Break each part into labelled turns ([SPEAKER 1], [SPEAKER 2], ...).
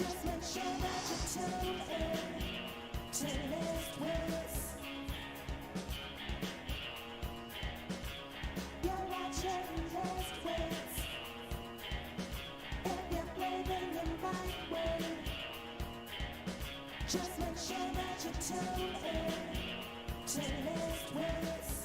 [SPEAKER 1] Just make sure that you tune in to List Wits. You're watching List Wits. If you're braving the right way, just make sure that you tune in to List Wits.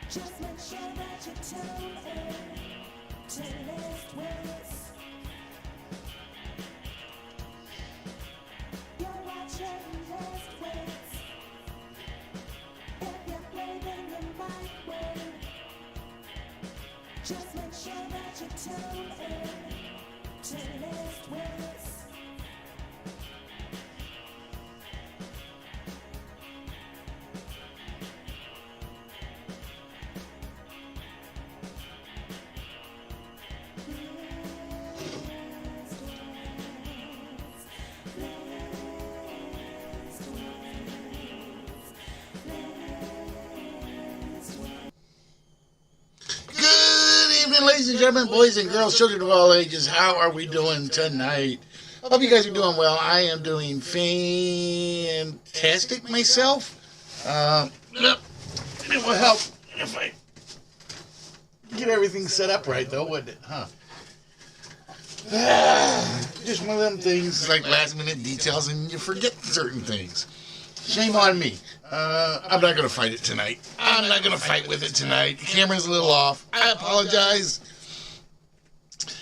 [SPEAKER 1] Just make sure that you tune in to List Wits. You're watching List Wits. If you're braving the right way, just make sure that you tune in to List Wits.
[SPEAKER 2] Ladies and gentlemen, boys and girls, children of all ages, how are we doing tonight? Hope you guys are doing well. I am doing fantastic myself. It will help if I get everything set up right, though, wouldn't it? Huh? Just one of them things, like last-minute details, and you forget certain things. Shame on me. I'm not going to fight it tonight. I'm not going to fight with it tonight. The camera's a little off. I apologize.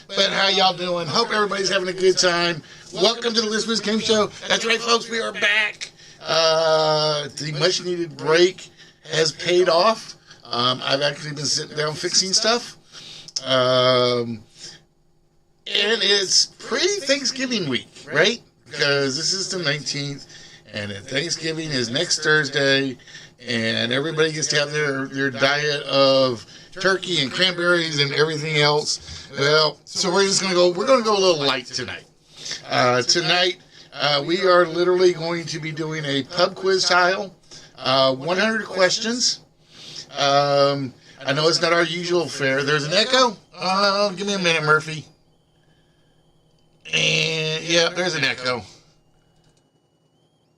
[SPEAKER 2] But how y'all doing? Hope everybody's having a good time. Welcome to the List Wits Game Show. That's right, folks. We are back. The much-needed break has paid off. I've actually been sitting down fixing stuff. And it's pre-Thanksgiving week, right? Because this is the 19th. And then Thanksgiving is next Thursday, and everybody gets to have their diet of turkey and cranberries and everything else. Well, so we're going to go a little light tonight. Tonight, we are literally going to be doing a pub quiz style, 100 questions. I know it's not our usual fare. There's an echo. Give me a minute, Murphy. And, yeah, there's an echo.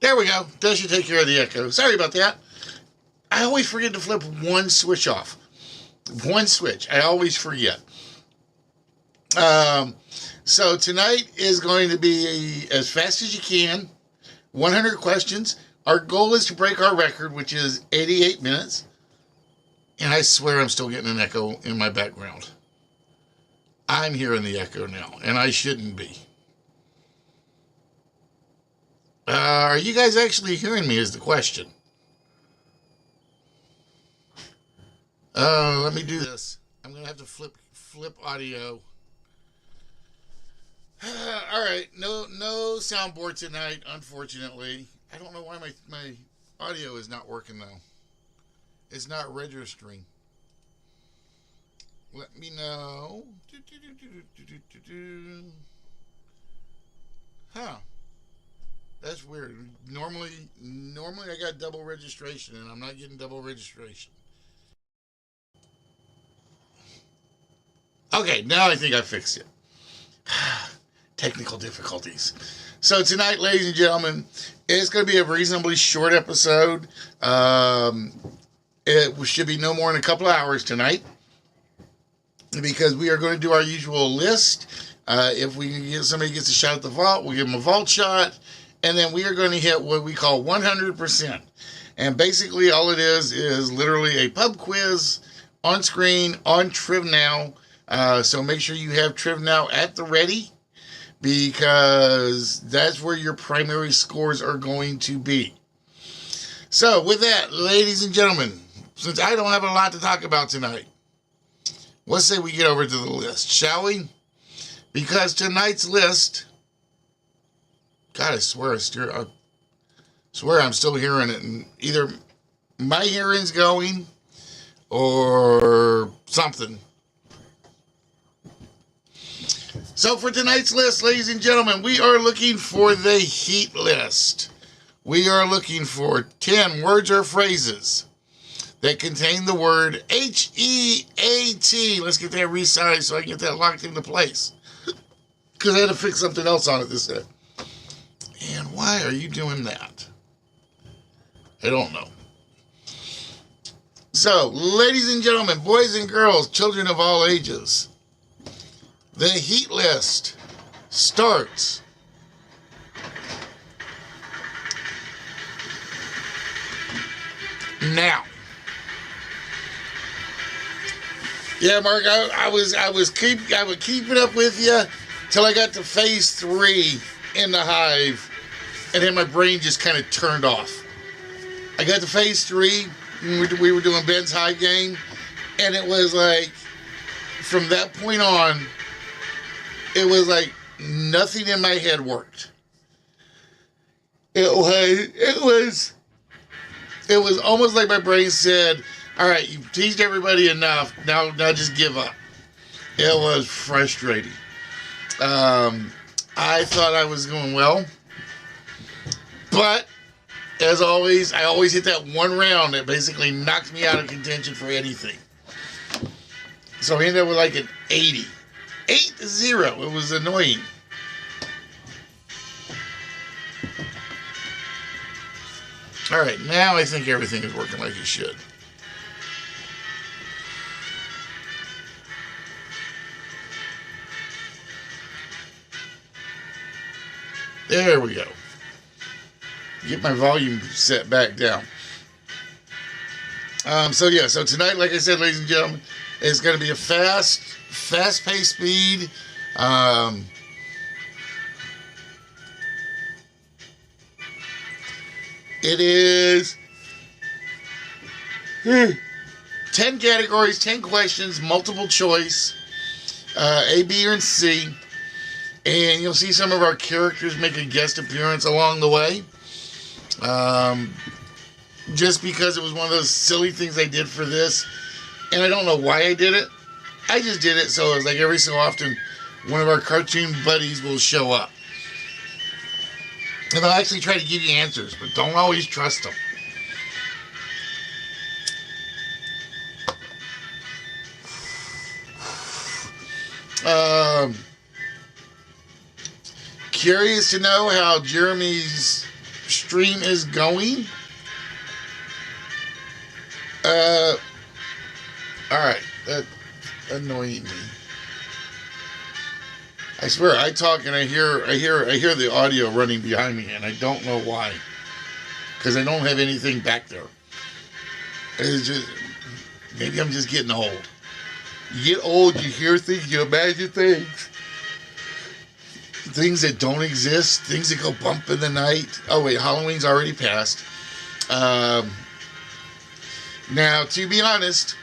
[SPEAKER 2] There we go. That should take care of the echo. Sorry about that. I always forget to flip one switch off. One switch. I always forget. So tonight is going to be as fast as you can. 100 questions. Our goal is to break our record, which is 88 minutes. And I swear I'm still getting an echo in my background. I'm hearing the echo now, and I shouldn't be. Are you guys actually hearing me is the question. Let me do this. I'm gonna have to flip audio. All right, no soundboard tonight, unfortunately. I don't know why my audio is not working though. It's not registering. Let me know. Huh. That's weird. Normally I got double registration, and I'm not getting double registration. Okay, now I think I fixed it. Technical difficulties. So tonight, ladies and gentlemen, it's going to be a reasonably short episode. It should be no more than a couple of hours tonight, because we are going to do our usual list. If we can get somebody gets a shot at the vault, we'll give them a vault shot. And then we are going to hit what we call 100%. And basically all it is literally a pub quiz on screen on TrivNow. So make sure you have TrivNow at the ready, because that's where your primary scores are going to be. So with that, ladies and gentlemen, since I don't have a lot to talk about tonight, let's say we get over to the list, shall we? Because tonight's list, God, I swear I'm still hearing it, and either my hearing's going or something. So for tonight's list, ladies and gentlemen, we are looking for the heat list. We are looking for 10 words or phrases that contain the word H-E-A-T. Let's get that resized so I can get that locked into place, because I had to fix something else on it this day. And why are you doing that? I don't know. So, ladies and gentlemen, boys and girls, children of all ages, the heat list starts now. Yeah, Mark, I was keeping up with you till I got to phase 3 in the hive, and then my brain just kind of turned off. I got to phase 3, and we were doing Ben's Hive game, and it was like, from that point on, it was like nothing in my head worked. It was almost like my brain said, all right, you've teased everybody enough, now just give up. It was frustrating. I thought I was going well, but as always, I always hit that one round that basically knocked me out of contention for anything. So I ended up with like an 80. 8-0. It was annoying. All right, now I think everything is working like it should. There we go. Get my volume set back down. So tonight, like I said, ladies and gentlemen, it's going to be a fast-paced speed. It is 10 categories, 10 questions, multiple choice, A, B, or C. And you'll see some of our characters make a guest appearance along the way. Just because it was one of those silly things I did for this. And I don't know why I did it. I just did it so it's like every so often one of our cartoon buddies will show up. And they'll actually try to give you answers, but don't always trust them. Curious to know how Jeremy's stream is going? Alright, that's annoying me. I swear, I talk and I hear the audio running behind me, and I don't know why. Because I don't have anything back there. It's just, maybe I'm just getting old. You get old, you hear things, you imagine things. Things that don't exist, things that go bump in the night. Oh wait, Halloween's already passed. Now, to be honest,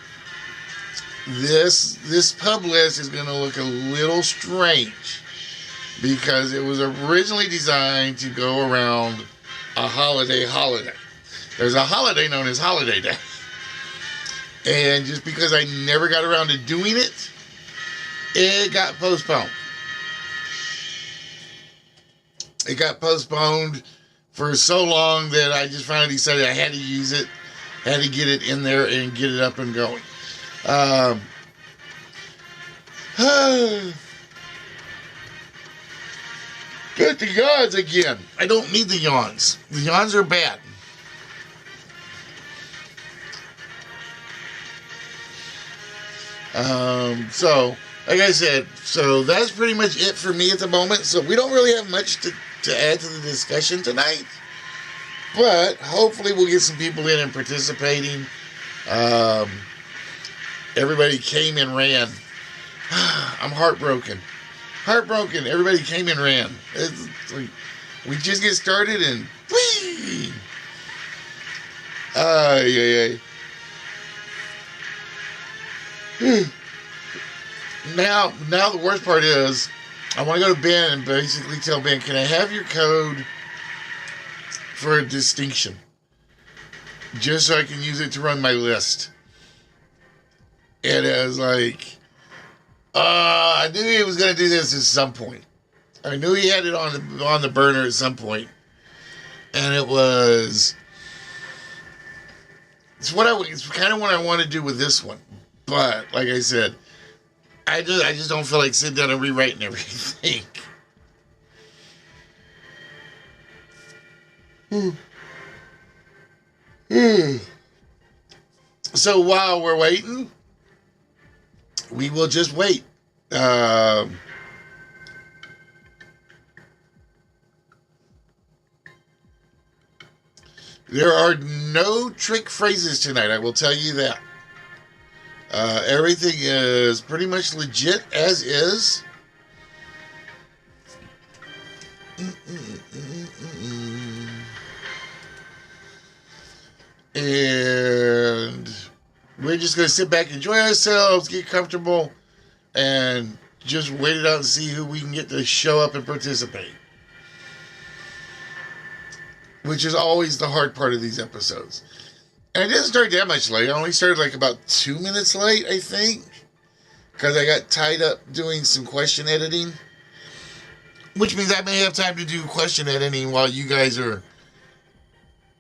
[SPEAKER 2] this pub list is going to look a little strange because it was originally designed to go around a holiday. There's a holiday known as Holiday Day. And just because I never got around to doing it, it got postponed. It got postponed for so long that I just finally decided I had to use it, had to get it in there and get it up and going. Get the yawns again. I don't need the yawns. The yawns are bad. So, like I said, so that's pretty much it for me at the moment. So we don't really have much to add to the discussion tonight. But hopefully we'll get some people in and participating. Everybody came and ran. I'm heartbroken. Everybody came and ran. It's like, we just get started and whee! Now the worst part is, I want to go to Ben and basically tell Ben, can I have your code for a distinction? Just so I can use it to run my list. And it was like, I knew he was going to do this at some point. I knew he had it on the burner at some point. And it's kind of what I want to do with this one. But, like I said, I just don't feel like sitting down and rewriting everything. So while we're waiting, we will just wait. There are no trick phrases tonight, I will tell you that. Everything is pretty much legit as is. And we're just going to sit back, enjoy ourselves, get comfortable, and just wait it out and see who we can get to show up and participate. Which is always the hard part of these episodes. And I didn't start that much late. I only started like about 2 minutes late, I think. Because I got tied up doing some question editing. Which means I may have time to do question editing while you guys are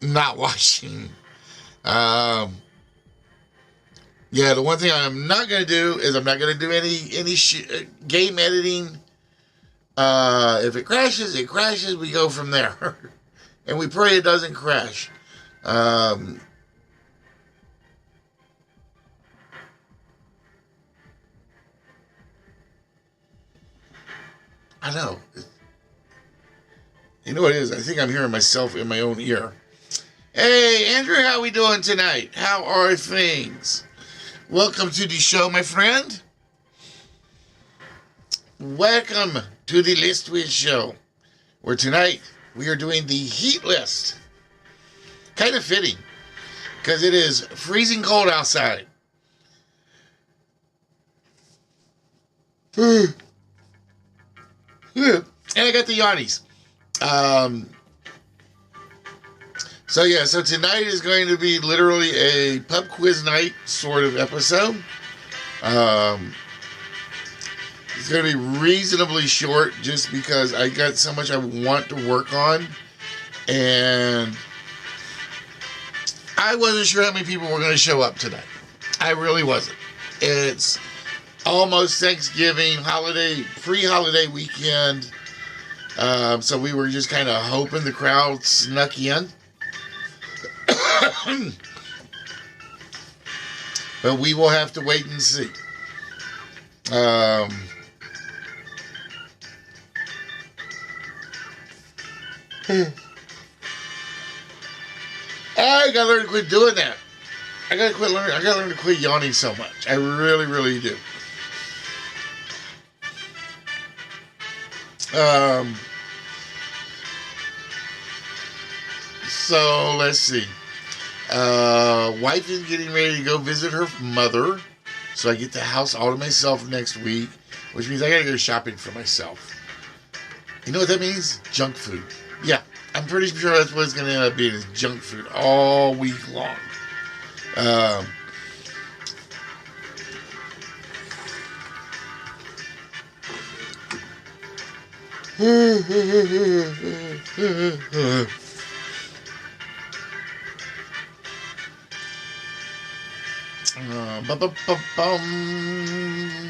[SPEAKER 2] not watching. Yeah, the one thing I'm not going to do is I'm not going to do any game editing. If it crashes, it crashes. We go from there. And we pray it doesn't crash. I know. You know what it is? I think I'm hearing myself in my own ear. Hey, Andrew, how we doing tonight? How are things? Welcome to the show, my friend. Welcome to the List With Show, where tonight we are doing the heat list. Kind of fitting, because it is freezing cold outside. And I got the yawnies. So tonight is going to be literally a pub quiz night sort of episode. It's going to be reasonably short just because I got so much I want to work on. And I wasn't sure how many people were going to show up tonight. I really wasn't. It's almost Thanksgiving, pre-holiday weekend. So we were just kind of hoping the crowd snuck in. But we will have to wait and see. I gotta learn to quit doing that. I gotta learn to quit yawning so much. I really, really do. So let's see. Wife is getting ready to go visit her mother. So I get the house all to myself next week, which means I gotta go shopping for myself. You know what that means? Junk food. Yeah, I'm pretty sure that's what it's gonna end up being, is junk food all week long. Um,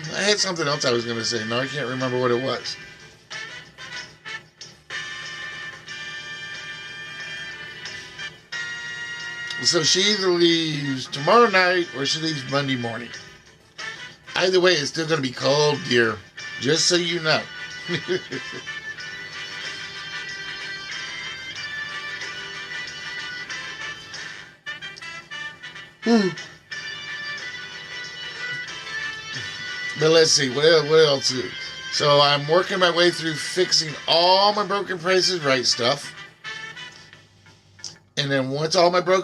[SPEAKER 2] I had something else I was going to say. No, I can't remember what it was. So she either leaves tomorrow night or she leaves Monday morning. Either way, it's still going to be cold, dear. Just so you know. But let's see, what else? So I'm working my way through fixing all my broken Prices Right stuff. And then once all my the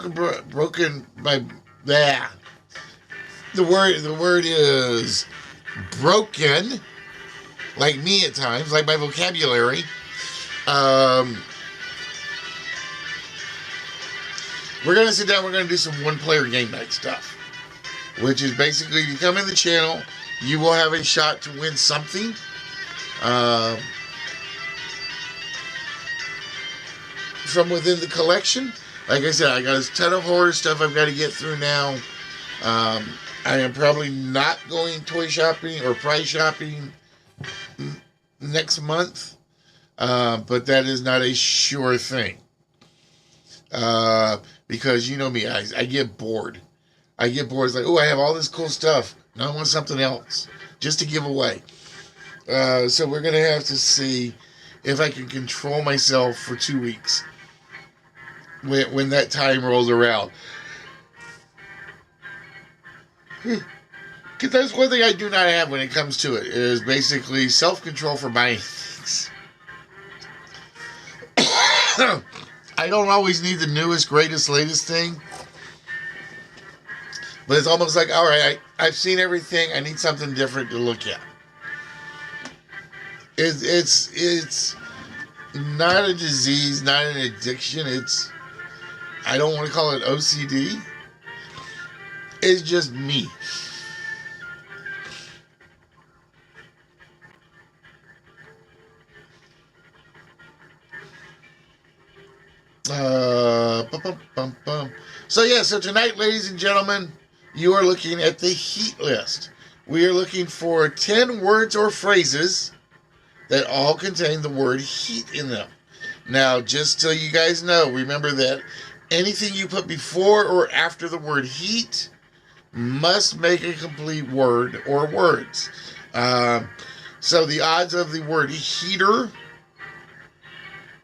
[SPEAKER 2] word is broken, like me at times, like my vocabulary. We're going to sit down, we're going to do some one-player game night stuff. Which is basically, if you come in the channel, you will have a shot to win something. From within the collection. Like I said, I got a ton of horror stuff I've got to get through now. I am probably not going toy shopping or prize shopping next month. But that is not a sure thing. Because you know me, I get bored. It's like, oh, I have all this cool stuff. Now I want something else just to give away. So we're going to have to see if I can control myself for 2 weeks when that time rolls around. Because that's one thing I do not have when it comes to it, is basically self-control for buying things. I don't always need the newest, greatest, latest thing. But it's almost like, all right, I've seen everything. I need something different to look at. It's not a disease, not an addiction. I don't want to call it OCD. It's just me. So tonight, ladies and gentlemen, you are looking at the heat list. We are looking for 10 words or phrases that all contain the word heat in them. Now, just so you guys know, remember that anything you put before or after the word heat must make a complete word or words. So the odds of the word heater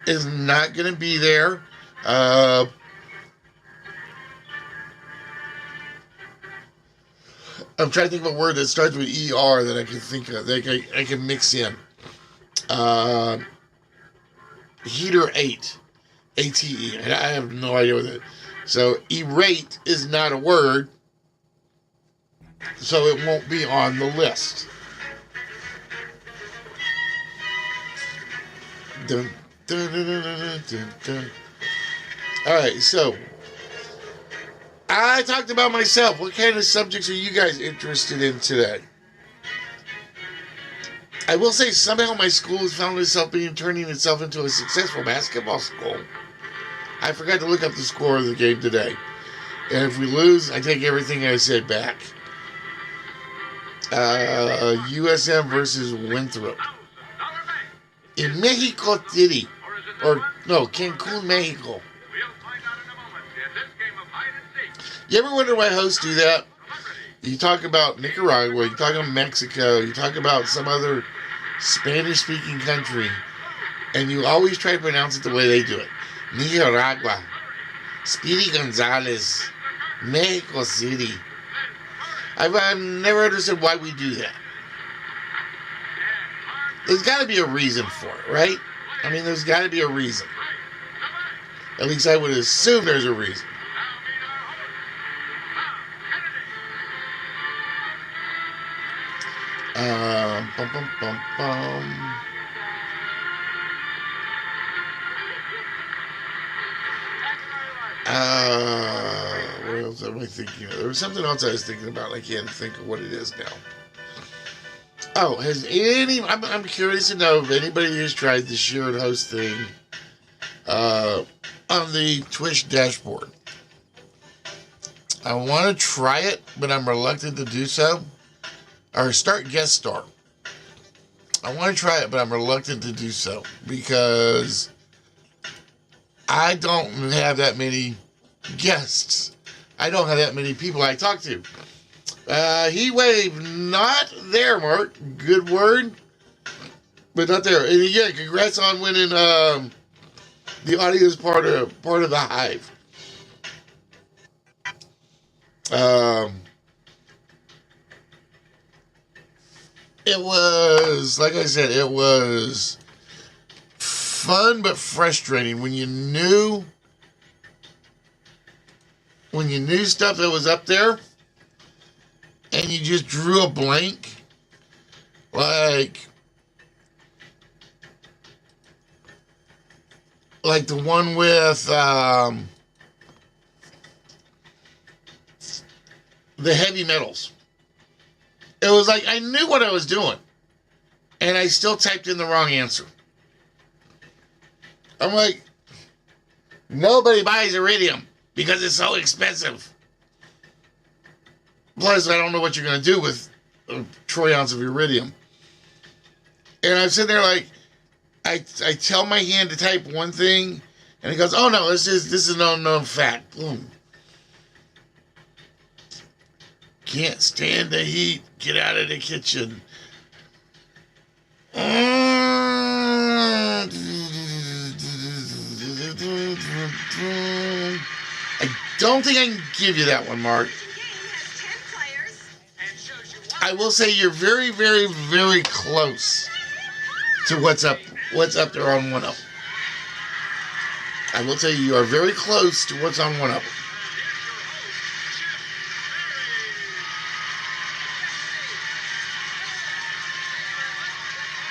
[SPEAKER 2] is not going to be there. I'm trying to think of a word that starts with ER that I can think of, that I can mix in. Heater 8. ATE. I have no idea what that is. So, erate is not a word, so it won't be on the list. Dun, dun, dun, dun, dun, dun, dun. All right, so I talked about myself. What kind of subjects are you guys interested in today? I will say somehow my school has found itself turning itself into a successful basketball school. I forgot to look up the score of the game today. And if we lose, I take everything I said back. USM versus Winthrop. In Mexico City. Or, no, Cancun, Mexico. You ever wonder why hosts do that? You talk about Nicaragua, you talk about Mexico, you talk about some other Spanish-speaking country, and you always try to pronounce it the way they do it. Nicaragua, Speedy Gonzalez, Mexico City. I've never understood why we do that. There's got to be a reason for it, right? I mean, there's got to be a reason. At least I would assume there's a reason. Bum, bum, bum, bum. What else am I thinking of? There was something else I was thinking about. I can't think of what it is now. Oh, I'm curious to know if anybody has tried the shared host thing on the Twitch dashboard. I want to try it, but I'm reluctant to do so. Or start guest star. I want to try it, but I'm reluctant to do so because I don't have that many guests. I don't have that many people I talk to. Heat wave, not there, Mark. Good word, but not there. And again, congrats on winning the audio is part of the hive. It was, like I said, it was fun but frustrating when you knew stuff that was up there and you just drew a blank. Like the one with the heavy metals. It was like I knew what I was doing, and I still typed in the wrong answer. I'm like, nobody buys iridium because it's so expensive. Plus, I don't know what you're going to do with a troy ounce of iridium. And I'm sitting there like, I tell my hand to type one thing, and it goes, oh no, this is an unknown fact. Boom. Can't stand the heat. Get out of the kitchen. I don't think I can give you that one, Mark. I will say you're very, very, very close to what's up there on one of them. I will tell you are very close to what's on one of them.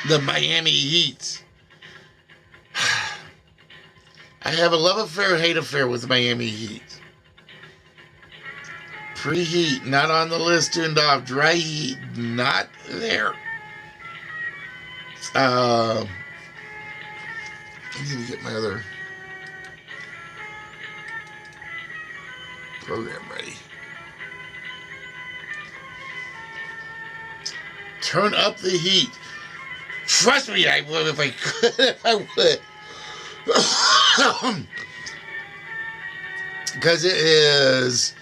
[SPEAKER 2] The Miami Heat. I have a love affair, hate affair with the Miami Heat. Preheat, not on the list, tuned off. Dry heat, not there. I need to get my other program ready. Turn up the heat. Trust me, I would if I could. I would. Because it is.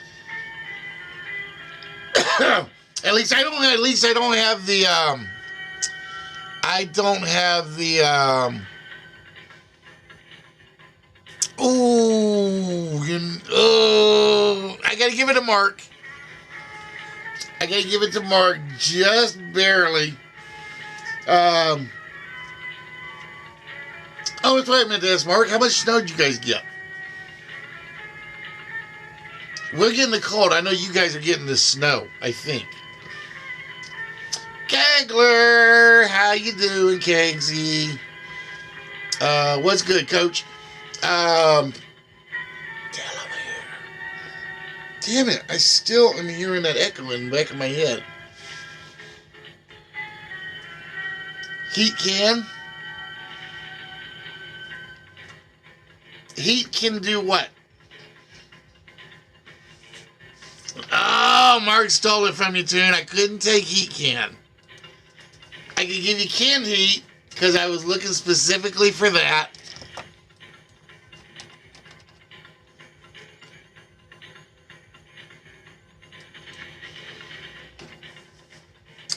[SPEAKER 2] At least I don't have the. I don't have the. I gotta give it to Mark. I gotta give it to Mark just barely. Oh, that's what I meant to ask, Mark. How much snow did you guys get? We're getting the cold. I know you guys are getting the snow, I think. Kegler, how you doing, Kegsy? What's good, Coach? Delaware. Damn it, I still am hearing that echo in the back of my head. Heat can? Heat can do what? Oh, Mark stole it from you, Tune. I couldn't take heat can. I could give you canned heat because I was looking specifically for that.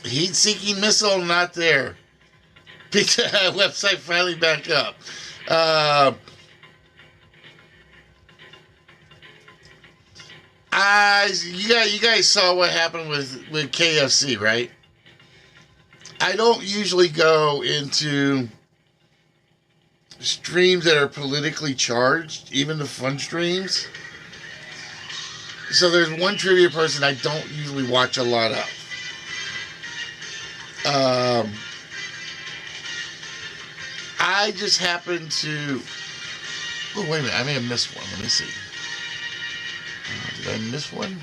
[SPEAKER 2] Heat-seeking missile, not there. Website finally back up. You guys saw what happened with KFC, right? I don't usually go into streams that are politically charged, even the fun streams. So there's one trivia person I don't usually watch a lot of. Um, I just happened to. Oh, wait a minute. I may have missed one. Let me see. Did I miss one?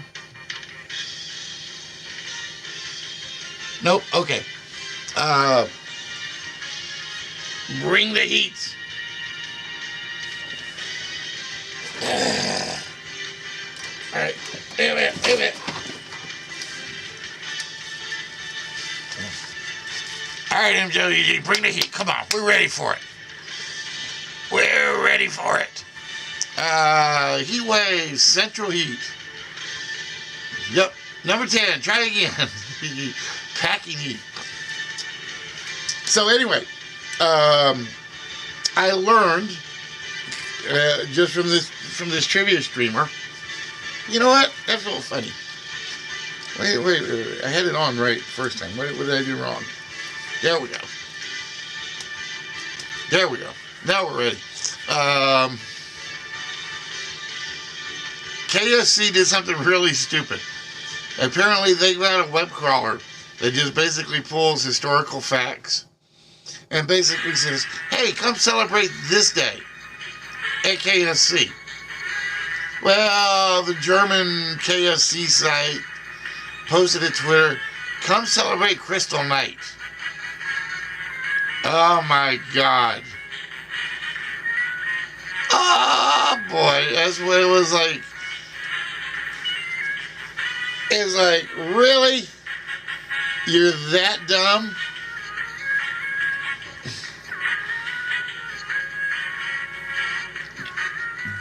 [SPEAKER 2] Nope. Okay. Uh, bring the heat. All right. Wait a minute. Wait a minute. All right, MWG, bring the heat. Come on. We're ready for it. We're ready for it. Heat wave, central heat. Yep. Number 10. Try again. Packing heat. So anyway, I learned just from this trivia streamer. You know what? That's a little funny. Wait. I had it on right first time. What did I do wrong? There we go. There we go. Now we're ready. KFC did something really stupid. Apparently they got a web crawler that just basically pulls historical facts and basically says, hey, come celebrate this day at KFC. Well, the German KFC site posted to Twitter, come celebrate Crystal Night. Oh my God. Oh boy, that's what it was like. It's like, really? You're that dumb?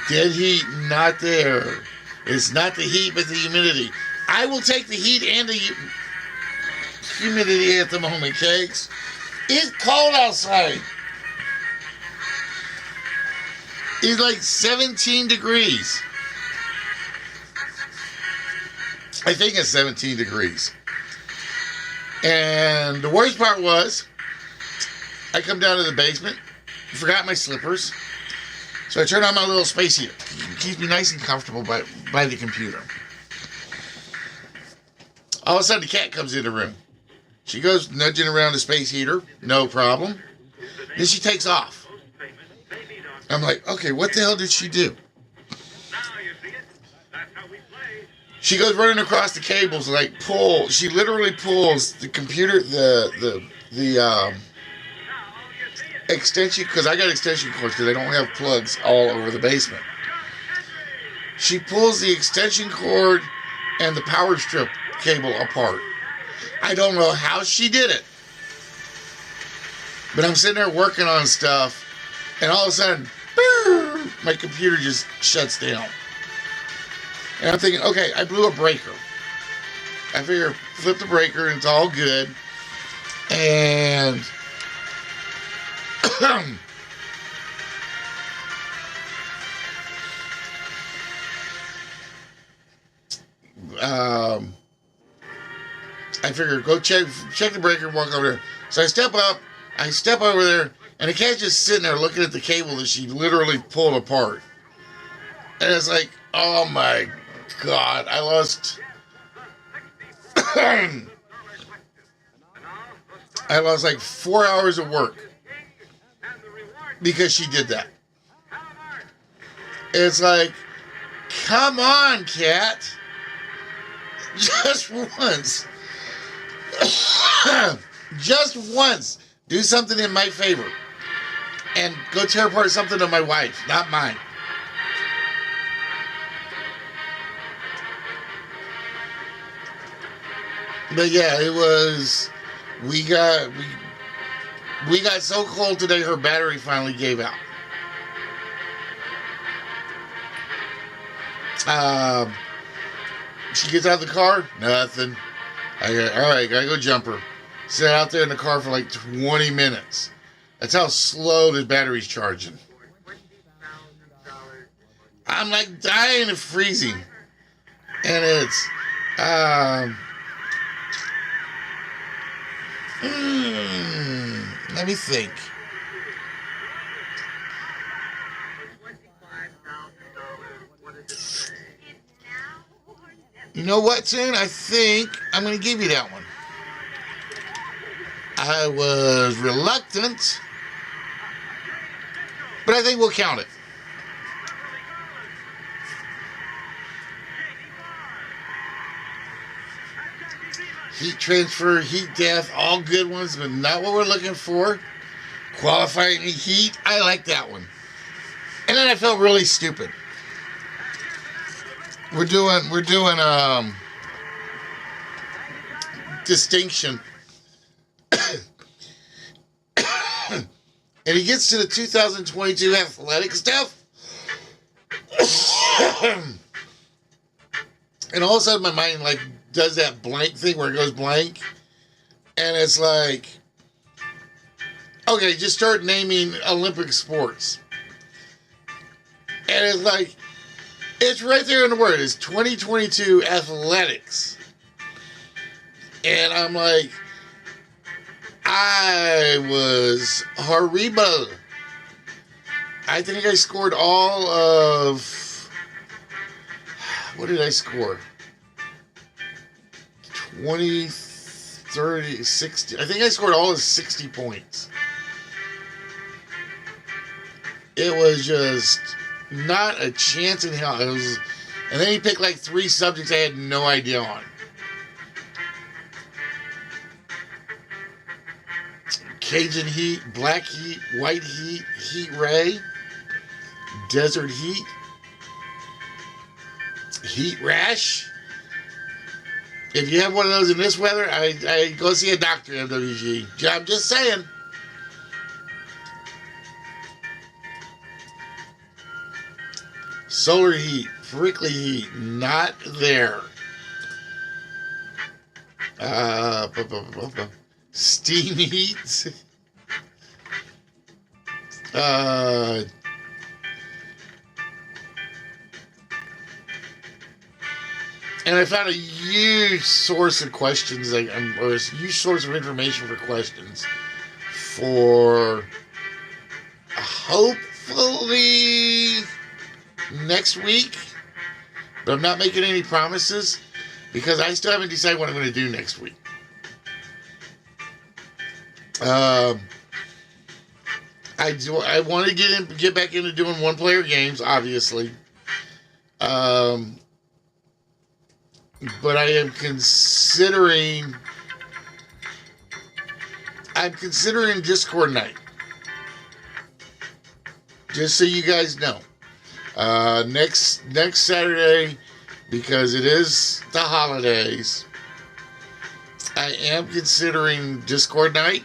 [SPEAKER 2] Dead heat, not there. It's not the heat, but the humidity. I will take the heat and the humidity at the moment, Cakes. It's cold outside. It's like 17 degrees. I think it's 17 degrees. And the worst part was, I come down to the basement, forgot my slippers, so I turn on my little space heater. It keeps me nice and comfortable by the computer. All of a sudden, the cat comes in the room. She goes nudging around the space heater, no problem. Then she takes off. I'm like, okay, what the hell did she do? She goes running across the cables, like she literally pulls the computer, the extension, because I got extension cords because I don't have plugs all over the basement. She pulls the extension cord and the power strip cable apart. I don't know how she did it. But I'm sitting there working on stuff, and all of a sudden, my computer just shuts down. And I'm thinking, okay, I blew a breaker. I figure, flip the breaker and it's all good. And I figure, go check the breaker and walk over there. So I step over there, and the cat's just sitting there looking at the cable that she literally pulled apart. And it's like, oh my God, I lost like 4 hours of work because she did that. It's like, come on, cat. Just once. Just once. Do something in my favor. And go tear apart something of my wife, not mine. But yeah, it was, we got so cold today, her battery finally gave out. She gets out of the car, nothing. All right, gotta go jump her. Sat out there in the car for like 20 minutes. That's how slow this battery's charging. I'm like dying of freezing. And it's, let me think. You know what, Tune? I think I'm going to give you that one. I was reluctant, but I think we'll count it. Heat transfer, heat death, all good ones, but not what we're looking for. Qualifying heat, I like that one. And then I felt really stupid. We're doing distinction. And he gets to the 2022 athletic stuff. And all of a sudden my mind like does that blank thing where it goes blank. And it's like, okay, just start naming Olympic sports. And it's like, it's right there in the word. It's 2022 athletics. And I'm like, I was horrible. I think I scored all of, what did I score? 20, 30, 60. I think I scored all of 60 points. It was just not a chance in hell. It was, and then he picked like 3 subjects I had no idea on. Cajun heat, black heat, white heat, heat ray, desert heat, heat rash. If you have one of those in this weather, I go see a doctor, MWG. I'm just saying. Solar heat, prickly heat, not there. Steam heat. And I found a huge source of questions, or a huge source of information for questions for hopefully next week. But I'm not making any promises because I still haven't decided what I'm going to do next week. I want to get back into doing one-player games, obviously. But I am considering Discord night. Just so you guys know. Next Saturday, because it is the holidays, I am considering Discord night,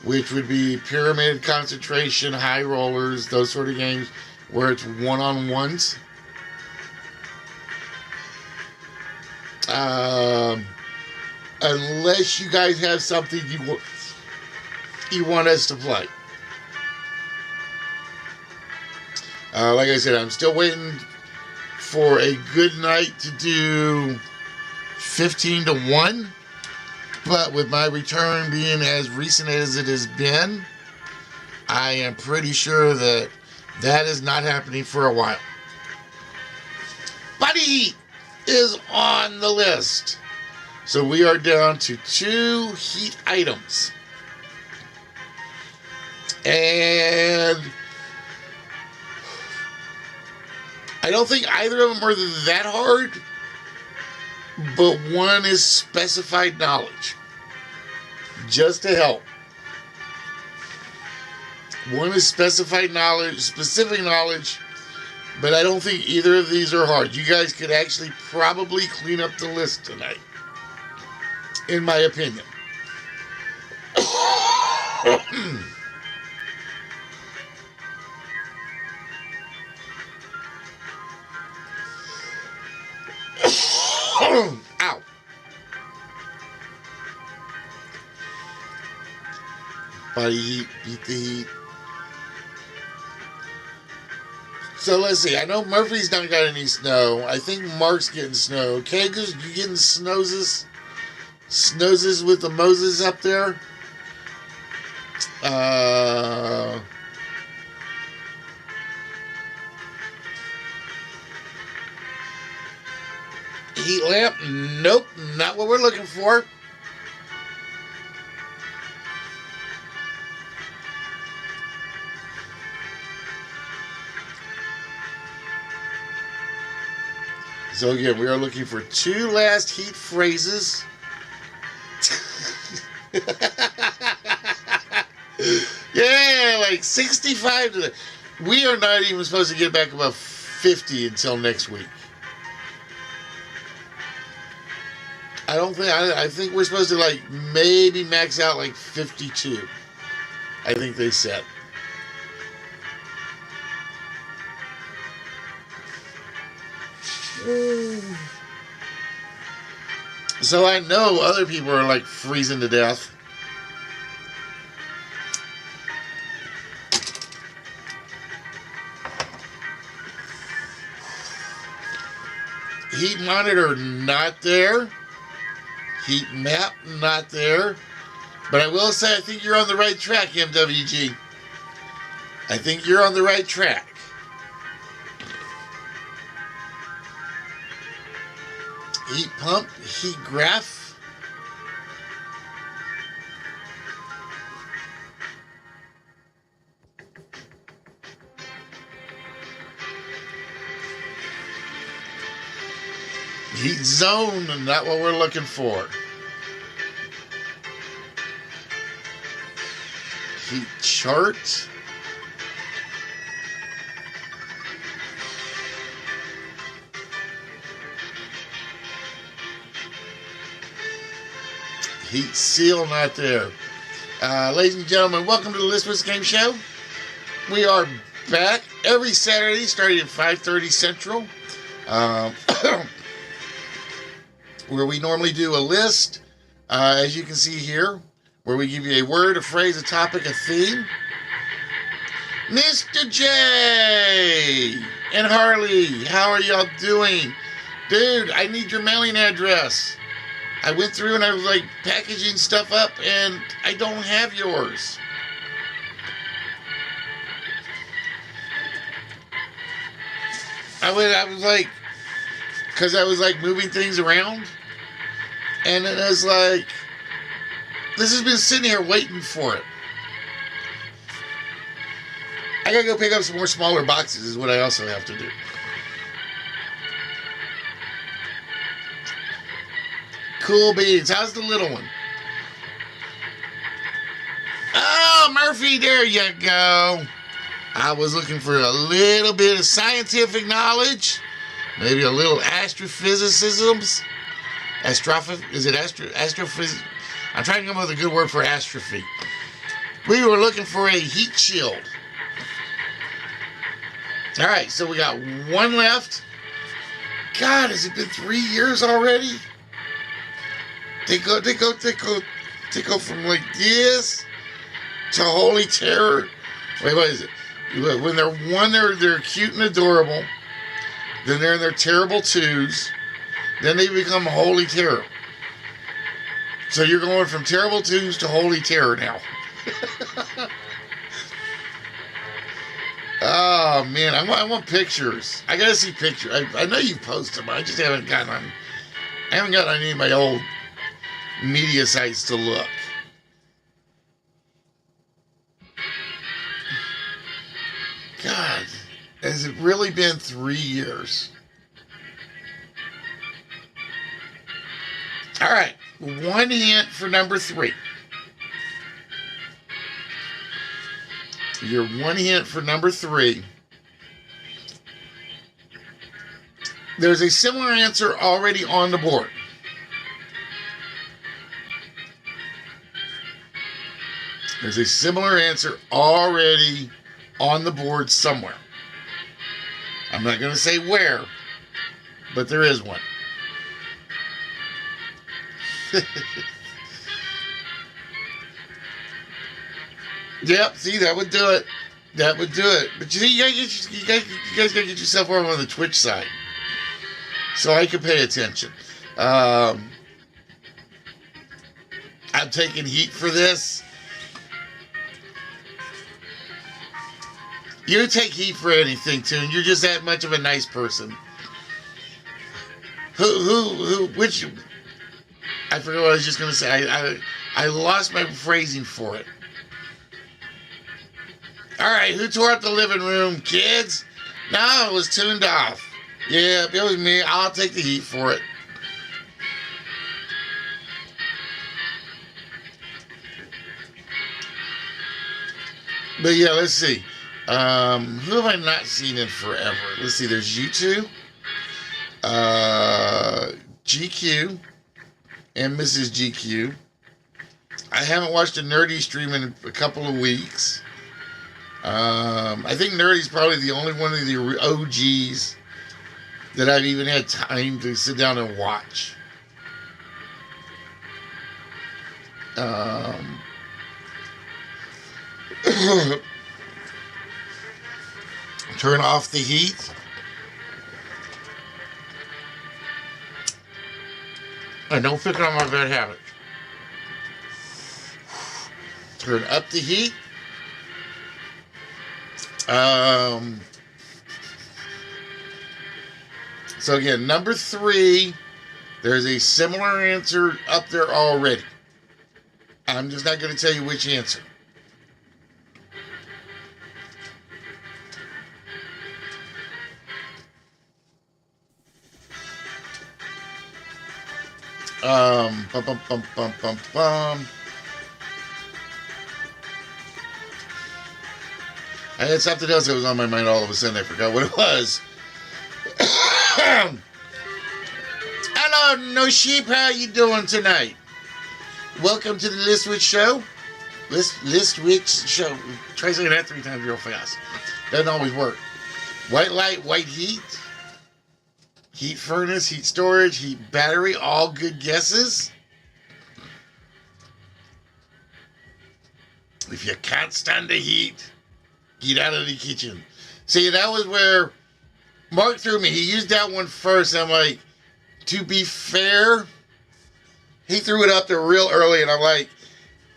[SPEAKER 2] which would be Pyramid, Concentration, High Rollers, those sort of games where it's one-on-ones. Unless you guys have something you want us to play. Like I said, I'm still waiting for a good night to do 15 to 1. But with my return being as recent as it has been, I am pretty sure that is not happening for a while. Body heat is on the list. So we are down to 2 heat items. And I don't think either of them are that hard, but one is specified knowledge. Just to help. One is specific knowledge, but I don't think either of these are hard. You guys could actually probably clean up the list tonight, in my opinion. Ow. Body heat, beat the heat. So let's see. I know Murphy's not got any snow. I think Mark's getting snow. Kegers, you getting snozes? Snozes with the Moses up there? Heat lamp? Nope, not what we're looking for. So again, we are looking for 2 last heat phrases. Yeah, like 65 to the... We are not even supposed to get back above 50 until next week. I think we're supposed to like maybe max out like 52. I think they said. So I know other people are like freezing to death. Heat monitor not there. Heat map not there. But I will say I think you're on the right track, MWG. I think you're on the right track. Heat pump, heat graph. Heat zone, not what we're looking for. Heat chart. Heat seal, not there. Ladies and gentlemen, welcome to the Lisbon's Game Show. We are back every Saturday starting at 5:30 Central. Where we normally do a list, as you can see here, where we give you a word, a phrase, a topic, a theme. Mr. J and Harley, how are y'all doing? Dude, I need your mailing address. I went through and I was like packaging stuff up and I don't have yours. I was like, because I was like moving things around. And it was like, this has been sitting here waiting for it. I gotta go pick up some more smaller boxes is what I also have to do. Cool beans. How's the little one? Oh, Murphy, there you go. I was looking for a little bit of scientific knowledge. Maybe a little astrophysicisms. Is it astrophysics? I'm trying to come up with a good word for astrophy. We were looking for a heat shield. All right, so we got one left. God, has it been 3 years already? They go from like this to Holy Terror. Wait, what is it? When they're cute and adorable. Then they're in their terrible twos. Then they become Holy Terror. So you're going from terrible twos to Holy Terror now. Oh man, I want pictures. I gotta see pictures. I know you post them. I just haven't gotten on. I haven't gotten on any of my old media sites to look. God, has it really been 3 years? All right, one hint for number 3. Your one hint for number 3. There's a similar answer already on the board. There's a similar answer already on the board somewhere. I'm not going to say where, but there is one. Yep, see, that would do it. That would do it. But you see, you guys got to get yourself over on the Twitch side so I can pay attention. I'm taking heat for this. You take heat for anything, Toon. You're just that much of a nice person. Which, I forgot what I was just going to say. I lost my phrasing for it. All right, who tore up the living room, kids? No, it was tuned off. Yeah, if it was me, I'll take the heat for it. But yeah, let's see. Who have I not seen in forever? Let's see. There's you two, GQ, and Mrs. GQ. I haven't watched a Nerdy stream in a couple of weeks. I think Nerdy's probably the only one of the OGs that I've even had time to sit down and watch. Turn off the heat. And don't pick on my bad habit. Turn up the heat. So again, number 3, there's a similar answer up there already. I'm just not going to tell you which answer. Bum, bum, bum, bum, bum, bum. I had something else that was on my mind all of a sudden. I forgot what it was. Hello, No Sheep. How you doing tonight? Welcome to the Listwich Show. Listwich Show. Try saying that 3 times real fast. Doesn't always work. White light, white heat. Heat furnace, heat storage, heat battery. All good guesses. If you can't stand the heat, get out of the kitchen. See, that was where Mark threw me. He used that one first. I'm like, to be fair, he threw it up there real early, and I'm like,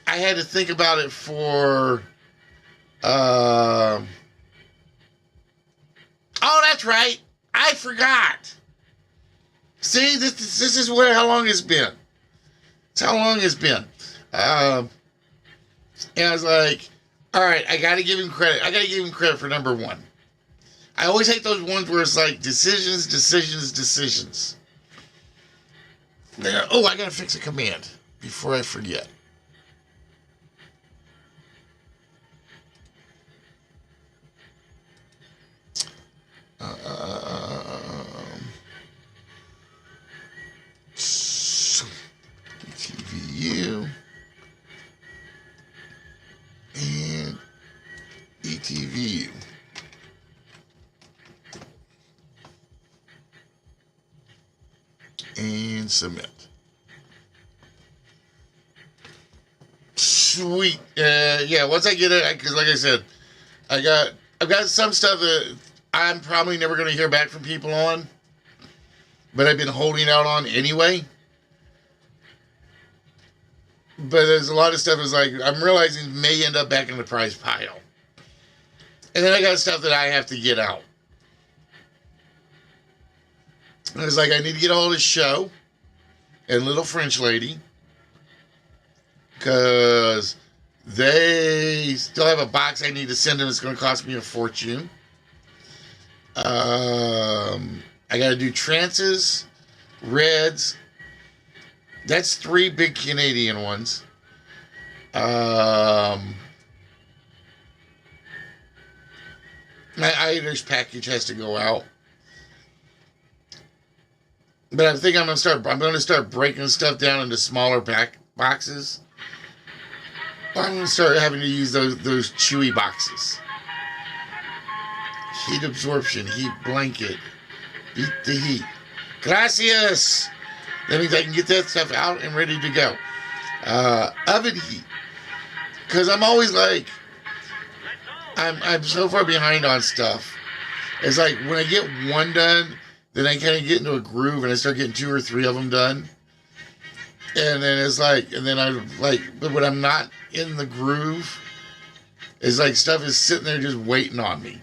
[SPEAKER 2] I had to think about it for, oh, that's right. I forgot. See, this is how long it's been. It's how long it's been. And I was like, all right, I got to give him credit. I got to give him credit for number 1. I always hate those ones where it's like decisions. Oh, I got to fix a command before I forget. ETVU and ETVU. And submit. Sweet. Yeah, once I get it, because like I said, I've got some stuff that I'm probably never going to hear back from people on, but I've been holding out on anyway. But there's a lot of stuff that's like, I'm realizing may end up back in the prize pile. And then I got stuff that I have to get out. And it's like, I need to get a hold of Show and Little French Lady, because they still have a box I need to send them. It's going to cost me a fortune. I got to do trances, reds. That's 3 big Canadian ones. My Irish package has to go out. But I think I'm going to start breaking stuff down into smaller boxes. I'm going to start having to use those chewy boxes. Heat absorption, heat blanket, beat the heat. Gracias! That means I can get that stuff out and ready to go. Oven heat. Because I'm always like, I'm so far behind on stuff. It's like when I get one done, then I kind of get into a groove and I start getting 2 or 3 of them done. And then it's like, and then I'm like, but when I'm not in the groove, it's like stuff is sitting there just waiting on me.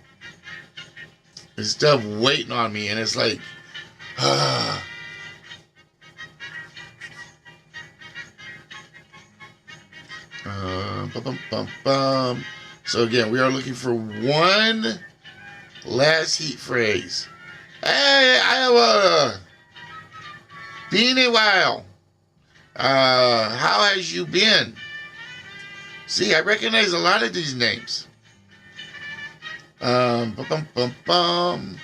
[SPEAKER 2] There's stuff waiting on me, and it's like, So again, we are looking for one last heat phrase. Hey, Iowa. Been a while. How has you been? See, I recognize a lot of these names. Bum, bum, bum, bum.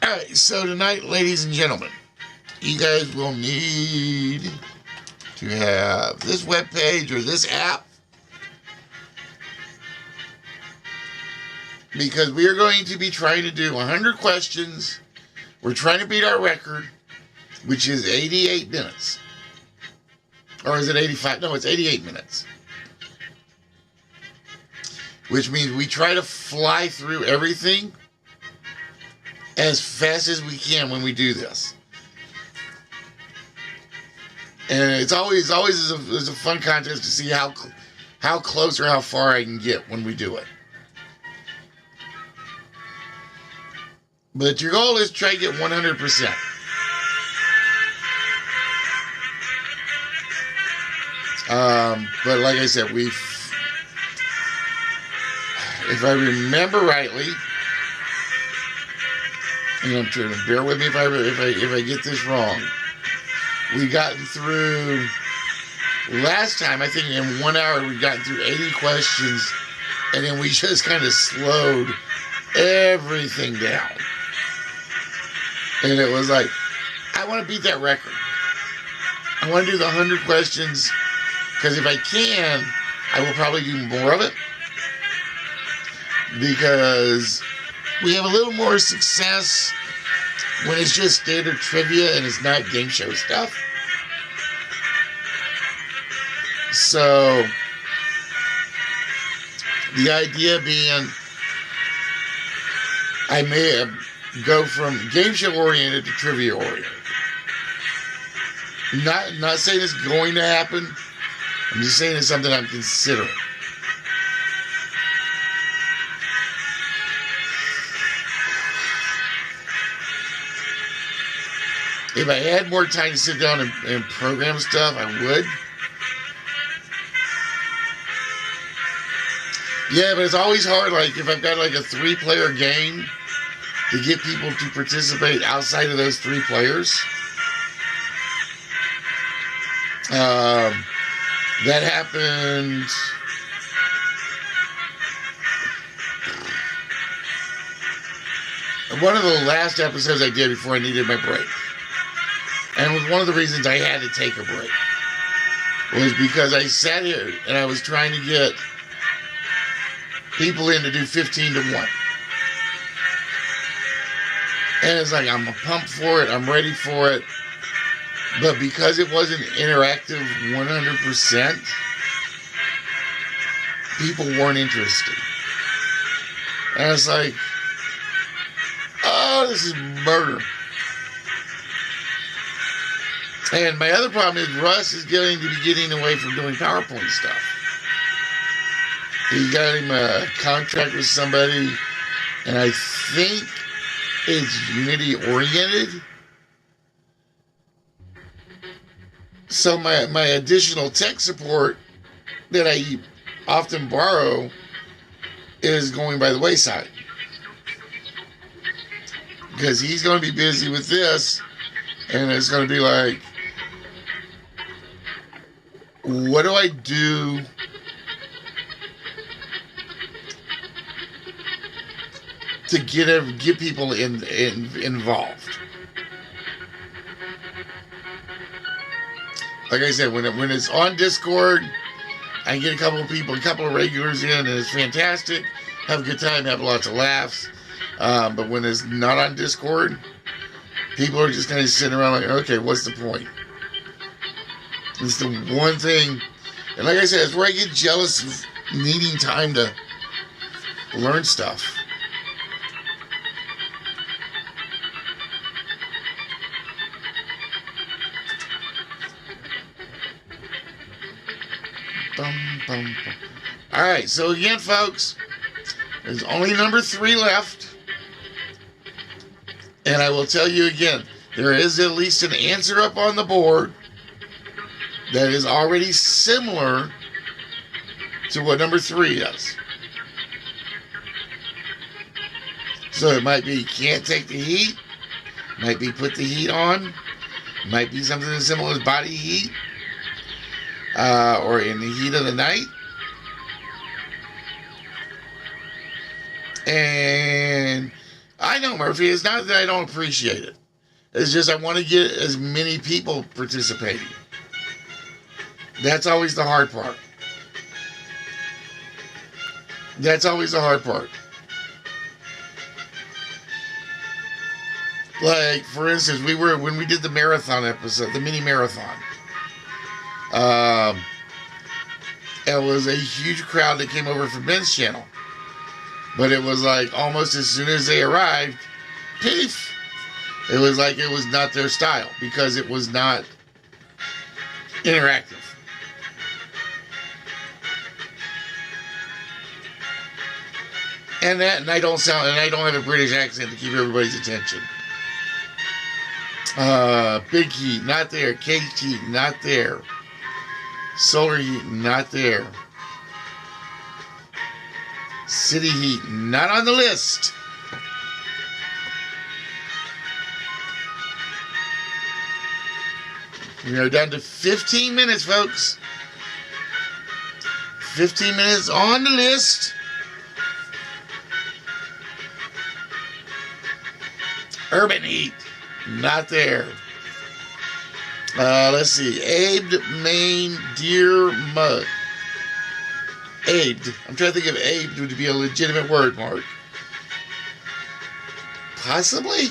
[SPEAKER 2] All right, so tonight, ladies and gentlemen, you guys will need to have this webpage or this app, because we are going to be trying to do 100 questions. We're trying to beat our record, which is 88 minutes. Or is it 85? No, it's 88 minutes. Which means we try to fly through everything as fast as we can when we do this. And it's always is a fun contest to see how close or how far I can get when we do it. But your goal is to try to get 100%. But like I said, if I remember rightly, and I'm trying to bear with me if I get this wrong, we gotten through last time. I think in 1 hour we gotten through 80 questions, and then we just kind of slowed everything down. And it was like, I want to beat that record. I want to do the 100 questions, because if I can, I will probably do more of it. Because we have a little more success when it's just standard trivia and it's not game show stuff. So, the idea being, I may go from game show oriented to trivia oriented. Not saying it's going to happen. I'm just saying it's something I'm considering. If I had more time to sit down and program stuff, I would. Yeah, but it's always hard, like, if I've got, like, a 3-player game, to get people to participate outside of those 3 players. That happened... one of the last episodes I did before I needed my break. And it was one of the reasons I had to take a break. Was because I sat here and I was trying to get people in to do 15 to 1. And it's like, I'm pumped for it, I'm ready for it. But because it wasn't interactive 100%, people weren't interested. And it's like, oh, this is murder. And my other problem is Russ is getting away from doing PowerPoint stuff. He got him a contract with somebody, and I think it's Unity oriented. So my additional tech support that I often borrow is going by the wayside. Because he's going to be busy with this, and it's going to be like, what do I do to get people involved? Like I said, when it's on Discord, I get a couple of regulars in, and it's fantastic. Have a good time, have lots of laughs. But when it's not on Discord, people are just kind of sitting around like, okay, what's the point? It's the one thing, and like I said, it's where I get jealous of needing time to learn stuff. All right, so again, folks, there's only number 3 left. And I will tell you again, there is at least an answer up on the board that is already similar to what number 3 is. So it might be can't take the heat, might be put the heat on, might be something as simple as body heat, or in the heat of the night. And I know, Murphy, it's not that I don't appreciate it. It's just I want to get as many people participating. That's always the hard part. That's always the hard part. Like, for instance, when we did the marathon episode, the mini marathon, it was a huge crowd that came over from Ben's channel. But it was like almost as soon as they arrived, poof, it was like it was not their style because it was not interactive. And I don't have a British accent to keep everybody's attention. Big heat, not there. Cage heat, not there. Solar heat, not there. City heat, not on the list. We are down to 15 minutes, folks. 15 minutes on the list. Urban heat, not there. Let's see. Abed, Maine, Deer, Mud. Abed. I'm trying to think if abed would be a legitimate word, Mark. Possibly?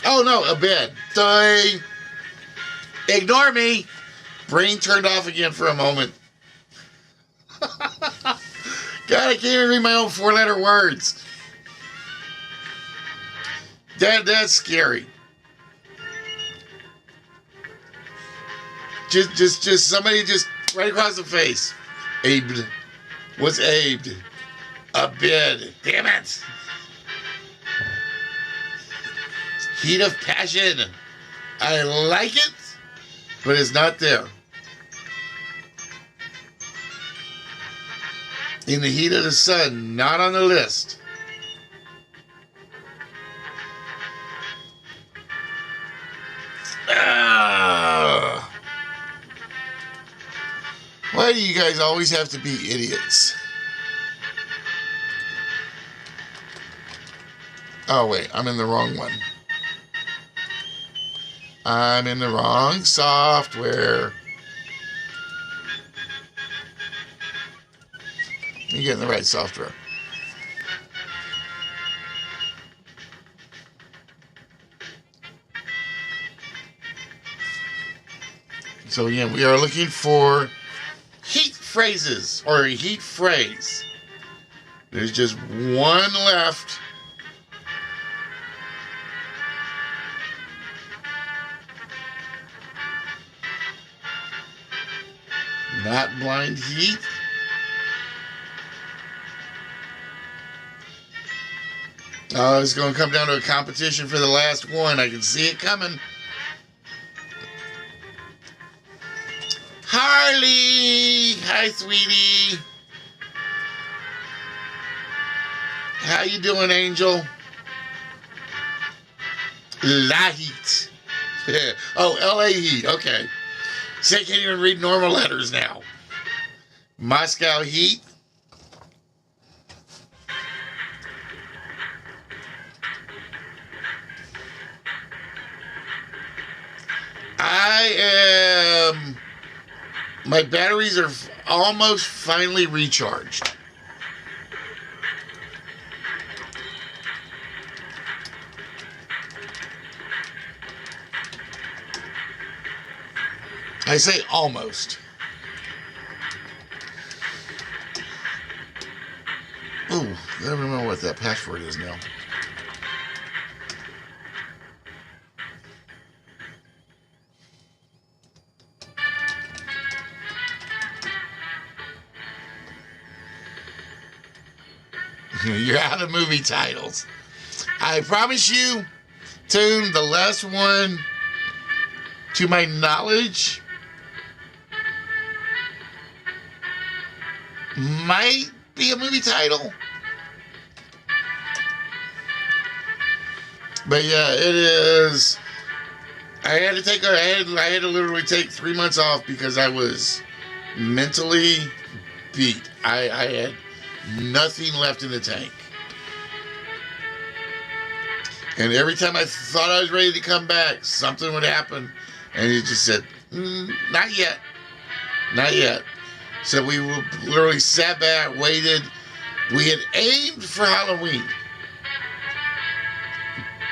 [SPEAKER 2] Oh, no, a bed. Ignore me. Brain turned off again for a moment. God, I can't even read my own 4-letter words. That's scary. Just somebody just right across the face. Abed. What's abed? A bed. Damn it. Heat of passion. I like it, but it's not there. In the heat of the sun, not on the list. Why do you guys always have to be idiots? Oh, wait, I'm in the wrong one. I'm in the wrong software. You get in the right software. So again, we are looking for heat phrases or a heat phrase. There's just one left. Not blind heat. Oh, it's going to come down to a competition for the last one. I can see it coming. Harley! Hi, sweetie. How you doing, Angel? La Heat. Oh, L.A. Heat. Okay. See, I can't even read normal letters now. Moscow Heat. My batteries are almost finally recharged. I say almost. Ooh, I don't remember what that password is now. You're out of movie titles. I promise you, Tune, the last one, to my knowledge, might be a movie title. But yeah, it is. I had to literally take 3 months off because I was mentally beat. I had nothing left in the tank. And every time I thought I was ready to come back, something would happen. And it just said, not yet. Not yet. So we literally sat back, waited. We had aimed for Halloween.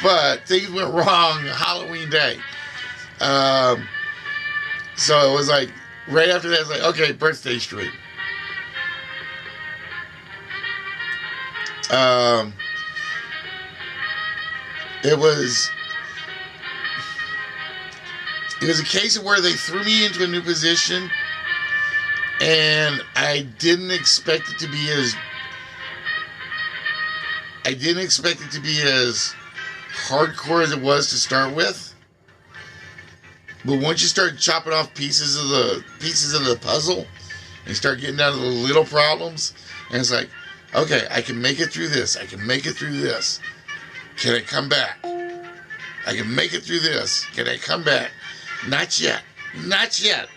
[SPEAKER 2] But things went wrong Halloween day. So it was like, right after that, it's like, okay, birthday stream. It was a case of where they threw me into a new position, and I didn't expect it to be as hardcore as it was to start with. But once you start chopping off pieces of the puzzle and start getting down to the little problems, and it's like, okay, I can make it through this. I can make it through this. Can I come back? I can make it through this. Can I come back? Not yet. Not yet.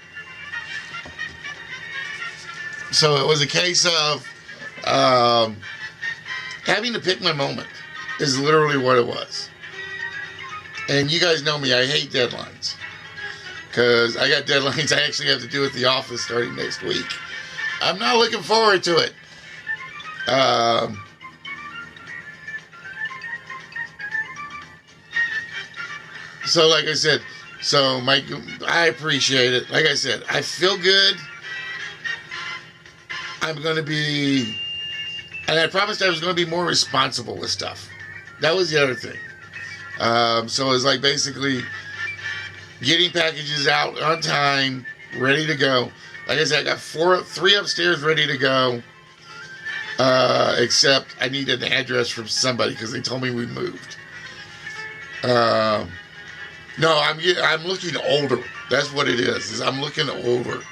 [SPEAKER 2] So it was a case of having to pick my moment is literally what it was. And you guys know me, I hate deadlines. Because I got deadlines I actually have to do at the office starting next week. I'm not looking forward to it. So like I said, Mike, I appreciate it. Like I said, I feel good. I'm going to be, and I promised I was going to be more responsible with stuff. That was the other thing. So it was like basically getting packages out on time, ready to go. Like I said, I got 3 upstairs ready to go. Except I need an address from somebody because they told me we moved. No, I'm looking older. That's what it is I'm looking older.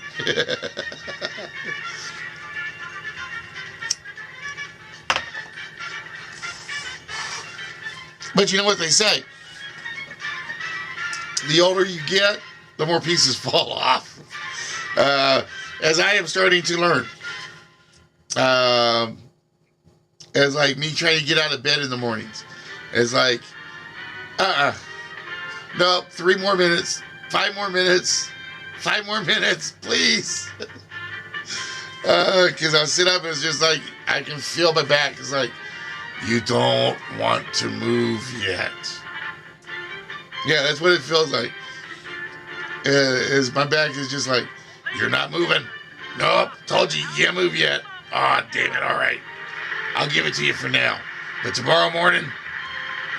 [SPEAKER 2] But you know what they say? The older you get, the more pieces fall off. As I am starting to learn. As like me trying to get out of bed in the mornings. It's like, nope, 3 more minutes, 5 more minutes, 5 more minutes, please. Because I'll sit up and it's just like, I can feel my back. It's like, you don't want to move yet. Yeah, that's what it feels like. Is my back is just like, you're not moving. Nope, told you can't move yet. Oh, damn it, all right. I'll give it to you for now. But tomorrow morning,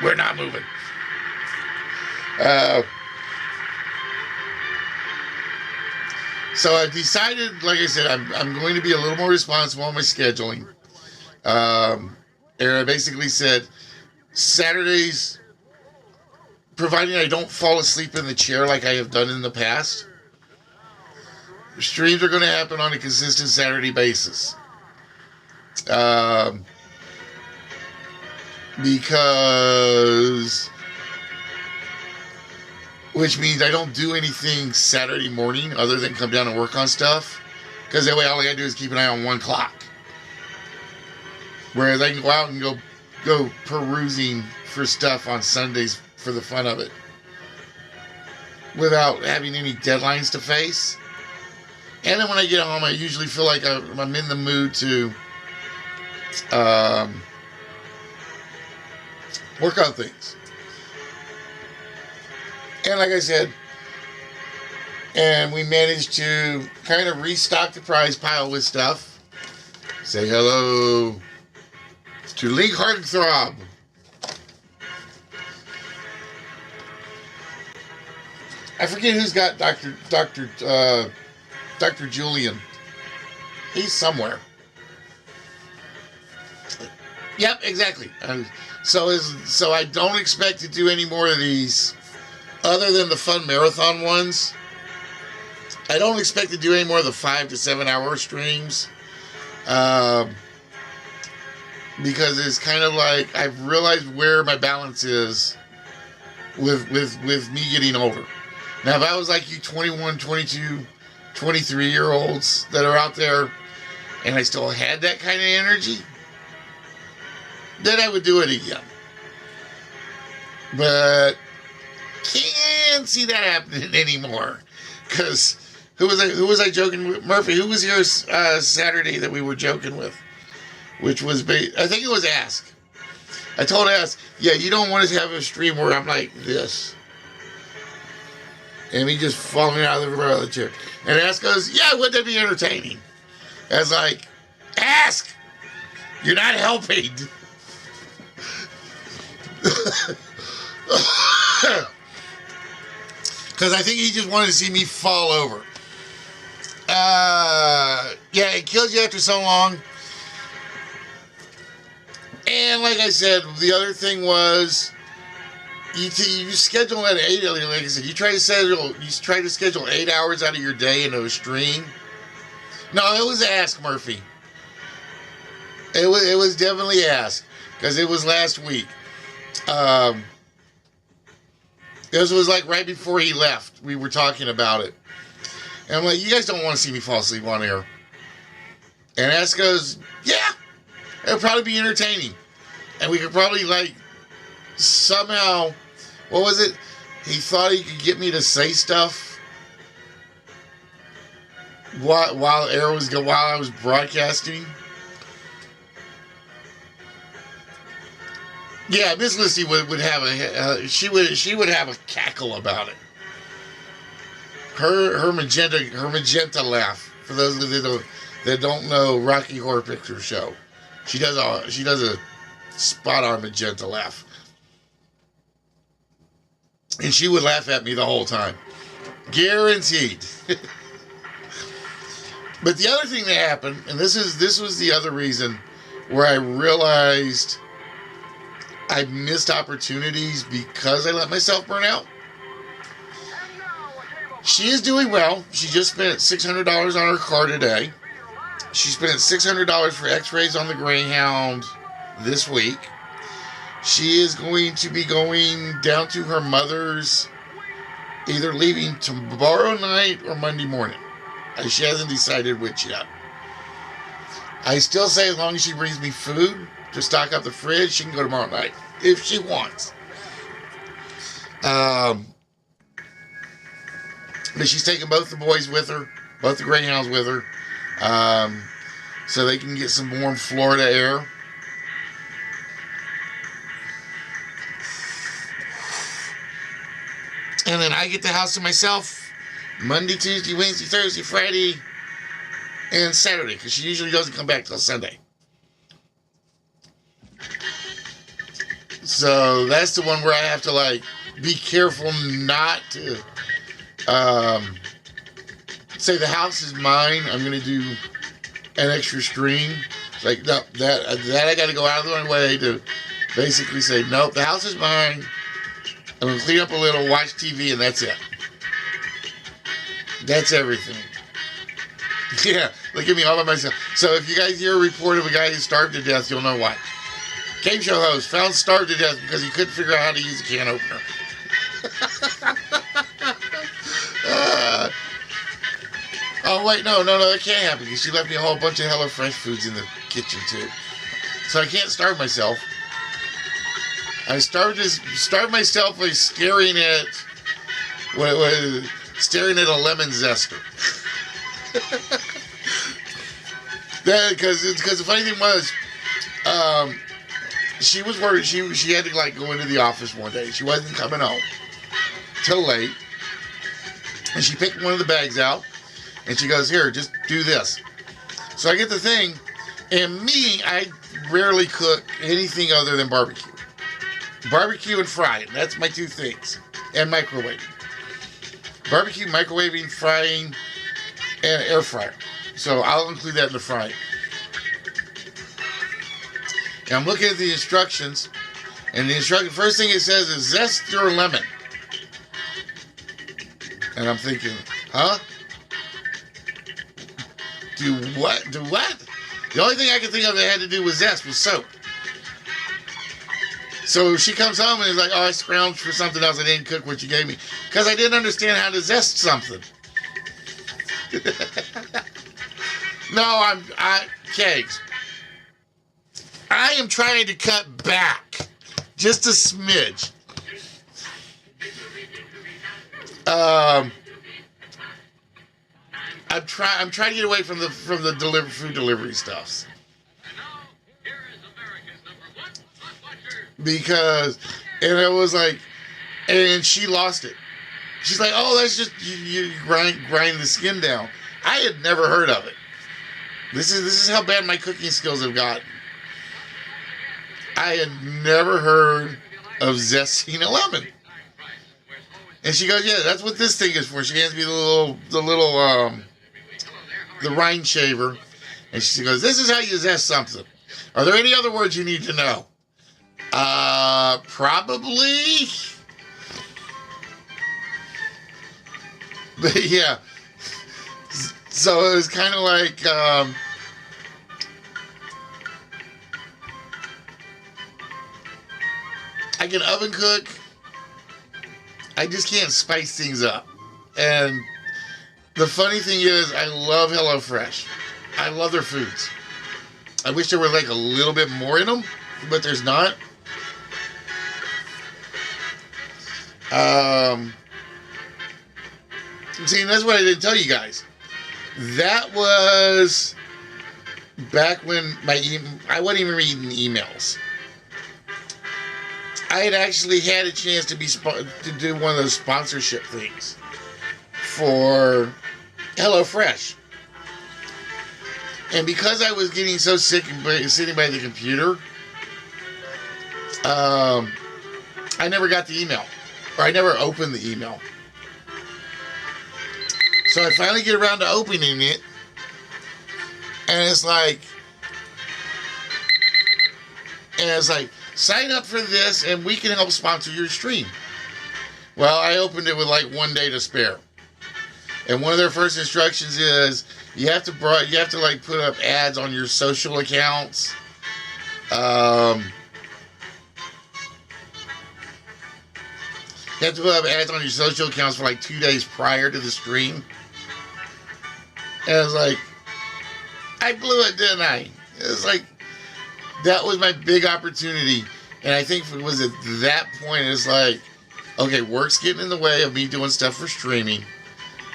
[SPEAKER 2] we're not moving. So I've decided, like I said, I'm going to be a little more responsible on my scheduling. And I basically said, Saturdays, providing I don't fall asleep in the chair like I have done in the past, streams are going to happen on a consistent Saturday basis. Because, which means I don't do anything Saturday morning other than come down and work on stuff. Because that way all I got to do is keep an eye on one clock. Whereas I can go out and go perusing for stuff on Sundays for the fun of it. Without having any deadlines to face. And then when I get home, I usually feel like I'm in the mood to work on things. And like I said, and we managed to kind of restock the prize pile with stuff. Say hello to Link Heartthrob. I forget who's got Dr. Julian. He's somewhere. Yep, exactly. So I don't expect to do any more of these, other than the fun marathon ones. I don't expect to do any more of the 5 to 7 hour streams. because it's kind of like I've realized where my balance is with me getting older. Now, if I was like you 21, 22, 23-year-olds that are out there and I still had that kind of energy, then I would do it again. But can't see that happening anymore. Because who was I joking with? Murphy, who was here Saturday that we were joking with? Which was, I think it was Ask. I told Ask, yeah, you don't want to have a stream where I'm like this. And me just falling out of the chair. And Ask goes, yeah, wouldn't that be entertaining? I was like, Ask, you're not helping. Because I think he just wanted to see me fall over. Yeah, it kills you after so long. And like I said, the other thing was, you schedule at 8. Like I said, you try to schedule 8 hours out of your day into a stream. No, it was Ask Murphy. It was definitely Ask, because it was last week. This was like right before he left. We were talking about it. And I'm like, you guys don't want to see me fall asleep on air. And Ask goes, yeah, it'll probably be entertaining. And we could probably like somehow, what was it? He thought he could get me to say stuff while I was broadcasting. Yeah, Miss Lissy would have she would have a cackle about it. Her magenta laugh. For those that don't know Rocky Horror Picture Show, she does a spot on magenta laugh, and she would laugh at me the whole time, guaranteed. But the other thing that happened, and this was the other reason where I realized I missed opportunities because I let myself burn out. She is doing well. She just spent $600 on her car today. She spent $600 for x-rays on the Greyhound this week. She is going to be going down to her mother's, either leaving tomorrow night or Monday morning. She hasn't decided which yet. I still say as long as she brings me food to stock up the fridge, she can go tomorrow night if she wants. But she's taking both the boys with her, both the Greyhounds with her, so they can get some warm Florida air. And then I get the house to myself Monday, Tuesday, Wednesday, Thursday, Friday, and Saturday, because she usually doesn't come back till Sunday. So that's the one where I have to like be careful not to say the house is mine. I'm gonna do an extra stream. It's like no, that I got to go out of my way to basically say nope. The house is mine. I'm gonna clean up a little, watch TV, and that's it. That's everything. Yeah, look at me all by myself. So if you guys hear a report of a guy who starved to death, you'll know why. Game show host found starved to death because he couldn't figure out how to use a can opener. Oh wait, no, that can't happen because she left me a whole bunch of HelloFresh foods in the kitchen too. So I can't starve myself. I starved myself by staring at a lemon zester. Because the funny thing was, she was worried. She had to like go into the office one day. She wasn't coming home till late, and she picked one of the bags out, and she goes, "Here, just do this." So I get the thing, and me, I rarely cook anything other than barbecue. Barbecue and frying. That's my two things. And microwaving. Barbecue, microwaving, frying, and air fryer. So I'll include that in the frying. And I'm looking at the instructions. And the first thing it says is zest your lemon. And I'm thinking, huh? Do what? Do what? The only thing I could think of that had to do with zest was soap. So she comes home and is like, oh, I scrounged for something else. I didn't cook what you gave me. Because I didn't understand how to zest something. No, Kegs. I am trying to cut back just a smidge. I'm trying to get away from the food delivery stuffs. Because, and it was like, and she lost it. She's like, oh, that's just you grind the skin down. I had never heard of it. This is how bad my cooking skills have gotten. I had never heard of zesting a lemon. And she goes, yeah, that's what this thing is for. She hands me the rind shaver. And she goes, this is how you zest something. Are there any other words you need to know? Probably. But yeah. So it was kind of like, I can oven cook. I just can't spice things up. And the funny thing is, I love HelloFresh. I love their foods. I wish there were like a little bit more in them, but there's not. See, and that's what I didn't tell you guys. That was back when I wasn't even reading emails. I had actually had a chance to do one of those sponsorship things for HelloFresh. And because I was getting so sick and sitting by the computer, I never got the email. Or I never opened the email. So I finally get around to opening it. And it's like, sign up for this and we can help sponsor your stream. Well, I opened it with like 1 day to spare. And one of their first instructions is you have to like put up ads on your social accounts. You have to put up ads on your social accounts for like 2 days prior to the stream. And I was like, I blew it, didn't I? It was like, that was my big opportunity. And I think it was at that point, it's like, okay, work's getting in the way of me doing stuff for streaming.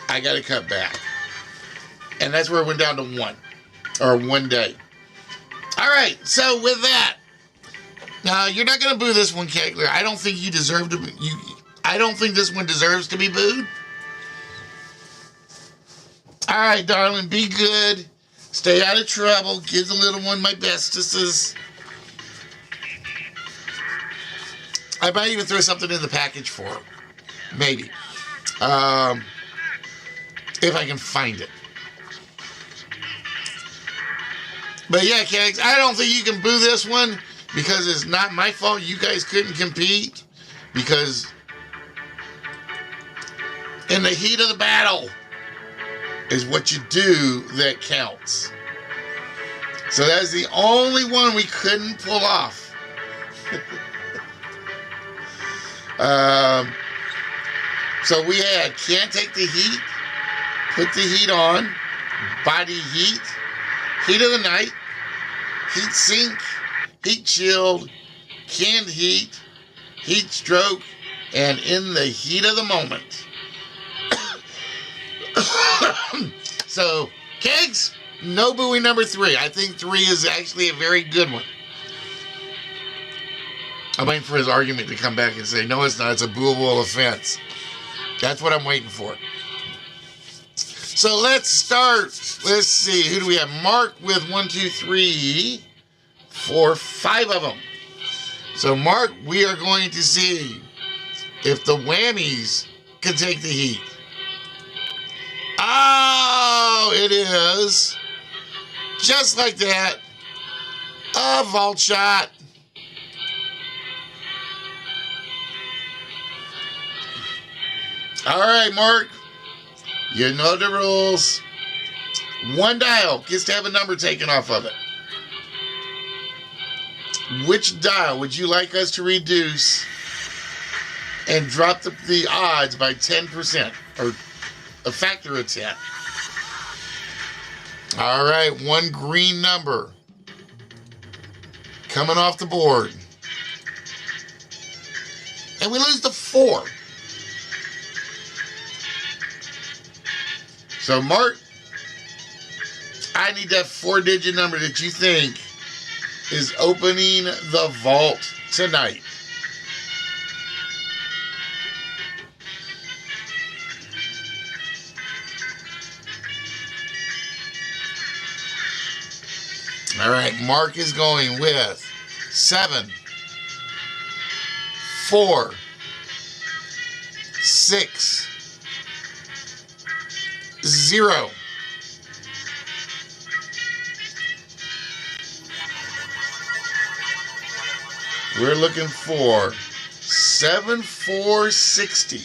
[SPEAKER 2] I got to cut back. And that's where it went down to 1 day. All right, so with that, now you're not going to boo this one, Kegler. I don't think you deserve to. I don't think this one deserves to be booed. All right, darling, be good. Stay out of trouble. Give the little one my bestesses. I might even throw something in the package for her. Maybe. If I can find it. But yeah, Kegs, I don't think you can boo this one because it's not my fault you guys couldn't compete. Because in the heat of the battle is what you do that counts. So that's the only one we couldn't pull off. So we had can't take the heat, put the heat on, body heat, heat of the night, heat sink, heat chilled, canned heat, heat stroke, and in the heat of the moment. So, Kegs, no booing number 3. I think 3 is actually a very good one. I'm waiting for his argument to come back and say, no, it's not. It's a booable offense. That's what I'm waiting for. So let's start. Let's see. Who do we have? Mark with 1, 2, 3, 4, 5 of them. So, Mark, we are going to see if the whammies can take the heat. Oh, it is. Just like that. A vault shot. All right, Mark. You know the rules. 1 dial gets to have a number taken off of it. Which dial would you like us to reduce and drop the odds by 10%, or a factor of 10? All right, one green number coming off the board. And we lose the 4. So, Mark, I need that 4-digit number that you think is opening the vault tonight. All right, Mark is going with 7, 4, 6, 0. We're looking for 7460.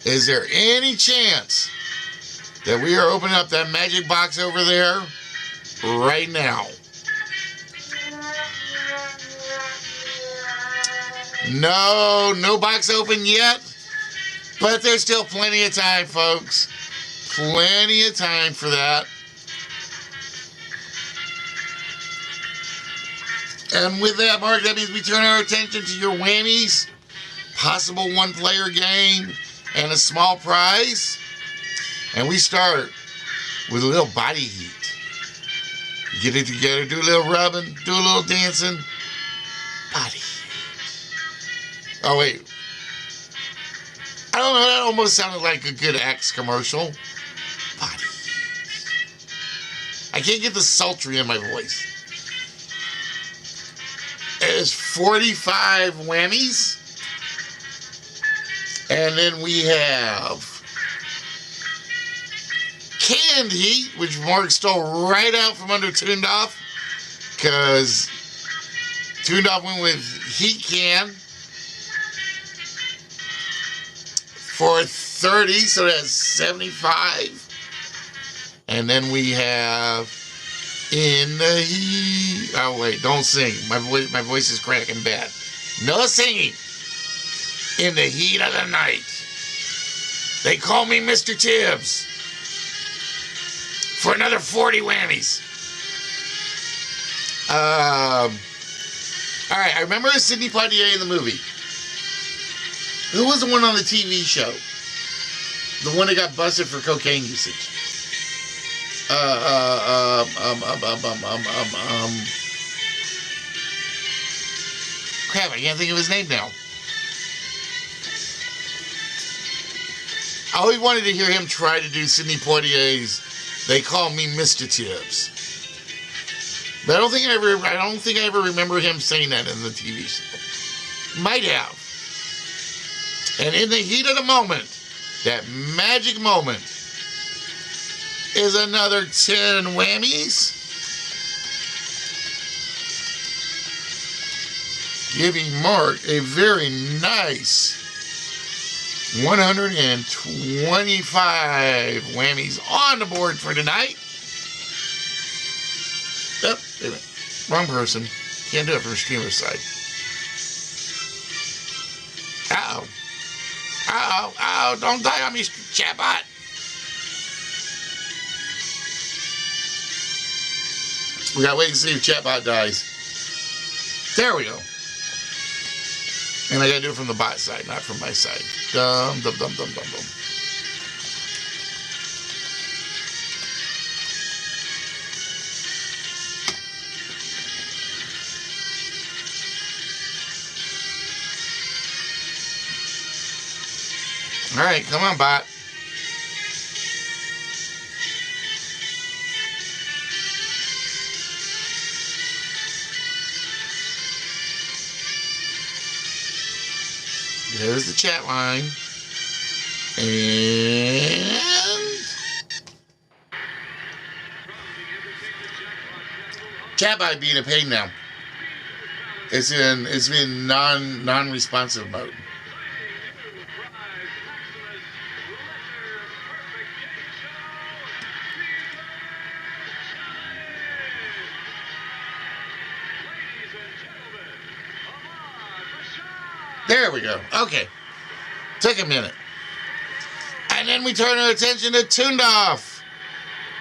[SPEAKER 2] Is there any chance that we are opening up that magic box over there right now? No box open yet, but there's still plenty of time, folks. Plenty of time for that. And with that, Mark, that means we turn our attention to your whammies, possible one-player game, and a small prize. And we start with a little body heat. Get it together, do a little rubbing, do a little dancing. Body heat. Oh, wait. I don't know, that almost sounded like a good Axe commercial. Body heat. I can't get the sultry in my voice. There's 45 whammies. And then we have canned heat, which Mark stole right out from under Tuned Off, because Tuned Off went with heat can for 30, so that's 75. And then we have in the heat. Oh wait, don't sing. My voice is cracking bad. No singing. In the heat of the night. They call me Mr. Tibbs. For another 40 whammies. Alright, I remember Sidney Poitier in the movie. Who was the one on the TV show? The one that got busted for cocaine usage. Crap, I can't think of his name now. I always wanted to hear him try to do Sidney Poitier's "They Call Me Mr. Tibbs," but I don't think I ever remember him saying that in the TV show. Might have. And in the heat of the moment, that magic moment, is another 10 whammies, giving Mark a very nice 125 whammies on the board for tonight. Oh, wait a minute. Wrong person. Can't do it from the streamer side. Uh-oh. Uh-oh. Uh-oh. Don't die on me, chatbot. We gotta wait and see if chatbot dies. There we go. And I gotta do it from the bot side, not from my side. Dum, dum, dum, dum, dum, dum. All right, come on, bot. There's the chat line. And chatbot being a pain now. It's been non-responsive mode. There we go. Okay. Took a minute. And then we turn our attention to Tundoff,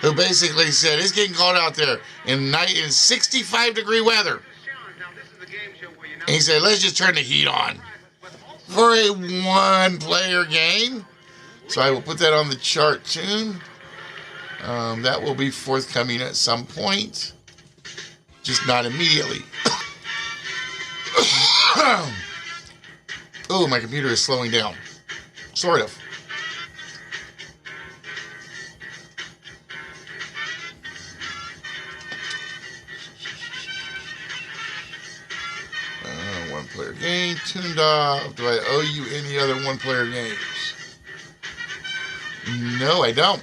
[SPEAKER 2] who basically said it's getting cold out there in 65-degree weather. And he said, let's just turn the heat on for a one-player game. So I will put that on the chart tune. That will be forthcoming at some point, just not immediately. Oh, my computer is slowing down. Sort of. One-player game, tuned off. Do I owe you any other one-player games? No, I don't.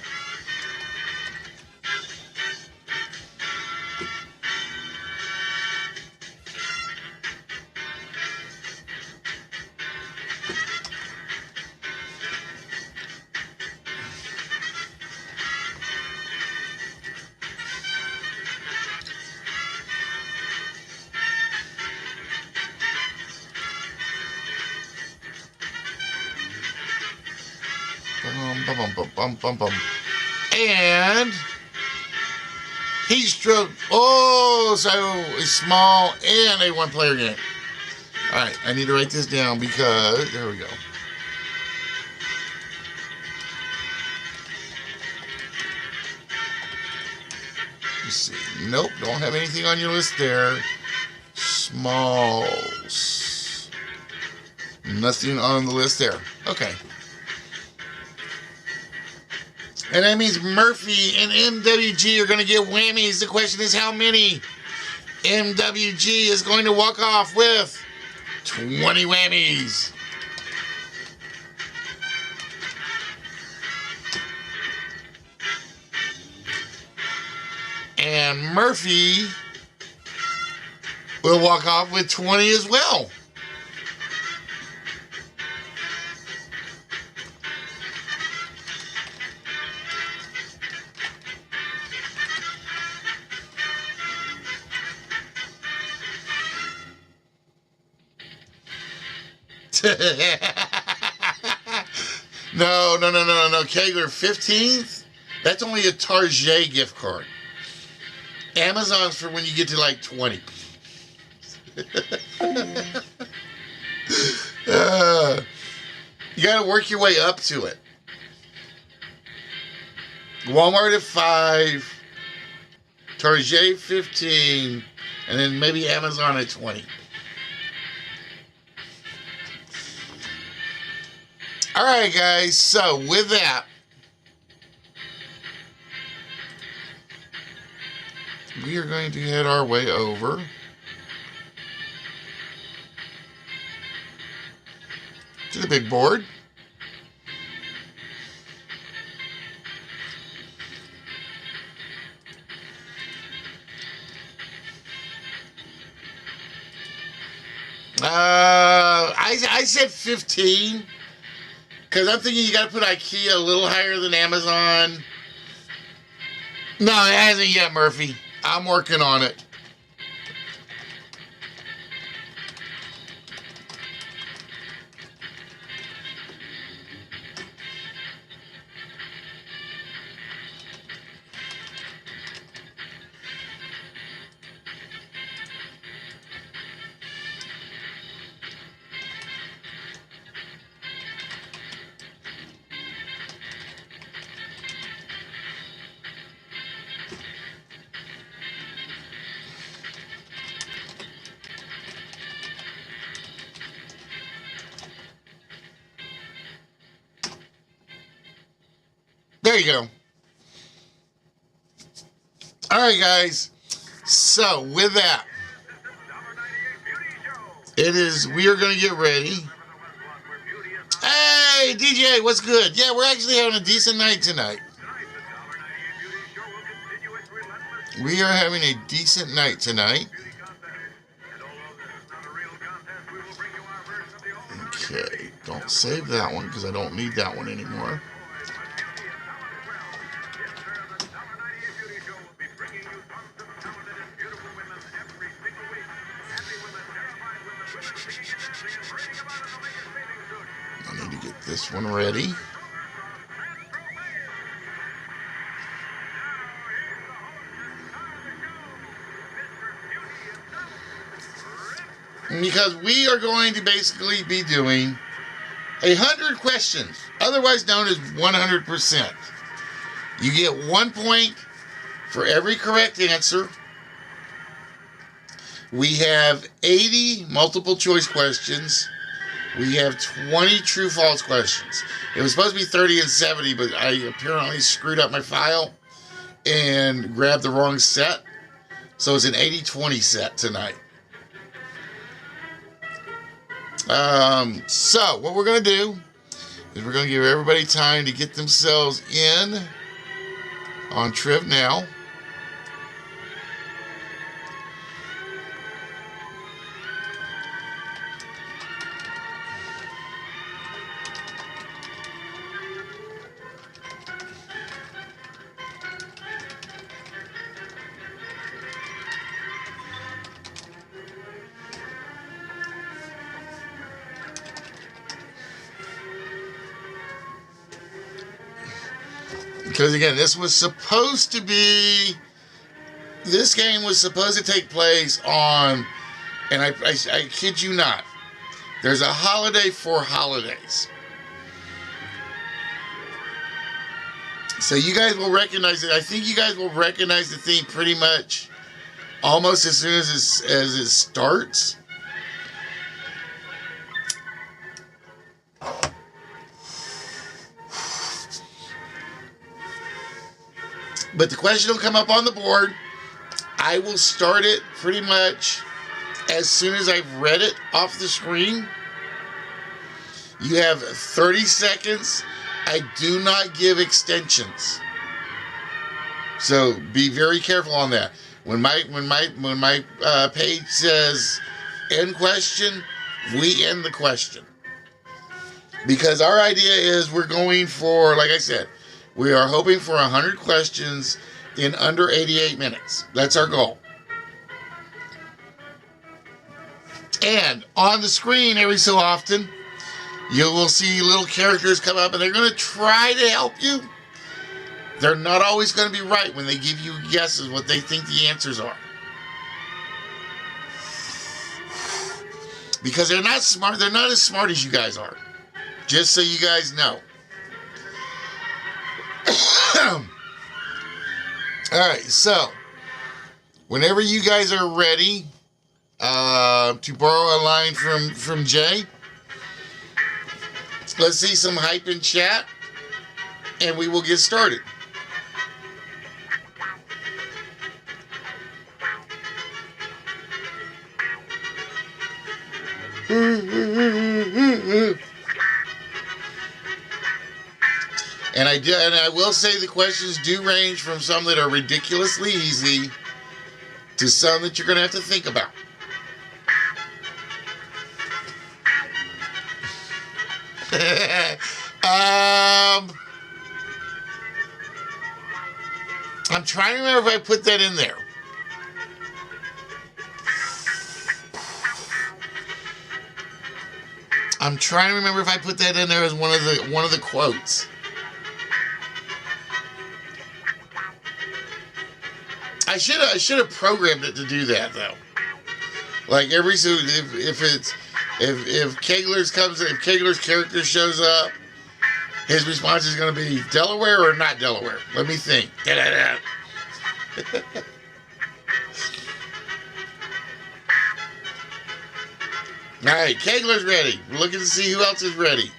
[SPEAKER 2] And heat stroke. Oh, so a small and a one-player game. All right, I need to write this down because there we go. Let's see. Nope, don't have anything on your list there. Smalls. Nothing on the list there. Okay. And that means Murphy and MWG are going to get whammies. The question is how many? MWG is going to walk off with 20 whammies. And Murphy will walk off with 20 as well. No. Kegler 15th. That's only a Target gift card. Amazon's for when you get to like 20. You got to work your way up to it. Walmart at 5, Target 15, and then maybe Amazon at 20. All right, guys. So with that, we are going to head our way over to the big board. I said 15 because I'm thinking you got to put IKEA a little higher than Amazon. No, it hasn't yet, Murphy. I'm working on it. There you go. All right, guys. So, with that, we are going to get ready. Hey, DJ, what's good? Yeah, we're actually having a decent night tonight. We are having a decent night tonight. Okay, don't save that one because I don't need that one anymore. this one ready. Because we are going to basically be doing 100 questions, otherwise known as 100%. You get 1 point for every correct answer. We have 80 multiple choice questions. We have 20 true false questions. It was supposed to be 30 and 70, but I apparently screwed up my file and grabbed the wrong set. So it's an 80-20 set tonight. So what we're going to do is we're going to give everybody time to get themselves in on Triv Now. Because again, this game was supposed to take place on, and I kid you not, there's a holiday for holidays. So you guys will recognize it. I think you guys will recognize the theme pretty much almost as soon as it starts. But the question will come up on the board. I will start it pretty much as soon as I've read it off the screen. You have 30 seconds. I do not give extensions, so be very careful on that. When my page says end question, we end the question, because our idea is we're going for, like I said, we are hoping for 100 questions in under 88 minutes. That's our goal. And on the screen, every so often, you will see little characters come up, and they're going to try to help you. They're not always going to be right when they give you guesses what they think the answers are. Because they're not smart. They're not as smart as you guys are. Just so you guys know. Alright, so whenever you guys are ready, to borrow a line from Jay, let's see some hype in chat, and we will get started. And I will say the questions do range from some that are ridiculously easy to some that you're going to have to think about. I'm trying to remember if I put that in there. I'm trying to remember if I put that in there as one of the quotes. I should have programmed it to do that though. Like if Kegler's character shows up, his response is going to be Delaware or not Delaware. Let me think. Da-da-da. All right, Kegler's ready. We're looking to see who else is ready.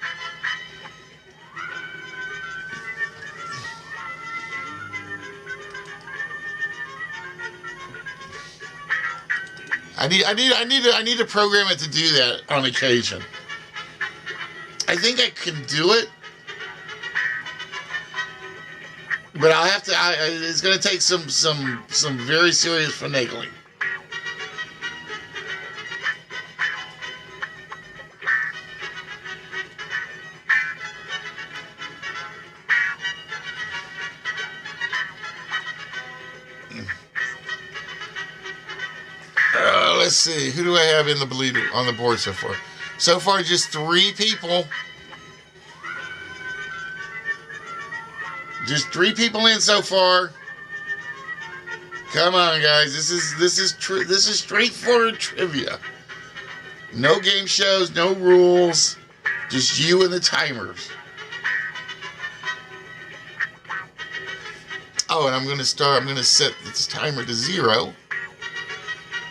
[SPEAKER 2] I need to program it to do that on occasion. I think I can do it, but I'll have to. It's going to take some very serious finagling. Let's see. Who do I have in the bleed on the board so far? So far, just 3 people. Just 3 people in so far. Come on, guys. This is straightforward trivia. No game shows, no rules. Just you and the timers. Oh, and I'm going to set this timer to 0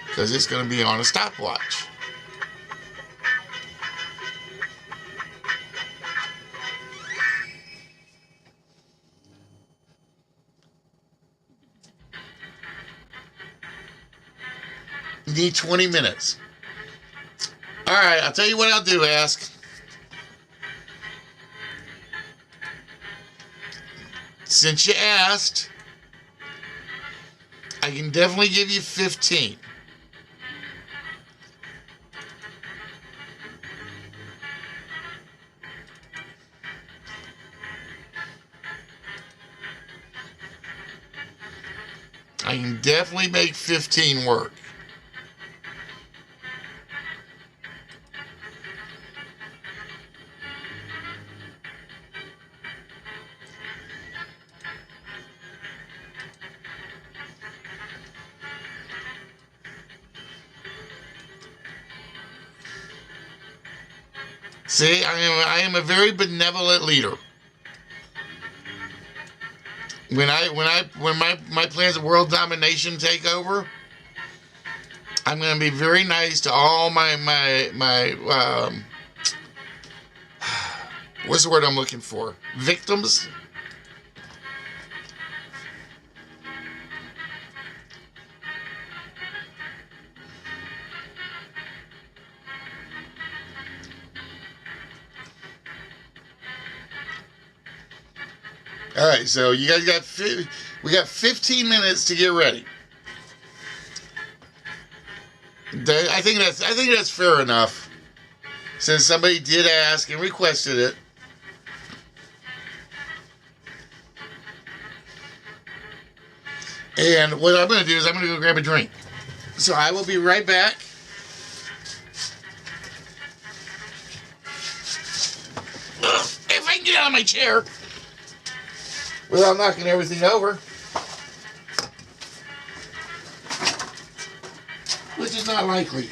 [SPEAKER 2] because it's going to be on a stopwatch. You need 20 minutes. All right, I'll tell you what I'll do, Ask. Since you asked, I can definitely give you 15. I can definitely make 15 work. See, I am a very benevolent leader. When my plans of world domination take over, I'm going to be very nice to all my what's the word I'm looking for? Victims. All right, so you guys we got 15 minutes to get ready. I think that's fair enough, since somebody did ask and requested it. And what I'm going to do is I'm going to go grab a drink. So I will be right back. If I can get out of my chair without knocking everything over, which is not likely.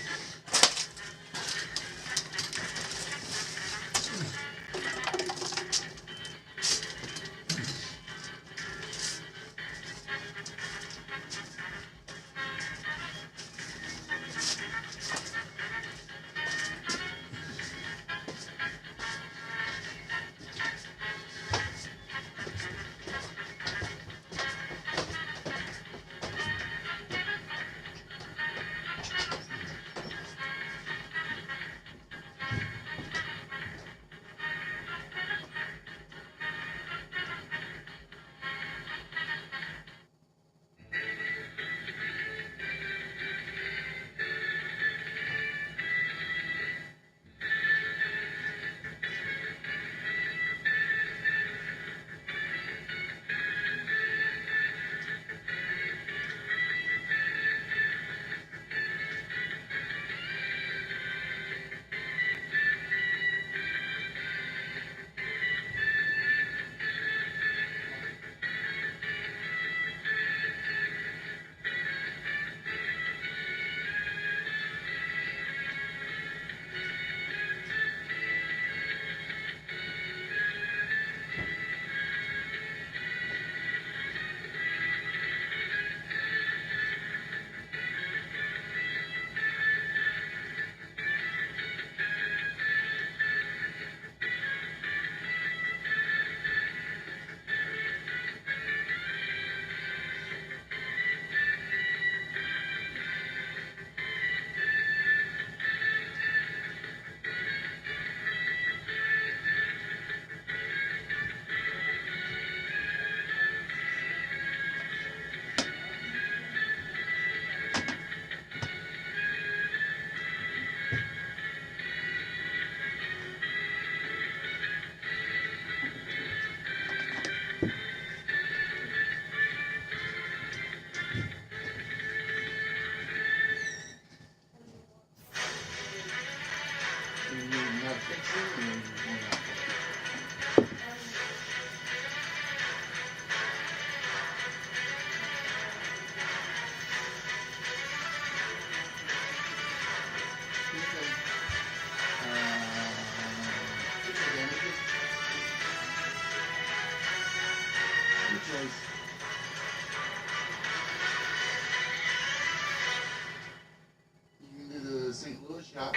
[SPEAKER 2] Yeah.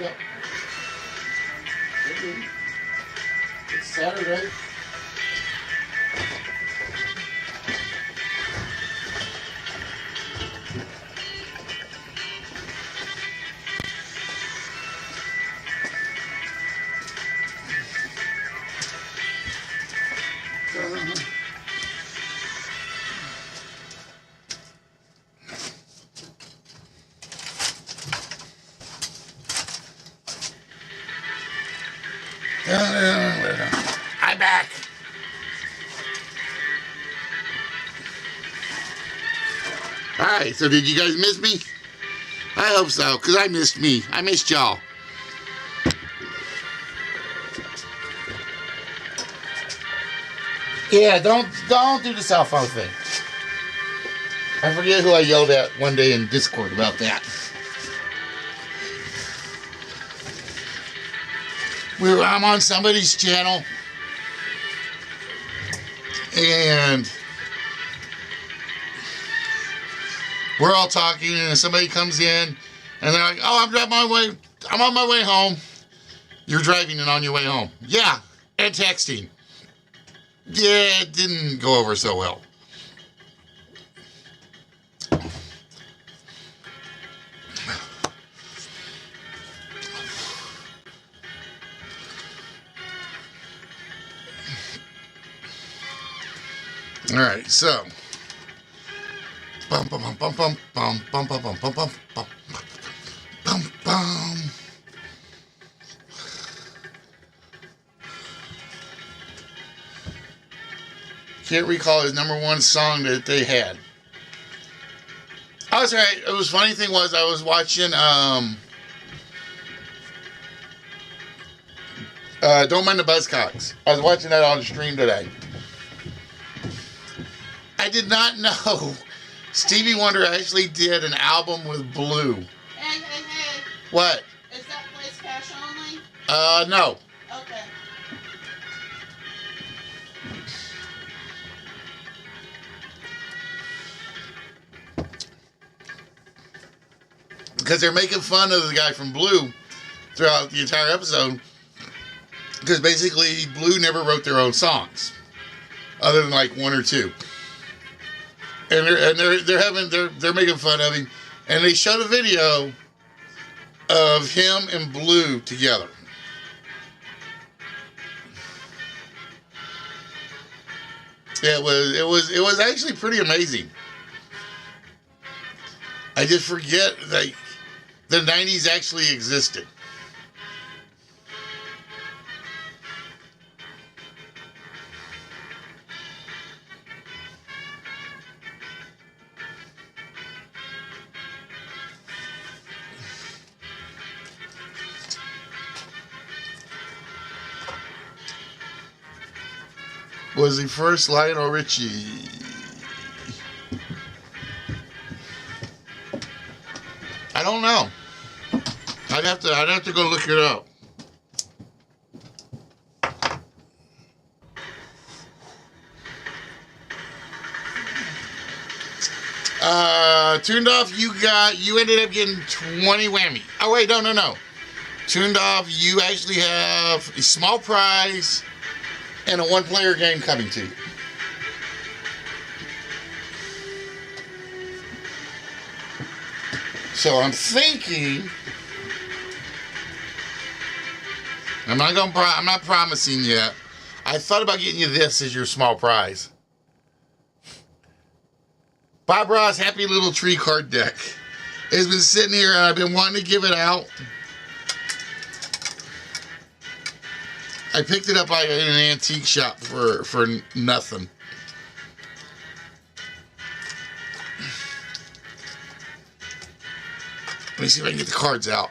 [SPEAKER 2] Yep. It's Saturday. I'm back. Alright, so did you guys miss me? I hope so, because I missed me. I missed y'all. Yeah, don't do the cell phone thing. I forget who I yelled at one day in Discord about that. I'm on somebody's channel, and we're all talking, and somebody comes in, and they're like, "Oh, I'm on my way home." You're driving and on your way home. Yeah, and texting. Yeah, it didn't go over so well. All right, so bum bum bum bum bum bum bum bum bum bum bum bum bum. Can't recall his number one song that they had. I was right. It was funny thing was I was watching Don't Mind the Buzzcocks. I was watching that on the stream today. I did not know Stevie Wonder actually did an album with Blue.
[SPEAKER 3] Hey.
[SPEAKER 2] What?
[SPEAKER 3] Is that place cash only?
[SPEAKER 2] No.
[SPEAKER 3] Okay.
[SPEAKER 2] Because they're making fun of the guy from Blue throughout the entire episode. Because basically, Blue never wrote their own songs, other than like one or two. And they're making fun of him, and they showed a video of him and Blue together. It was actually pretty amazing. I just forget like the 90s actually existed. Was he first Lionel Richie? I don't know. I'd have to go look it up. Tuned Off, you ended up getting 20 whammy. Oh wait, no. Tuned Off, you actually have a small prize and a one-player game coming to you. So I'm thinking, I'm not promising yet. I thought about getting you this as your small prize. Bob Ross Happy Little Tree card deck. It's been sitting here and I've been wanting to give it out. I picked it up like in an antique shop for nothing. Let me see if I can get the cards out.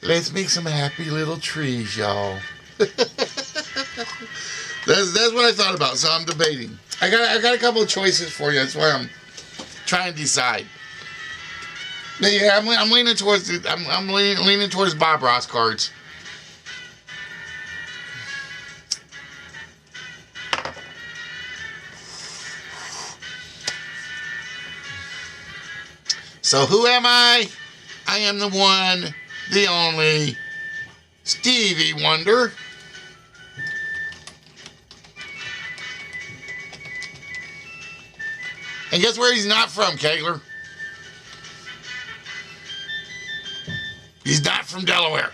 [SPEAKER 2] Let's make some happy little trees, y'all. That's what I thought about, so I'm debating. I got a couple of choices for you. That's why I'm trying to decide. Yeah, I'm leaning towards I'm leaning towards Bob Ross cards. So who am I? I am the one, the only, Stevie Wonder. And guess where he's not from, Kegler? He's not from Delaware.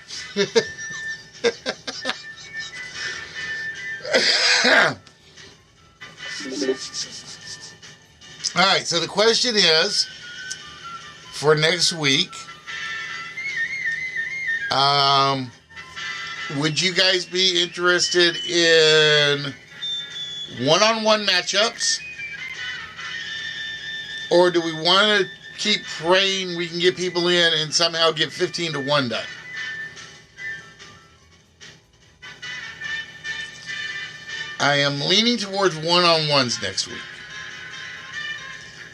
[SPEAKER 2] All right, so the question is, for next week, would you guys be interested in one-on-one matchups? Or do we want to keep praying we can get people in and somehow get 15-1 done? I am leaning towards one-on-ones next week.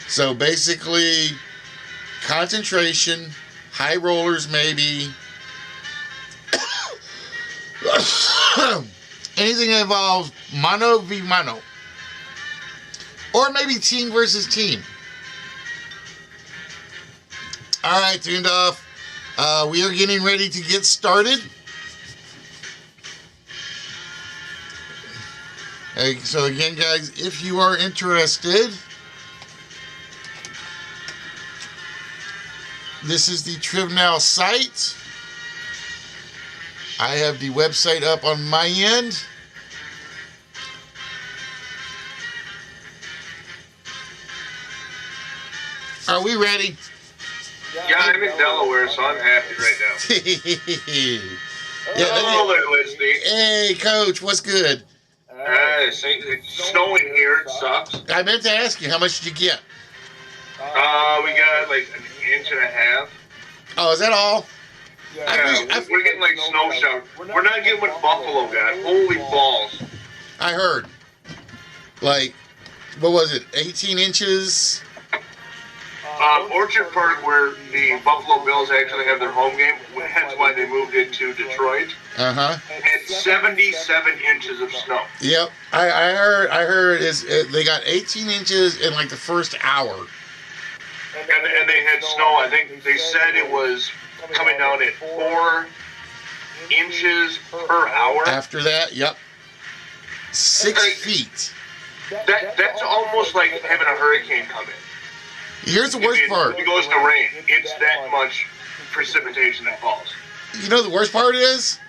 [SPEAKER 2] So basically, concentration, high rollers maybe. Anything that involves mano v mano. Or maybe team versus team. All right, tuned off. We are getting ready to get started. Hey, so again, guys, if you are interested, this is the TrivNow site. I have the website up on my end. Are we ready?
[SPEAKER 4] Yeah, I'm in Delaware, so I'm happy right now. Hello there, Leslie.
[SPEAKER 2] Hey, Coach, what's good?
[SPEAKER 4] It's snowing here. It sucks.
[SPEAKER 2] I meant to ask you, how much did you get?
[SPEAKER 4] We got like an inch and a half.
[SPEAKER 2] Oh, is that all?
[SPEAKER 4] Yeah, we're getting like snow shower. We're not getting what Buffalo got. Holy balls.
[SPEAKER 2] I heard. Like, what was it, 18 inches?
[SPEAKER 4] Orchard Park, where the Buffalo Bills actually have their home game, hence why they moved it to Detroit,
[SPEAKER 2] Uh-huh.
[SPEAKER 4] had 77 inches of snow.
[SPEAKER 2] Yep. I heard they got 18 inches in like the first hour.
[SPEAKER 4] And they had snow. I think they said it was coming down at 4 inches per hour.
[SPEAKER 2] After that, yep. 6 feet.
[SPEAKER 4] That's almost like having a hurricane come in.
[SPEAKER 2] Here's the worst part.
[SPEAKER 4] If it goes to rain, it's that much precipitation that falls.
[SPEAKER 2] You know the worst part is?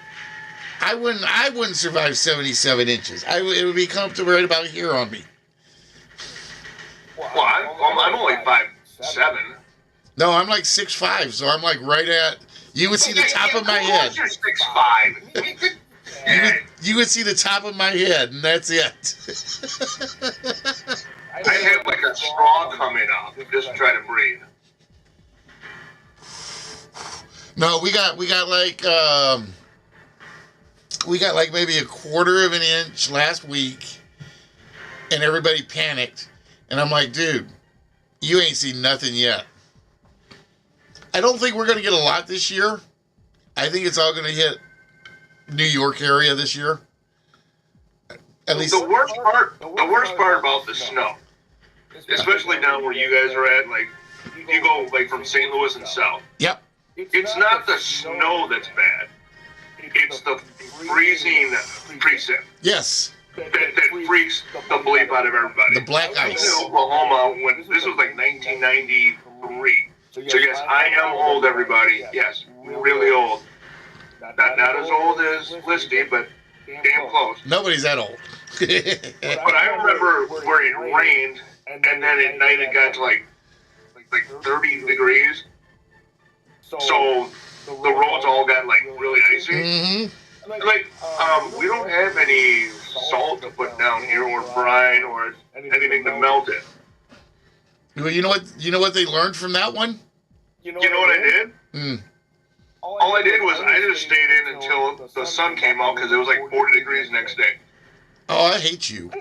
[SPEAKER 2] I wouldn't survive 77 inches. It would be comfortable right about here on me.
[SPEAKER 4] Well, I'm only 5'7".
[SPEAKER 2] No, I'm like 6'5", so I'm like right at. You would see the top of my head.
[SPEAKER 4] You're 6'5".
[SPEAKER 2] You would see the top of my head, and that's it.
[SPEAKER 4] I have like a straw coming up just to try to breathe.
[SPEAKER 2] No, we got like maybe a quarter of an inch last week, and everybody panicked. And I'm like, dude, you ain't seen nothing yet. I don't think we're gonna get a lot this year. I think it's all gonna hit New York area this year. At least
[SPEAKER 4] the worst part about the snow, especially down where you guys are at, like you go like from St. Louis and south.
[SPEAKER 2] Yep.
[SPEAKER 4] It's not the snow that's bad. It's the freezing precip.
[SPEAKER 2] Yes.
[SPEAKER 4] That freaks the bleep out of everybody.
[SPEAKER 2] The black ice.
[SPEAKER 4] In Oklahoma, when this was like 1993. So yes, I am old, everybody. Yes, really old. Not as old as Listy, but damn close.
[SPEAKER 2] Nobody's that old.
[SPEAKER 4] But I remember where it rained, and then at night it got to like 30 degrees. So the roads all got like really icy.
[SPEAKER 2] Mm-hmm.
[SPEAKER 4] Like, we don't have any salt to put down here, or brine, or anything to melt it.
[SPEAKER 2] Well, you know what they learned from that one?
[SPEAKER 4] You know what I did?
[SPEAKER 2] Mm.
[SPEAKER 4] All I did was I just stayed in until the sun came out, because it was like 40 degrees next day.
[SPEAKER 2] Oh, I hate you.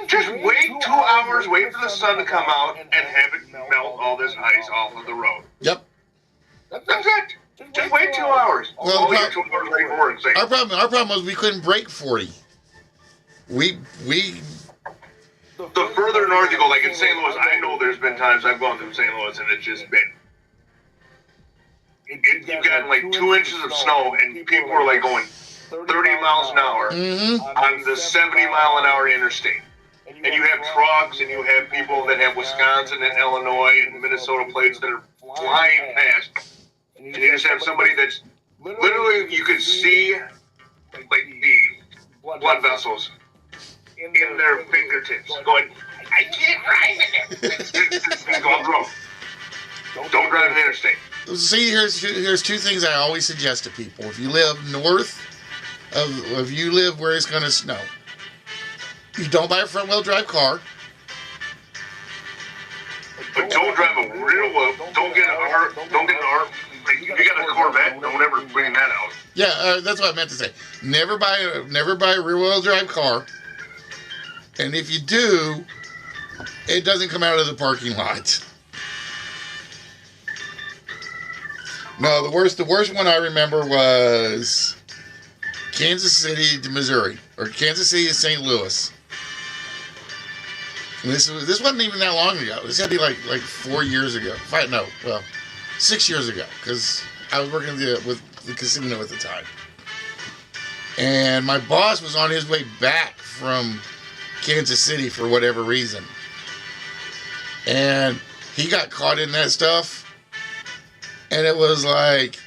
[SPEAKER 4] Just wait 2 hours, wait for the sun to come out, and have it melt all this ice off of the road.
[SPEAKER 2] Yep.
[SPEAKER 4] That's it. Just wait 2 hours.
[SPEAKER 2] Well,
[SPEAKER 4] I'll leave 2 hours late for work.
[SPEAKER 2] Our problem was we couldn't break 40. The
[SPEAKER 4] further north you go, like in St. Louis, I know there's been times I've gone through St. Louis and it's just been you've gotten like 2 inches of snow, and people are like going 30 miles an hour on the 70-mile-an-hour interstate. And you have trucks, and you have people that have Wisconsin and Illinois and Minnesota plates that are flying past. And you just have somebody that's literally, you can see like the blood vessels in their fingertips going, I can't drive in there. Don't drive the interstate.
[SPEAKER 2] See, here's two things I always suggest to people. If you live north if you live where it's going to snow, you don't buy a front-wheel drive car.
[SPEAKER 4] But don't drive a real well. Don't get an R. Like, if you got a Corvette, don't ever bring that out.
[SPEAKER 2] Yeah, that's what I meant to say. Never buy a rear-wheel drive car. And if you do, it doesn't come out of the parking lot. No, the worst one I remember was Kansas City to Missouri, or Kansas City to St. Louis. And this wasn't even that long ago. This had to be like 4 years ago. 6 years ago, because I was working with the casino at the time. And my boss was on his way back from Kansas City for whatever reason. And he got caught in that stuff. And it was like,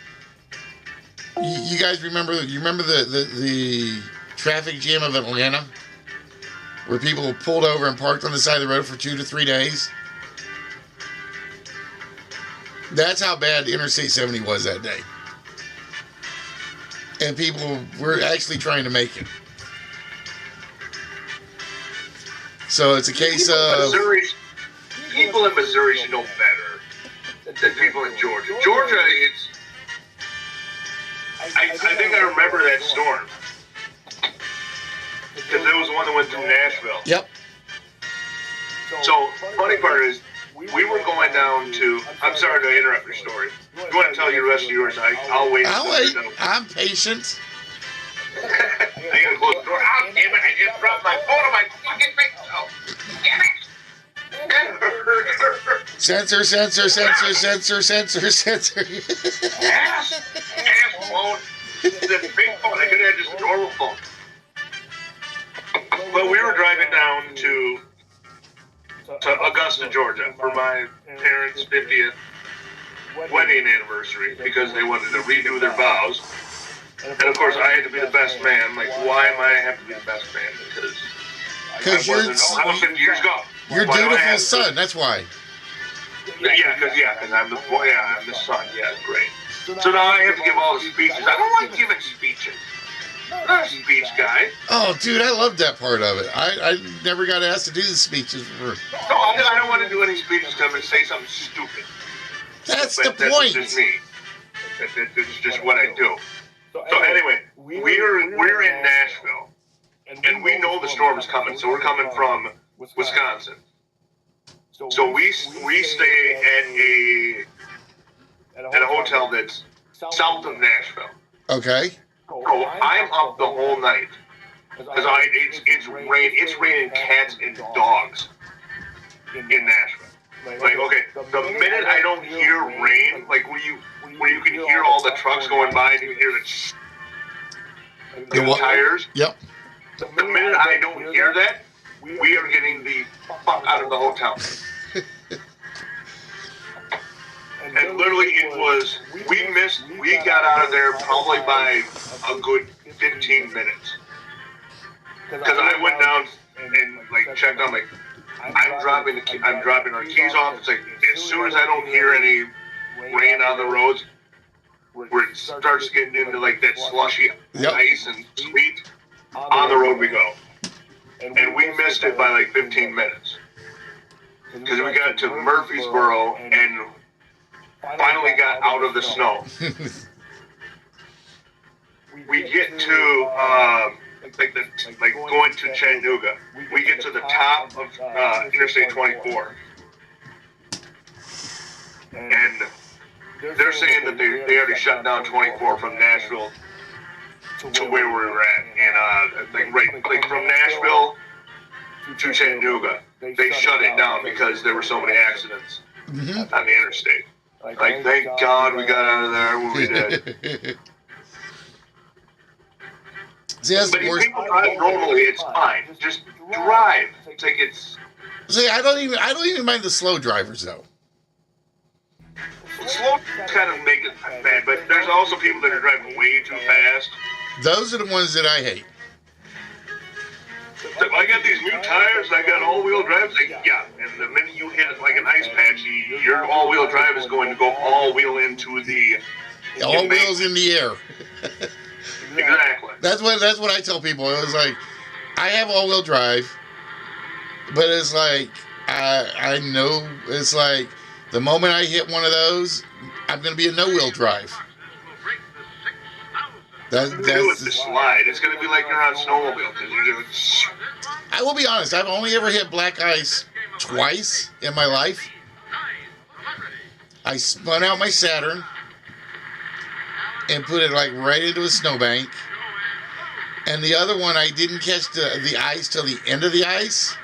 [SPEAKER 2] you guys remember the traffic jam of Atlanta? Where people pulled over and parked on the side of the road for 2 to 3 days? That's how bad Interstate 70 was that day. And people were actually trying to make it. So it's a case of...
[SPEAKER 4] People in Missouri should know better than people in Georgia. Georgia, it's... I think I remember that storm. Because it was the one that went through Nashville.
[SPEAKER 2] Yep.
[SPEAKER 4] So, funny part is, we were going down to... I'm sorry to interrupt your story. If you want to tell the rest of yours, I'll wait.
[SPEAKER 2] I'm patient.
[SPEAKER 4] I gotta close the door. Oh, damn it, I just dropped my phone on my fucking face. Oh, damn it.
[SPEAKER 2] Sensor.
[SPEAKER 4] Ass phone. It's a big phone. I could have had just a normal phone. But we were driving down to Augusta, Georgia for my parents' 50th wedding anniversary because they wanted to redo their vows. And of course, I had to be the best man. Like, why am I have to be the best man? Because I wasn't 50 years ago.
[SPEAKER 2] Your dutiful son, that's why.
[SPEAKER 4] Yeah, because I'm the boy. Yeah, I'm the son. Yeah, great. So now I have to give all the speeches. I don't like giving speeches. I'm not a speech guy.
[SPEAKER 2] Oh, dude, I loved that part of it. I never got asked to do the speeches.
[SPEAKER 4] No, I don't want to do any speeches because I'm going to say something stupid.
[SPEAKER 2] That's the point.
[SPEAKER 4] That's just me. It's just what I do. So anyway, we're in Nashville, and we know the storm is coming. So we're coming from Wisconsin. So we stay at a hotel that's south of Nashville.
[SPEAKER 2] Okay.
[SPEAKER 4] So I'm up the whole night because it's raining cats and dogs in Nashville. Like, okay, the minute I don't hear rain, like where you can hear all the trucks going by and you can hear the tires.
[SPEAKER 2] Yep.
[SPEAKER 4] The minute I don't hear that, we are getting the fuck out of the hotel. And literally it was, we got out of there probably by a good 15 minutes. Because I went down and like checked on, like, I'm dropping our keys off. It's like, as soon as I don't hear any rain on the roads, where it starts getting into like that slushy ice and sweet, on the road we go. And we missed it by like 15 minutes. Because we got to Murfreesboro and finally got out of the snow. We get to going to Chattanooga. We get to the top of Interstate 24, and they're saying that they already shut down 24 from Nashville to where we were at, and from Nashville to Chattanooga, they shut it down because there were so many accidents on the interstate. Like, thank God we got out of there when we did.
[SPEAKER 2] See, that's
[SPEAKER 4] But
[SPEAKER 2] the
[SPEAKER 4] if
[SPEAKER 2] worst.
[SPEAKER 4] people drive normally, it's fine. Just drive. It's like it's
[SPEAKER 2] See, I don't even mind the slow drivers though.
[SPEAKER 4] slow. Kind of make it bad, but there's also people that are driving way too fast.
[SPEAKER 2] Those are the ones that I hate.
[SPEAKER 4] So I got these new tires. I got all-wheel drive. Like, yeah, and the minute you hit it like an ice patch, your all-wheel drive is going to go all-wheel into the
[SPEAKER 2] All wheels in the air.
[SPEAKER 4] Exactly.
[SPEAKER 2] That's what I tell people. It was like, I have all-wheel drive, but it's like I know it's like the moment I hit one of those, I'm gonna be a no-wheel drive.
[SPEAKER 4] That's the slide. It's going to be like you're on snowmobile because you're just.
[SPEAKER 2] I will be honest. I've only ever hit black ice twice in my life. I spun out my Saturn and put it like right into a snowbank. And the other one, I didn't catch the ice till the end of the ice.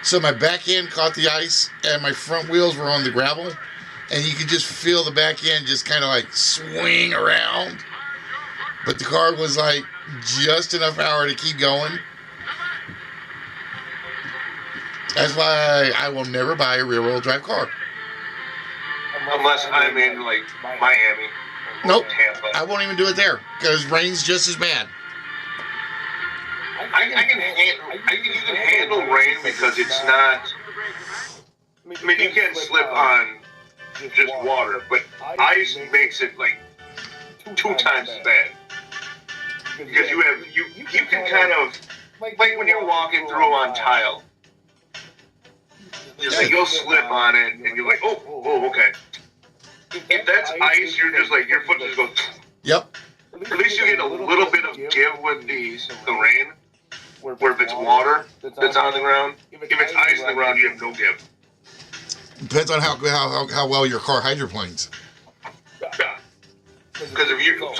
[SPEAKER 2] So my back end caught the ice and my front wheels were on the gravel. And you could just feel the back end just kind of like swing around. But the car was like just enough power to keep going. That's why I will never buy a rear-wheel drive car.
[SPEAKER 4] Unless I'm in like Miami.
[SPEAKER 2] Nope.
[SPEAKER 4] Tampa.
[SPEAKER 2] I won't even do it there because rain's just as bad.
[SPEAKER 4] I can even handle rain because it's not. I mean, you can't slip on just water, but ice makes it like 2 times as bad. Because you can kind of like when you're walking through on tile, just like you'll slip on it and you're like, oh, okay. If that's ice, you're just like your foot just goes.
[SPEAKER 2] Yep.
[SPEAKER 4] At least you get a little bit of give with the rain. Where if it's water that's on the ground, if it's ice on the ground, you have no give.
[SPEAKER 2] Depends on how well your car hydroplanes.
[SPEAKER 4] Yeah. Because if you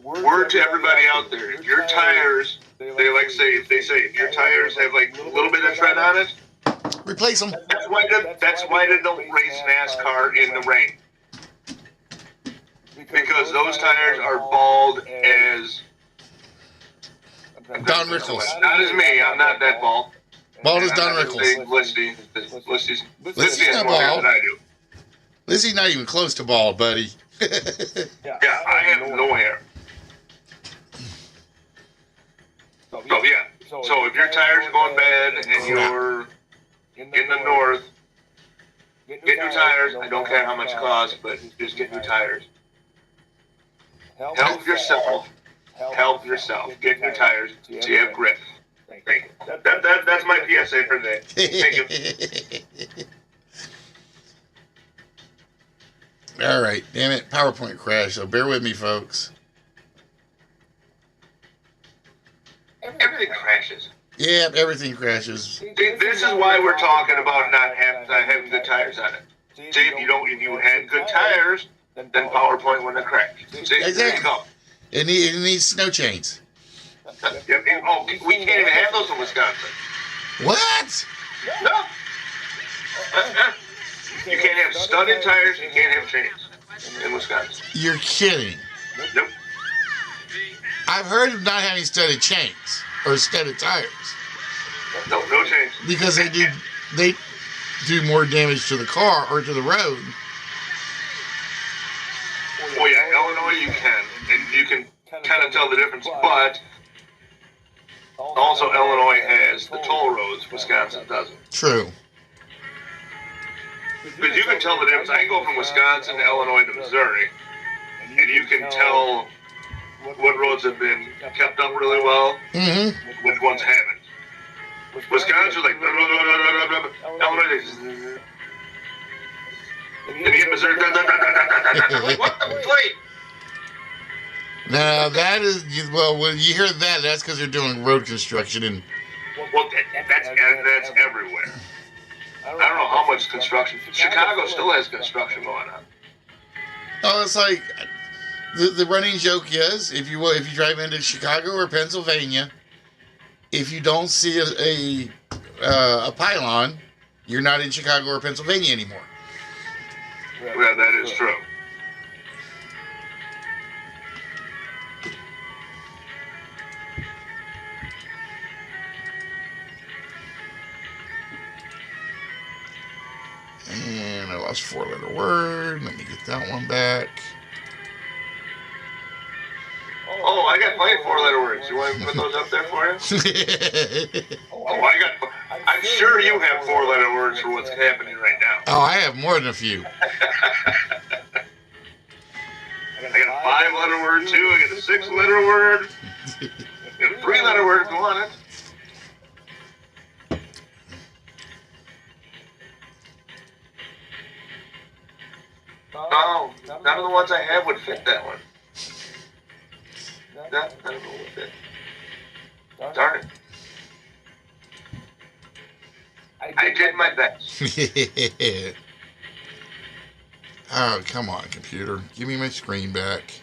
[SPEAKER 4] word to everybody out there, if your tires, they like say if your tires have like a little bit of tread on it,
[SPEAKER 2] Replace them.
[SPEAKER 4] that's why they don't race NASCAR in the rain. Because those tires are bald as
[SPEAKER 2] Don Rickles.
[SPEAKER 4] Not as me. I'm not that bald.
[SPEAKER 2] Bald as Don Rickles.
[SPEAKER 4] Listy
[SPEAKER 2] Lissy's
[SPEAKER 4] has
[SPEAKER 2] not
[SPEAKER 4] more hair
[SPEAKER 2] bald.
[SPEAKER 4] than I do.
[SPEAKER 2] Lizzie's not even close to bald, buddy.
[SPEAKER 4] Yeah, I have no hair. So yeah. So if your tires are going bad and you're in the north, get new tires. I don't care how much it costs, but just get new tires. Help yourself. Help yourself. Get new tires so you have grip. Thank you. That's my PSA for today. Thank you.
[SPEAKER 2] All right, damn it, PowerPoint crashed. So bear with me, folks.
[SPEAKER 4] Everything crashes.
[SPEAKER 2] Yeah, everything crashes.
[SPEAKER 4] See, this is why we're talking about not having good tires on it. See, if you had good tires, then PowerPoint wouldn't have crashed. See, there you go.
[SPEAKER 2] It needs snow chains.
[SPEAKER 4] Yep. Oh, we can't even have those in Wisconsin.
[SPEAKER 2] What?
[SPEAKER 4] No. You can't have studded tires. You can't have chains in Wisconsin.
[SPEAKER 2] You're kidding.
[SPEAKER 4] Nope.
[SPEAKER 2] I've heard of not having studded chains or studded tires
[SPEAKER 4] No chains.
[SPEAKER 2] because they do more damage to the car or to the road.
[SPEAKER 4] Well, yeah, Illinois you can, and you can kind of tell the difference, but also Illinois has the toll roads, Wisconsin doesn't.
[SPEAKER 2] True.
[SPEAKER 4] Because you can tell the difference. I can go from Wisconsin to Illinois to Missouri, and you can tell what roads have been kept up really well,
[SPEAKER 2] Mm-hmm.
[SPEAKER 4] which ones haven't. Wisconsin's like, Illinois is. And you get Missouri, like, what the flame?
[SPEAKER 2] Now that is well. When you hear that, that's because they're doing road construction and.
[SPEAKER 4] Well, that's everywhere. I don't know how much construction. Chicago still has construction going on.
[SPEAKER 2] Oh, it's like the running joke is if you drive into Chicago or Pennsylvania, if you don't see a pylon, you're not in Chicago or Pennsylvania anymore.
[SPEAKER 4] Yeah, that is true.
[SPEAKER 2] And I lost 4-letter word. Let me get that one back.
[SPEAKER 4] Oh, I got plenty of 4-letter words. You want me to put those up there for you? Oh, I'm sure you have 4-letter words for what's happening right now.
[SPEAKER 2] Oh, I have more than a few.
[SPEAKER 4] I got a 5-letter word too. I got a 6-letter word. I got a 3-letter word if you want it. Oh, none of the ones I have would fit that one. None of them would fit. Darn it. I did my best.
[SPEAKER 2] Oh, come on, computer. Give me my screen back.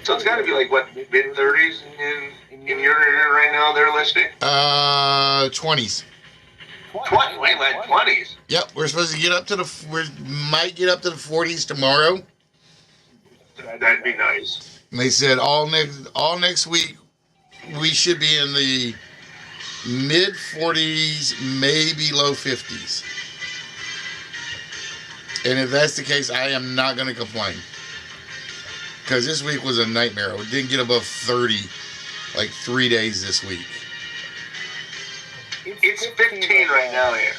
[SPEAKER 4] So it's got to be like, what, mid-30s in your area right now they're listing?
[SPEAKER 2] 20s.
[SPEAKER 4] 20s?
[SPEAKER 2] Yep, we're supposed to get up to we might get up to the 40s tomorrow.
[SPEAKER 4] That'd be nice.
[SPEAKER 2] And they said all next week we should be in the mid 40s, maybe low 50s. And if that's the case, I am not going to complain. Because this week was a nightmare. We didn't get above 30 like 3 days this week.
[SPEAKER 4] It's 15 right now here.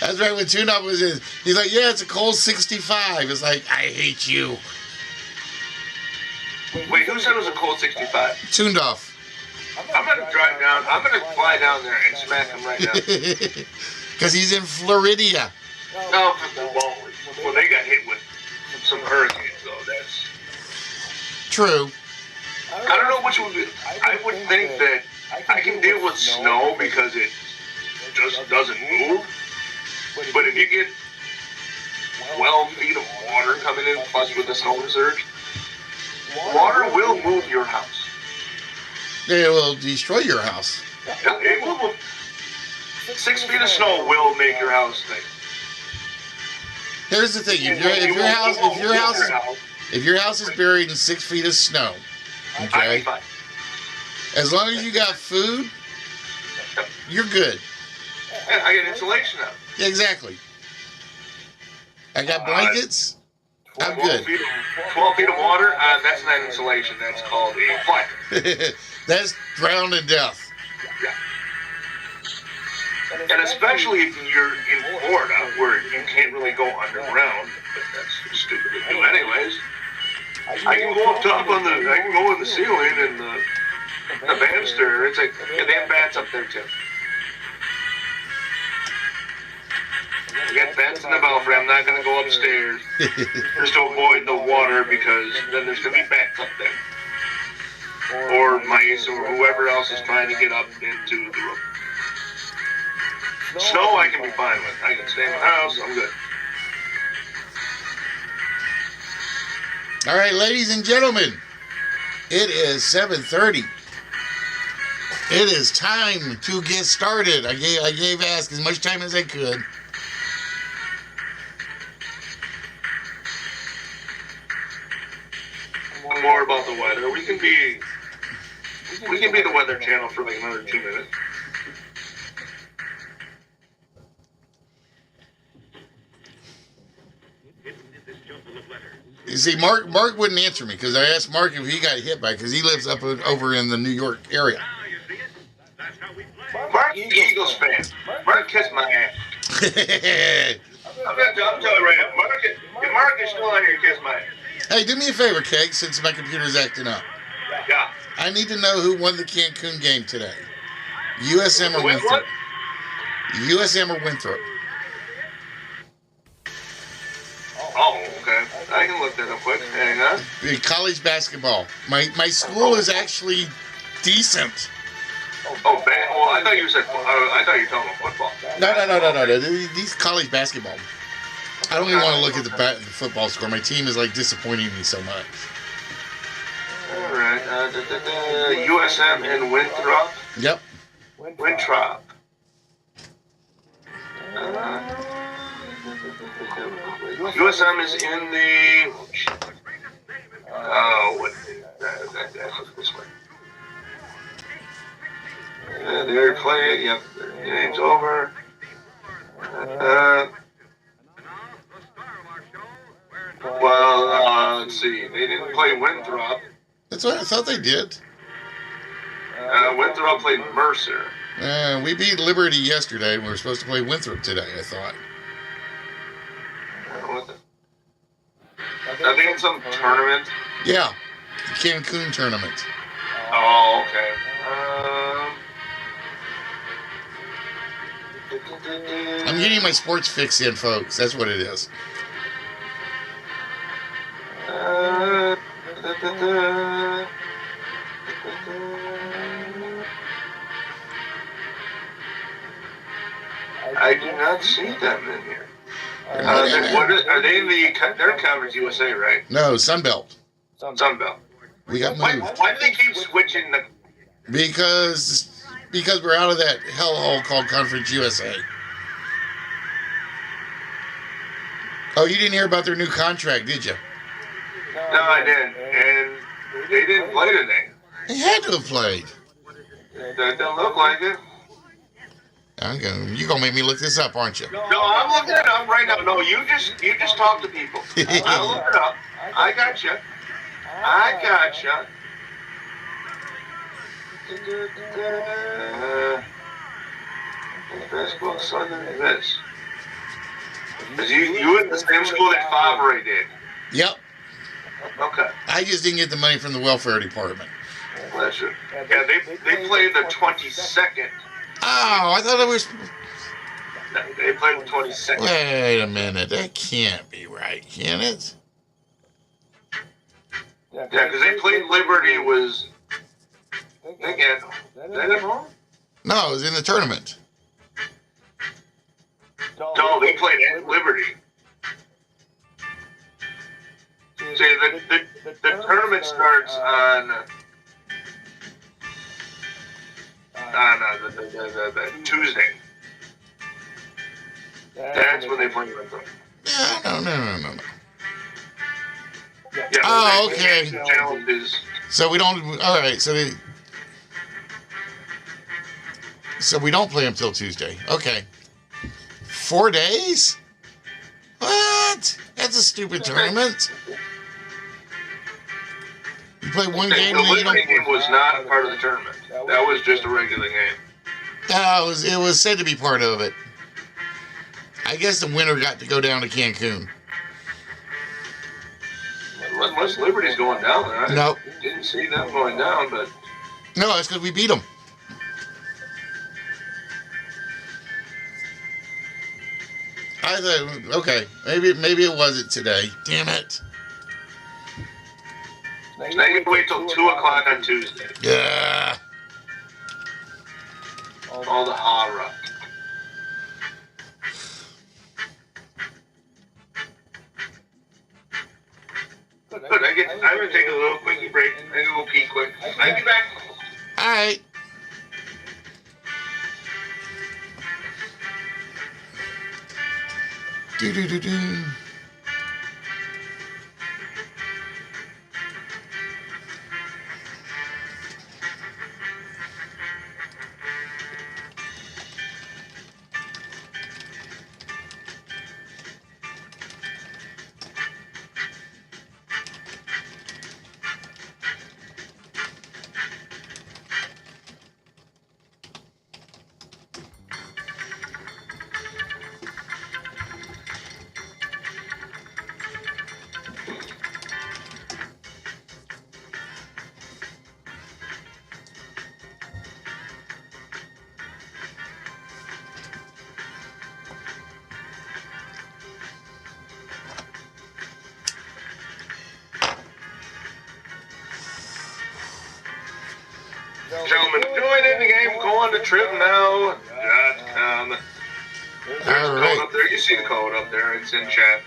[SPEAKER 2] That's right, when Tune Up was in. He's like, yeah, it's a cold 65. It's like, I hate you.
[SPEAKER 4] Wait, who said it was a cold 65?
[SPEAKER 2] Tuned off.
[SPEAKER 4] I'm going to drive down. I'm going to fly down there and smack him right now.
[SPEAKER 2] Because he's in Florida.
[SPEAKER 4] No, well, they got hit with some hurricanes, though. That's
[SPEAKER 2] true.
[SPEAKER 4] I don't know which would be. I would think that I can deal with snow because it just doesn't move. But if you get 12 feet of water coming in, plus with the snow surge, water will move your house.
[SPEAKER 2] They will destroy your house.
[SPEAKER 4] Yeah, it will. 6 feet of snow will make your house sink.
[SPEAKER 2] Here's the thing: if your house is buried in 6 feet of snow, okay, as long as you got food, you're good.
[SPEAKER 4] Yeah, I get insulation out.
[SPEAKER 2] Yeah, exactly. I got blankets. I'm good.
[SPEAKER 4] 12 feet of water. That's not insulation. That's called a fire.
[SPEAKER 2] That's drowned to death.
[SPEAKER 4] Yeah. And especially if you're in Florida, where you can't really go underground, but that's stupid to do anyways. I can go up top on I can go in the ceiling and the banister. It's like, yeah, they have bats up there too. I got bats in the belfry. I'm not going to go upstairs just to avoid the water because then there's going to be bats up there. Or mice or whoever else is trying to get up into the roof. Snow I can be fine with. I can stay in my house. I'm good.
[SPEAKER 2] All right, ladies and gentlemen, it is 7:30. It is time to get started. I gave Ask as much time as I could.
[SPEAKER 4] More about the weather. We can be the Weather Channel for like another 2 minutes.
[SPEAKER 2] You see, Mark wouldn't answer me because I asked Mark if he got hit by it because he lives over in the New York area.
[SPEAKER 4] Mark's the Eagles fan. Mark kissed my ass. I'm telling you right now. Mark is still out here kiss my ass.
[SPEAKER 2] Hey, do me a favor, Keg, since my computer's acting up.
[SPEAKER 4] Yeah.
[SPEAKER 2] I need to know who won the Cancun game today. USM or Winthrop? USM or Winthrop?
[SPEAKER 4] Oh, okay. I can look that up quick. Hang on.
[SPEAKER 2] College basketball. My school is actually decent.
[SPEAKER 4] Oh, well, I thought you said. I thought you were talking about football.
[SPEAKER 2] No. These college basketball. I don't even want to look at the football score. My team is like disappointing me so much.
[SPEAKER 4] All right. USM and Winthrop.
[SPEAKER 2] Yep.
[SPEAKER 4] Winthrop. USM is in the. Oh, what? That this way. They already played. Yep. The game's over. Well, let's see. They didn't play Winthrop.
[SPEAKER 2] That's what I thought they did.
[SPEAKER 4] Winthrop played Mercer.
[SPEAKER 2] We beat Liberty yesterday, and we were supposed to play Winthrop today, I thought.
[SPEAKER 4] What the? I think it's some tournament.
[SPEAKER 2] Yeah, the Cancun tournament.
[SPEAKER 4] Oh, okay.
[SPEAKER 2] I'm getting my sports fix in, folks. That's what it is.
[SPEAKER 4] I do not see them in here.
[SPEAKER 2] They're not in there.
[SPEAKER 4] Are they in the? They're in Conference USA, right?
[SPEAKER 2] No, Sunbelt.
[SPEAKER 4] Sunbelt.
[SPEAKER 2] We got
[SPEAKER 4] Why
[SPEAKER 2] moved.
[SPEAKER 4] do they keep switching the?
[SPEAKER 2] Because we're out of that hellhole called Conference USA. Oh, you didn't hear about their new contract, did you?
[SPEAKER 4] No, I didn't, and they didn't play today.
[SPEAKER 2] They had to have played.
[SPEAKER 4] That don't look like it.
[SPEAKER 2] You're gonna make me look this up, aren't you?
[SPEAKER 4] No, I'm looking it up right now. No, you just talk to people. I'll look it up. I got you. Basketball Southern Miss. Because you went to the same school that Favre did.
[SPEAKER 2] Yep.
[SPEAKER 4] Okay.
[SPEAKER 2] I just didn't get the money from the welfare department.
[SPEAKER 4] That's it. Yeah, they played the 22nd.
[SPEAKER 2] Oh, I thought it was.
[SPEAKER 4] They played the 22nd.
[SPEAKER 2] Wait a minute. That can't be right, can it?
[SPEAKER 4] Yeah, because they played Liberty was. Again, is that it wrong?
[SPEAKER 2] No, it was in the tournament.
[SPEAKER 4] No, they played at Liberty. See, the tournament starts on the Tuesday. That's when they play with them.
[SPEAKER 2] No.
[SPEAKER 4] Yeah,
[SPEAKER 2] Oh,
[SPEAKER 4] the
[SPEAKER 2] okay.
[SPEAKER 4] challenge is.
[SPEAKER 2] So we don't. All right. So we don't play them till Tuesday. Okay. 4 days? What? That's a stupid tournament. You play one game
[SPEAKER 4] The
[SPEAKER 2] and then you
[SPEAKER 4] Liberty
[SPEAKER 2] don't.
[SPEAKER 4] game was not a part of the tournament. That was just a regular game.
[SPEAKER 2] It was said to be part of it. I guess the winner got to go down to Cancun.
[SPEAKER 4] Unless Liberty's going down there.
[SPEAKER 2] Nope.
[SPEAKER 4] I didn't see them going down, but.
[SPEAKER 2] No, that's because we beat them. I thought, okay, maybe it wasn't today. Damn it.
[SPEAKER 4] Now you can wait till 2 o'clock on Tuesday.
[SPEAKER 2] Yeah.
[SPEAKER 4] All the horror. Good. I'm gonna take a little quickie break. I'm gonna go pee quick. I'll be back.
[SPEAKER 2] All right. Do.
[SPEAKER 4] Gentlemen, join in the game. Go on to tripnow.com. There's a code up there. You see the code up there. It's in chat.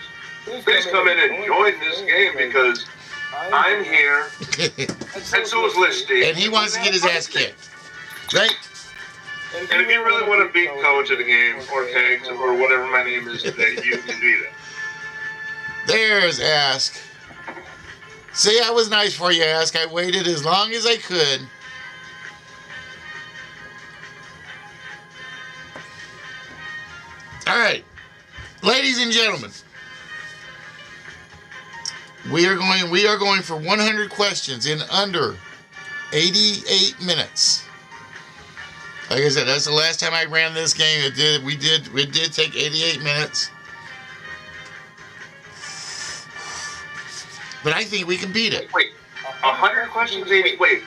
[SPEAKER 4] Please come in and join this game because I'm here, and so is Listy.
[SPEAKER 2] And he wants to get his ass kicked. Right?
[SPEAKER 4] And if you really want to beat Coach at the game, or Kegs, or whatever my name is today, you can do that.
[SPEAKER 2] There's Ask. See, I was nice for you, Ask. I waited as long as I could. All right, ladies and gentlemen, we are going for 100 questions in under 88 minutes. Like I said, that's the last time I ran this game. It did take 88 minutes. But I think we can beat it.
[SPEAKER 4] Wait, 100 questions, 80? Wait,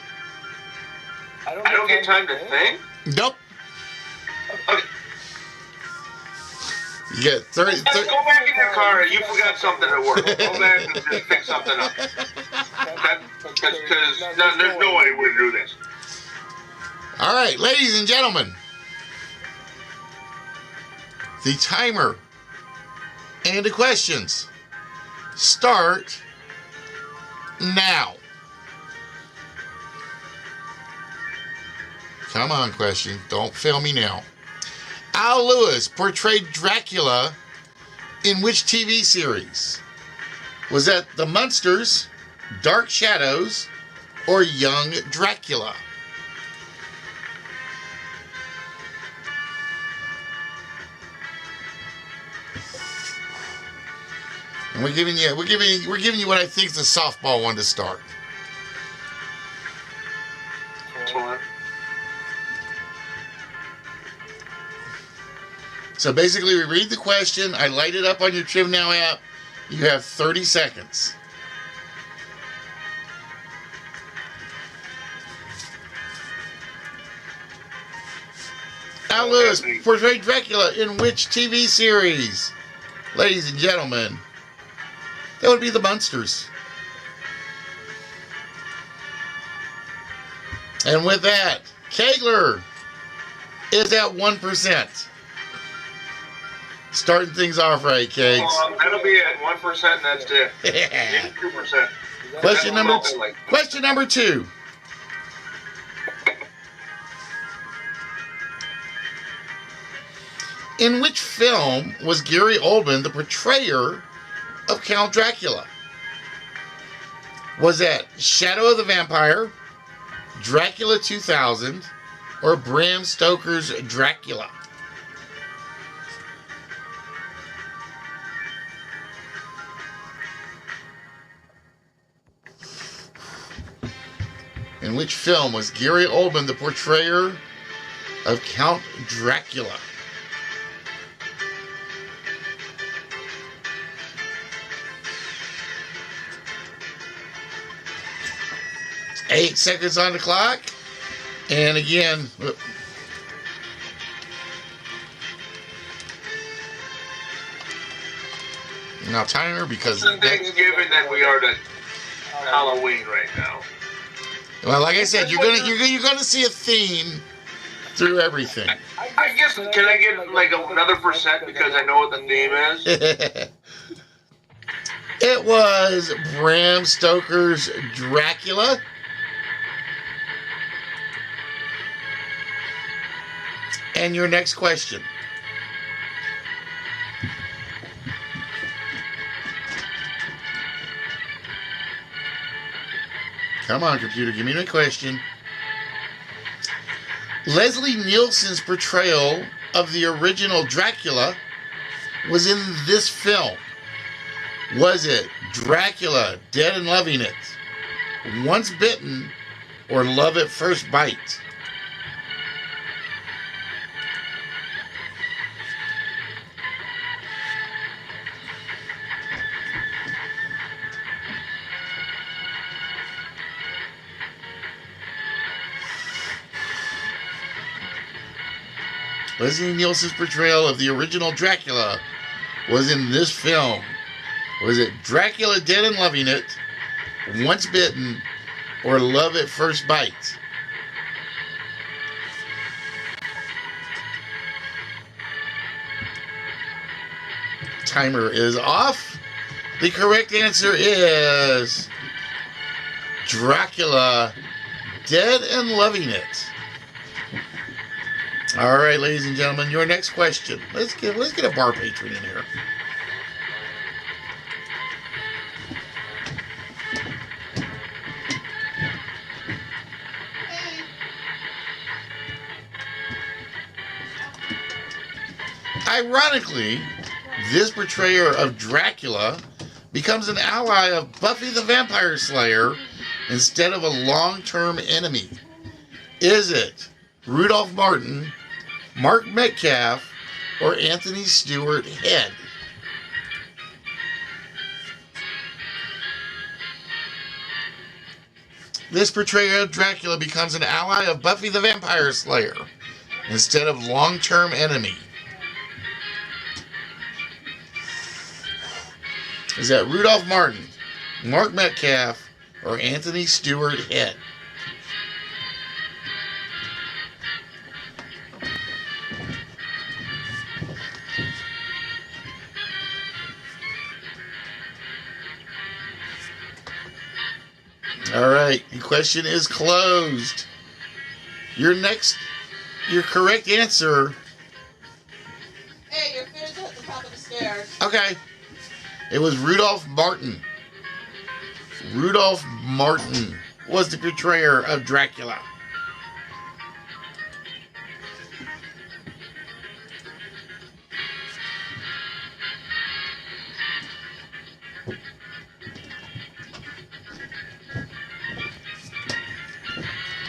[SPEAKER 4] I don't get time to think?
[SPEAKER 2] Nope.
[SPEAKER 4] Okay.
[SPEAKER 2] You get 30.
[SPEAKER 4] Let's go back in your car. You forgot something at work. Go back and just pick something up. Because there's no way we're going to do this.
[SPEAKER 2] All right, ladies and gentlemen, the timer and the questions start now. Come on, question. Don't fail me now. Al Lewis portrayed Dracula in which TV series? Was that The Munsters, Dark Shadows, or Young Dracula? And we're giving you what I think is the softball one to start. So basically, we read the question. I light it up on your Triv Now app. You have 30 seconds. Al Lewis portrayed Dracula in which TV series? Ladies and gentlemen, that would be The Munsters. And with that, Kegler is at 1%. Starting things off right, Kegs.
[SPEAKER 4] That'll be at 1%, and that's it.
[SPEAKER 2] Yeah.
[SPEAKER 4] 2%.
[SPEAKER 2] Question number 2. In which film was Gary Oldman the portrayer of Count Dracula? Was that Shadow of the Vampire, Dracula 2000, or Bram Stoker's Dracula? In which film was Gary Oldman the portrayer of Count Dracula? Eight seconds on the clock. And again, now timer because
[SPEAKER 4] Thanksgiving that we are to Halloween right now.
[SPEAKER 2] Well, like I said, you're gonna see a theme through everything.
[SPEAKER 4] I guess, can I get like another percent because I know what the theme is?
[SPEAKER 2] It was Bram Stoker's Dracula. And your next question. Come on, computer, give me my question. Leslie Nielsen's portrayal of the original Dracula was in this film. Was it Dracula, Dead and Loving It, Once Bitten, or Love at First Bite? Leslie Nielsen's portrayal of the original Dracula was in this film. Was it Dracula, Dead and Loving It, Once Bitten, or Love at First Bite? Timer is off. The correct answer is Dracula, Dead and Loving It. All right, ladies and gentlemen, your next question. Let's get a bar patron in here.
[SPEAKER 3] Hey.
[SPEAKER 2] Ironically, this portrayer of Dracula becomes an ally of Buffy the Vampire Slayer instead of a long-term enemy. Is it Rudolph Martin, Mark Metcalf, or Anthony Stewart Head? This portrayal of Dracula becomes an ally of Buffy the Vampire Slayer instead of long-term enemy. Is that Rudolph Martin, Mark Metcalf, or Anthony Stewart Head? All right, the question is closed. Your correct answer.
[SPEAKER 3] Hey, your food's at the top of the stairs.
[SPEAKER 2] Okay, it was Rudolph Martin. Rudolph Martin was the portrayer of Dracula.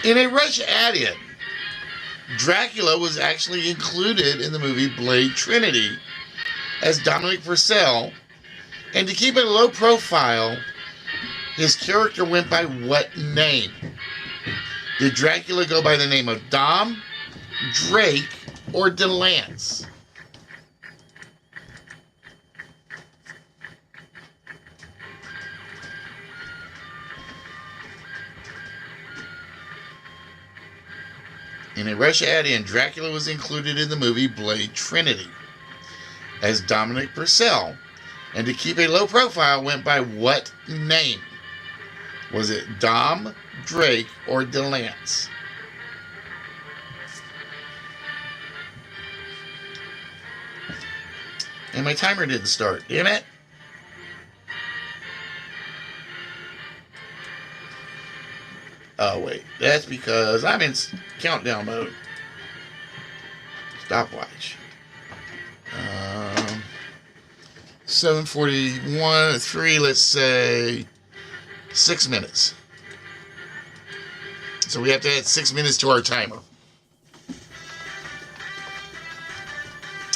[SPEAKER 2] In a rush at it, Dracula was actually included in the movie Blade Trinity as Dominic Purcell, and to keep it low profile, his character went by what name? Did Dracula go by the name of Dom, Drake, or DeLance? In a rush ad in, Dracula was included in the movie Blade Trinity as Dominic Purcell, and to keep a low profile went by what name? Was it Dom, Drake, or DeLance? And my timer didn't start, damn it. Oh, wait. That's because I'm in countdown mode. Stopwatch. 7:41, 3, let's say 6 minutes. So we have to add 6 minutes to our timer.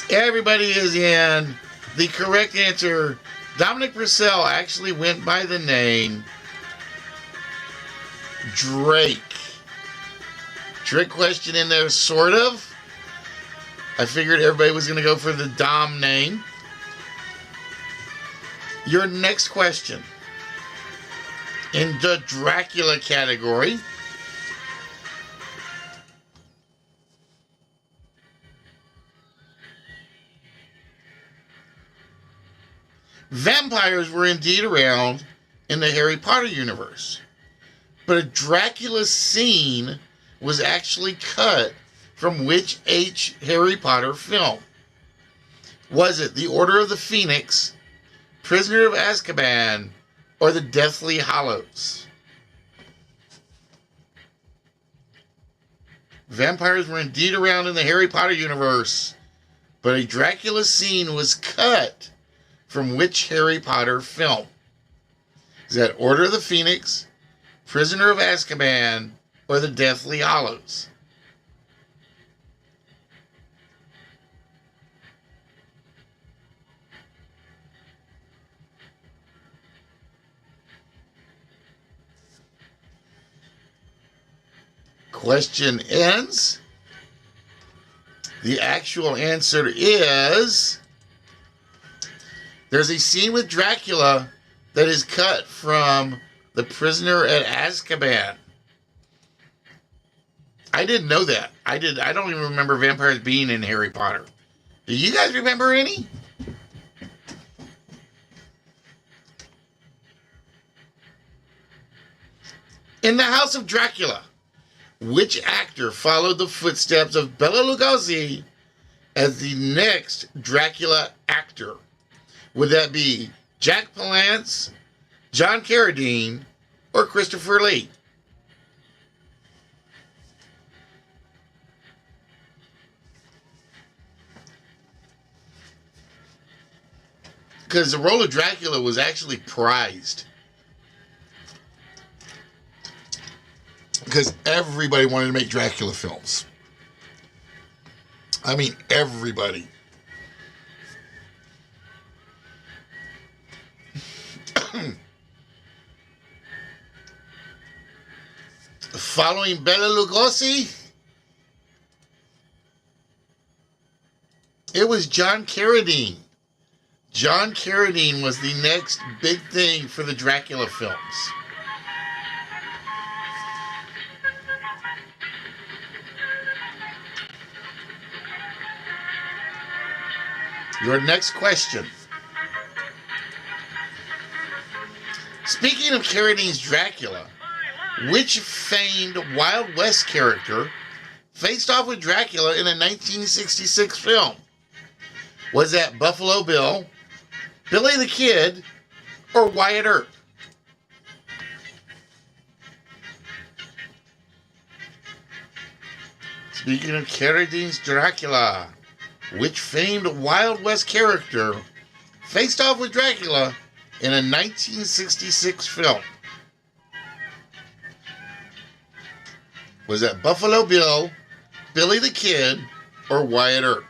[SPEAKER 2] Everybody is in. The correct answer, Dominic Purcell actually went by the name Drake. Trick question in there, sort of. I figured everybody was going to go for the Dom name. Your next question. In the Dracula category, vampires were indeed around in the Harry Potter universe, but a Dracula scene was actually cut from which Harry Potter film? Was it The Order of the Phoenix, Prisoner of Azkaban, or The Deathly Hallows? Vampires were indeed around in the Harry Potter universe, but a Dracula scene was cut from which Harry Potter film? Is that Order of the Phoenix, Prisoner of Azkaban, or The Deathly Hallows? Question ends. The actual answer is there's a scene with Dracula that is cut from The Prisoner at Azkaban. I didn't know that. I don't even remember vampires being in Harry Potter. Do you guys remember any? In the House of Dracula, Which actor followed the footsteps of Bela Lugosi as the next Dracula actor? Would that be Jack Palance, John Carradine, or Christopher Lee? Because the role of Dracula was actually prized. Because everybody wanted to make Dracula films. I mean, everybody. Following Bela Lugosi, it was John Carradine. John Carradine was the next big thing for the Dracula films. Your next question. Speaking of Carradine's Dracula, which famed Wild West character faced off with Dracula in a 1966 film? Was that Buffalo Bill, Billy the Kid, or Wyatt Earp? Speaking of Carradine's Dracula, which famed Wild West character faced off with Dracula in a 1966 film? Was that Buffalo Bill, Billy the Kid, or Wyatt Earp?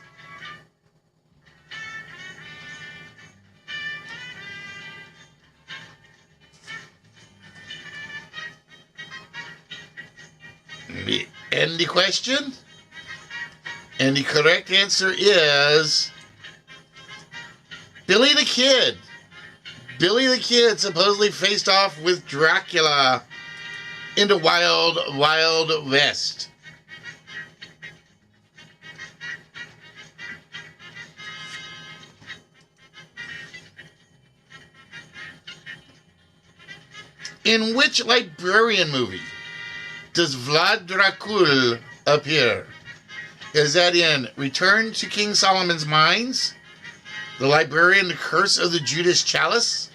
[SPEAKER 2] And the question? And the correct answer is Billy the Kid. Billy the Kid supposedly faced off with Dracula in the Wild West. In which librarian movie does Vlad Dracul appear? Is that in Return to King Solomon's Mines, The Librarian, The Curse of the Judas Chalice,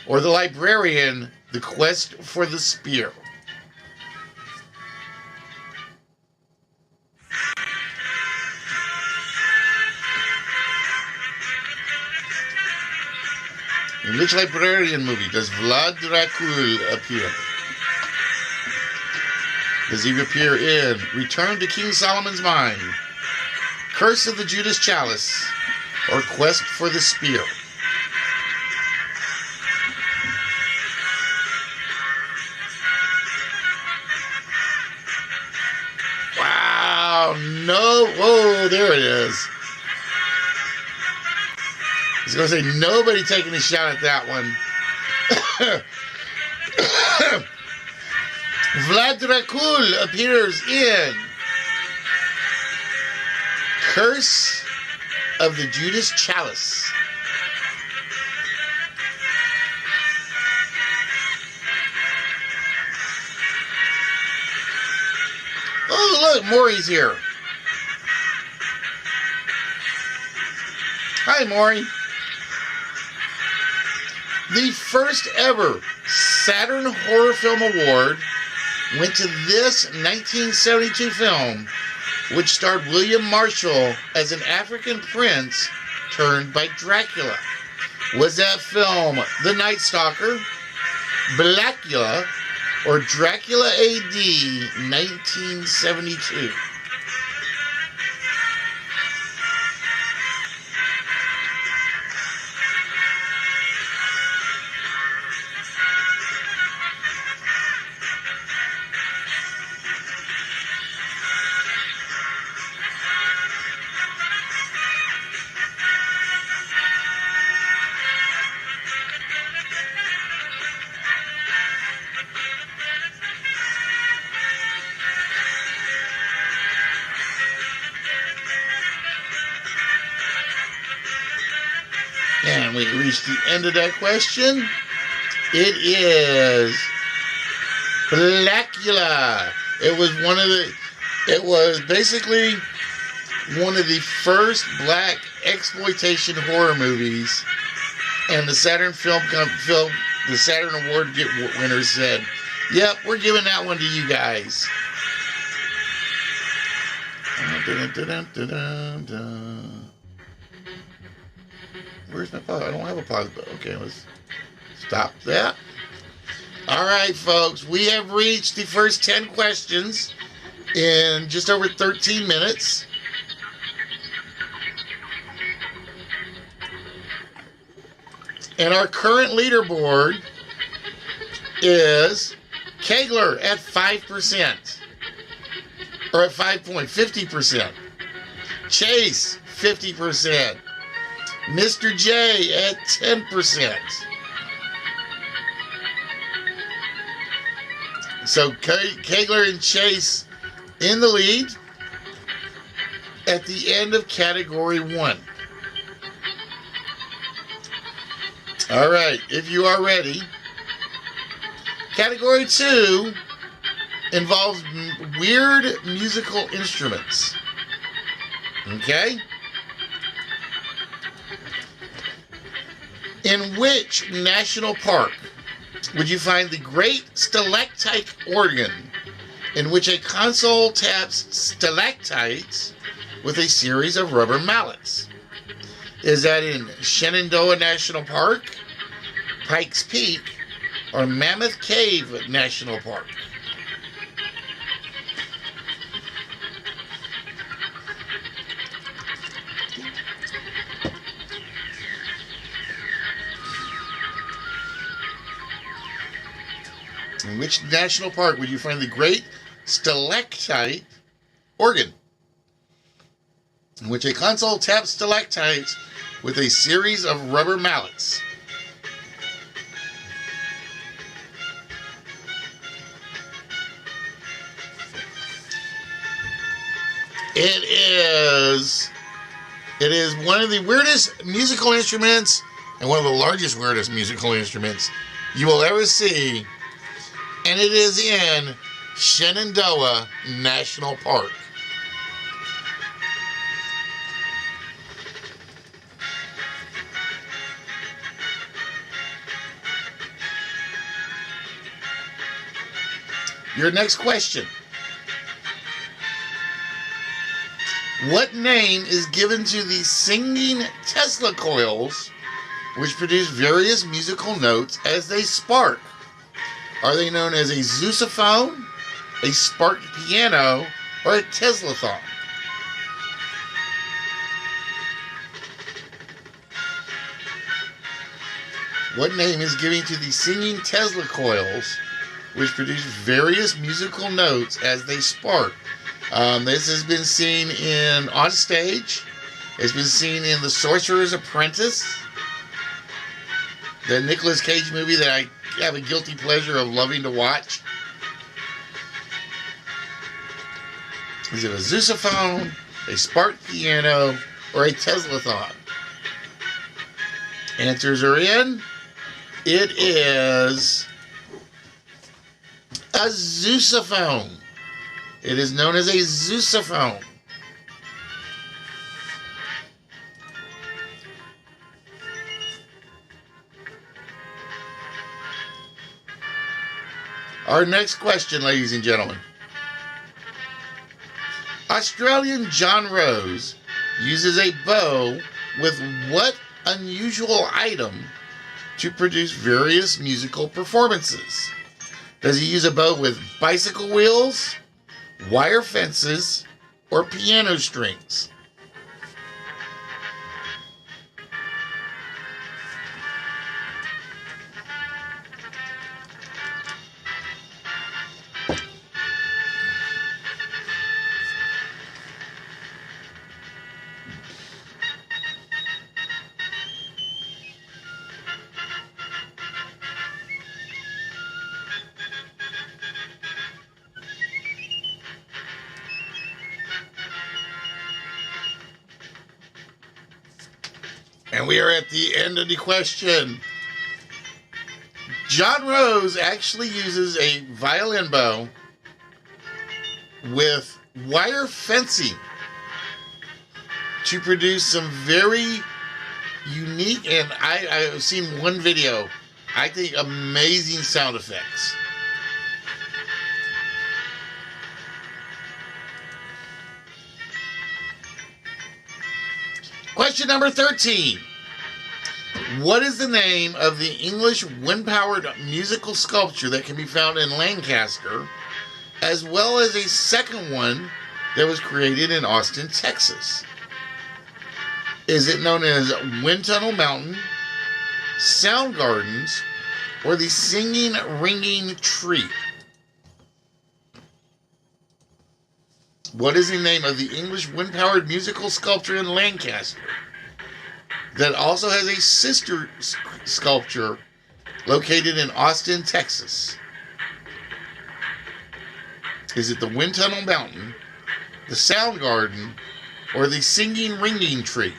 [SPEAKER 2] or The Librarian, The Quest for the Spear? In which librarian movie does Vlad Dracul appear? Does he appear in Return to King Solomon's Mine, Curse of the Judas Chalice, or Quest for the Spear? Wow, no, whoa, there it is. I was going to say, nobody taking a shot at that one. Vlad Dracul appears in Curse of the Judas Chalice. Oh, look, Maury's here. Hi, Maury. The first ever Saturn Horror Film Award went to this 1972 film, which starred William Marshall as an African prince turned by Dracula. Was that film The Night Stalker, Blackula, or Dracula AD 1972? And we reached the end of that question. It is Blackula. It was one of the. It was basically one of the first black exploitation horror movies, and the Saturn the Saturn Award winners said, "Yep, we're giving that one to you guys." Where's my pause? I don't have a pause button. Okay, let's stop that. All right, folks, we have reached the first 10 questions in just over 13 minutes. And our current leaderboard is Kegler at 5%. Or at 50%. Chase, 50%. Mr. J at 10%. So Kegler and Chase in the lead at the end of category 1. All right, if you are ready, category 2 involves weird musical instruments. Okay? In which national park would you find the great stalactite organ in which a console taps stalactites with a series of rubber mallets? Is that in Shenandoah National Park, Pikes Peak, or Mammoth Cave National Park? In which national park would you find the great stalactite organ in which a console taps stalactites with a series of rubber mallets? It is one of the weirdest musical instruments and one of the largest weirdest musical instruments you will ever see. And it is in Shenandoah National Park. Your next question. What name is given to the singing Tesla coils which produce various musical notes as they spark? Are they known as a sousaphone, a sparked piano, or a Teslathon? What name is given to the singing Tesla coils which produce various musical notes as they spark? This has been seen on stage. It's been seen in The Sorcerer's Apprentice, the Nicolas Cage movie that I have a guilty pleasure of loving to watch. Is it a sousaphone, a sparked piano, or a Teslathon? Answers are in. It is a sousaphone. It is known as a sousaphone. Our next question, ladies and gentlemen. Australian John Rose uses a bow with what unusual item to produce various musical performances? Does he use a bow with bicycle wheels, wire fences, or piano strings? And we are at the end of the question. John Rose actually uses a violin bow with wire fencing to produce some very unique, and I've seen one video, I think amazing sound effects. Question number 13. What is the name of the English wind-powered musical sculpture that can be found in Lancaster, as well as a second one that was created in Austin, Texas? Is it known as Wind Tunnel Mountain, Sound Gardens, or the Singing Ringing Tree? What is the name of the English wind-powered musical sculpture in Lancaster that also has a sister sculpture located in Austin, Texas? Is it the Wind Tunnel Mountain, the Sound Garden, or the Singing Ringing Tree?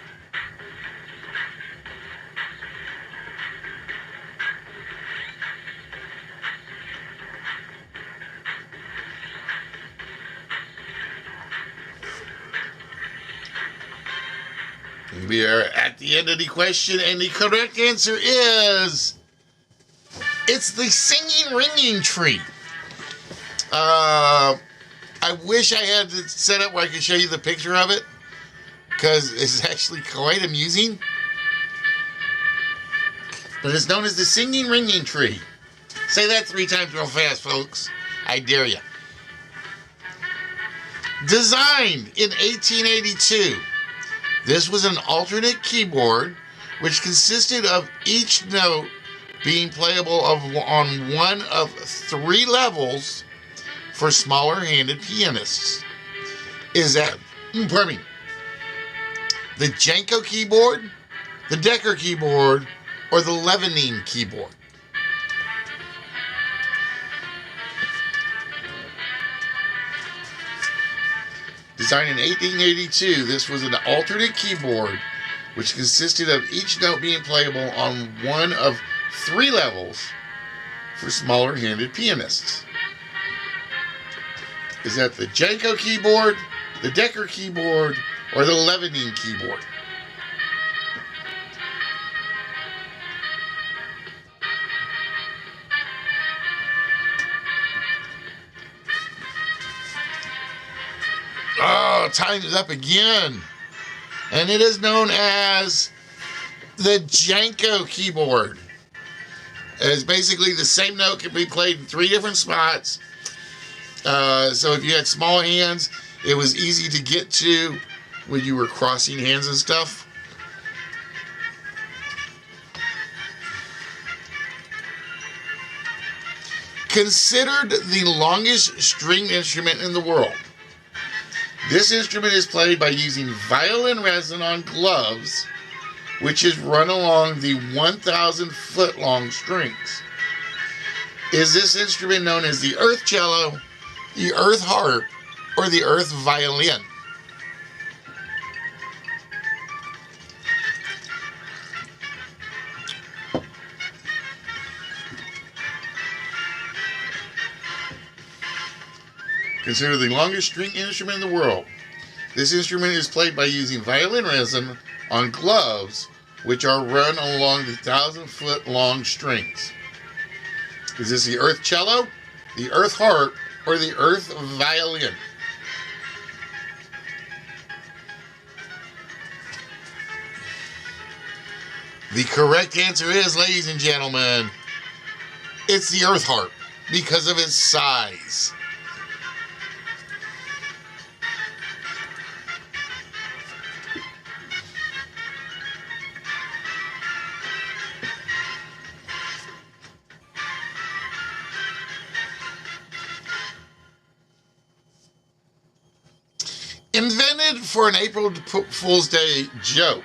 [SPEAKER 2] We are at the end of the question, and the correct answer is it's the Singing Ringing Tree. I wish I had it set up where I could show you the picture of it, because it's actually quite amusing. But it's known as the Singing Ringing Tree. Say that 3 times real fast, folks. I dare you. Designed in 1882. This was an alternate keyboard which consisted of each note being playable on one of 3 levels for smaller-handed pianists. Is that, pardon me, the Janko keyboard, the Decker keyboard, or the Levening keyboard? Designed in 1882, this was an alternate keyboard which consisted of each note being playable on one of 3 levels for smaller-handed pianists. Is that the Janko keyboard, the Decker keyboard, or the Levening keyboard? Oh, time is up again. And it is known as the Janko keyboard. It's basically the same note can be played in 3 different spots. So if you had small hands, it was easy to get to when you were crossing hands and stuff. Considered the longest string instrument in the world. This instrument is played by using violin resin on gloves, which is run along the 1,000-foot long strings. Is this instrument known as the earth cello, the earth harp, or the earth violin? Considered the longest string instrument in the world. This instrument is played by using violin resin on gloves, which are run along the 1,000-foot long strings. Is this the earth cello, the earth harp, or the earth violin? The correct answer is, ladies and gentlemen, it's the earth harp because of its size. Invented for an April Fool's Day joke,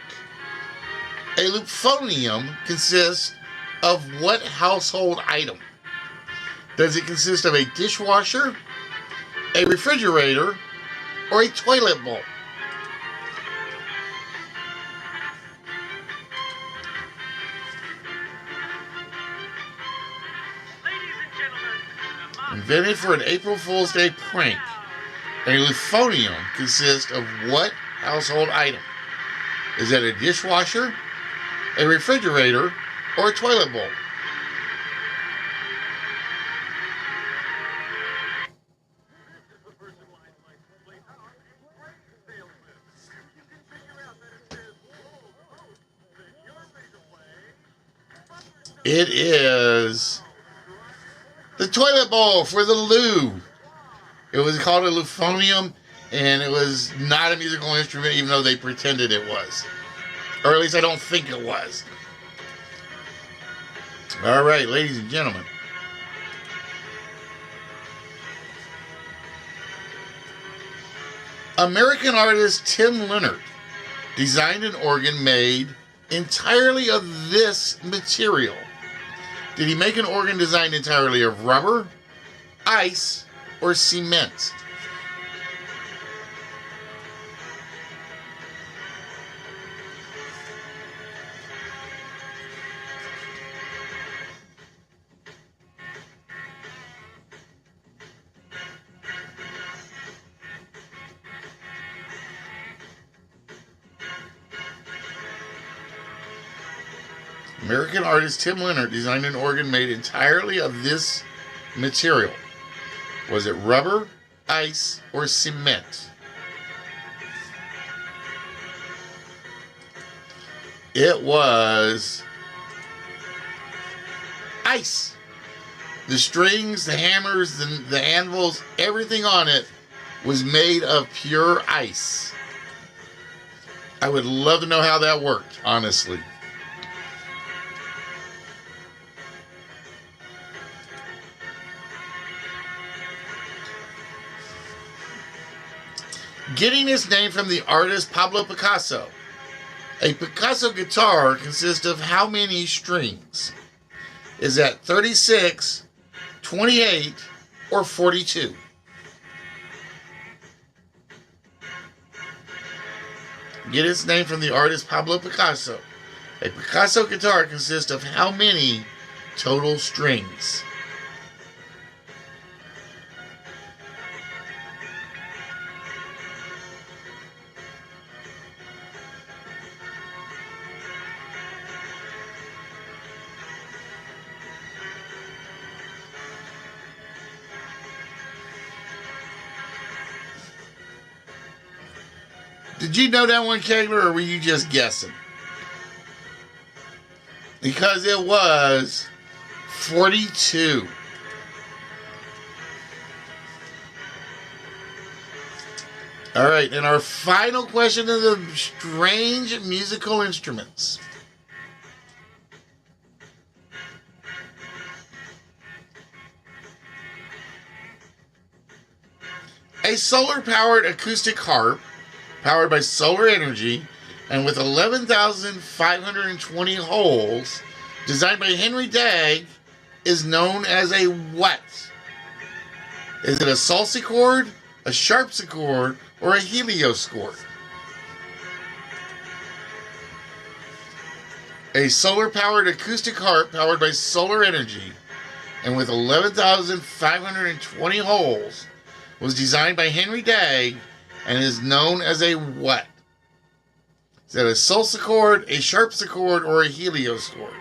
[SPEAKER 2] a euphonium consists of what household item? Does it consist of a dishwasher, a refrigerator, or a toilet bowl? Invented for an April Fool's Day prank, A euphonium consists of what household item? Is it a dishwasher, a refrigerator, or a toilet bowl? It is the toilet bowl for the loo. It was called a euphonium, and it was not a musical instrument, even though they pretended it was. Or at least I don't think it was. All right, ladies and gentlemen. American artist Tim Leonard designed an organ made entirely of this material. Did he make an organ designed entirely of rubber, ice, or cement? American artist Tim Leonard designed an organ made entirely of this material. Was it rubber, ice, or cement? It was ice. The strings, the hammers, the anvils, everything on it was made of pure ice. I would love to know how that worked, honestly. Getting its name from the artist Pablo Picasso. A Picasso guitar consists of how many strings? Is that 36, 28, or 42? Get its name from the artist Pablo Picasso. A Picasso guitar consists of how many total strings? Did you know that one, Kayla, or were you just guessing? Because it was 42. All right, and our final question of the strange musical instruments. A solar-powered acoustic harp powered by solar energy and with 11,520 holes, designed by Henry Dagg, is known as a what? Is it a salsichord, a sharpsichord, or a heliochord? A solar-powered acoustic harp powered by solar energy and with 11,520 holes was designed by Henry Dagg and is known as a what? Is that a salsichord, a sharpsichord, or a heliochord?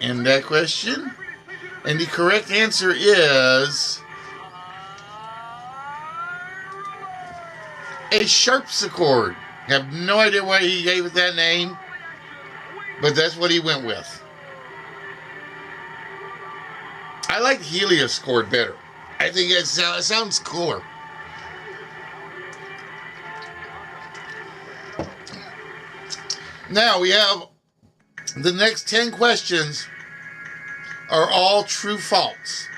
[SPEAKER 2] And that question? And the correct answer is a sharpsichord. I have no idea why he gave it that name, but that's what he went with. I like heliochord better. I think it sounds cooler. Now we have the next 10 questions are all true false.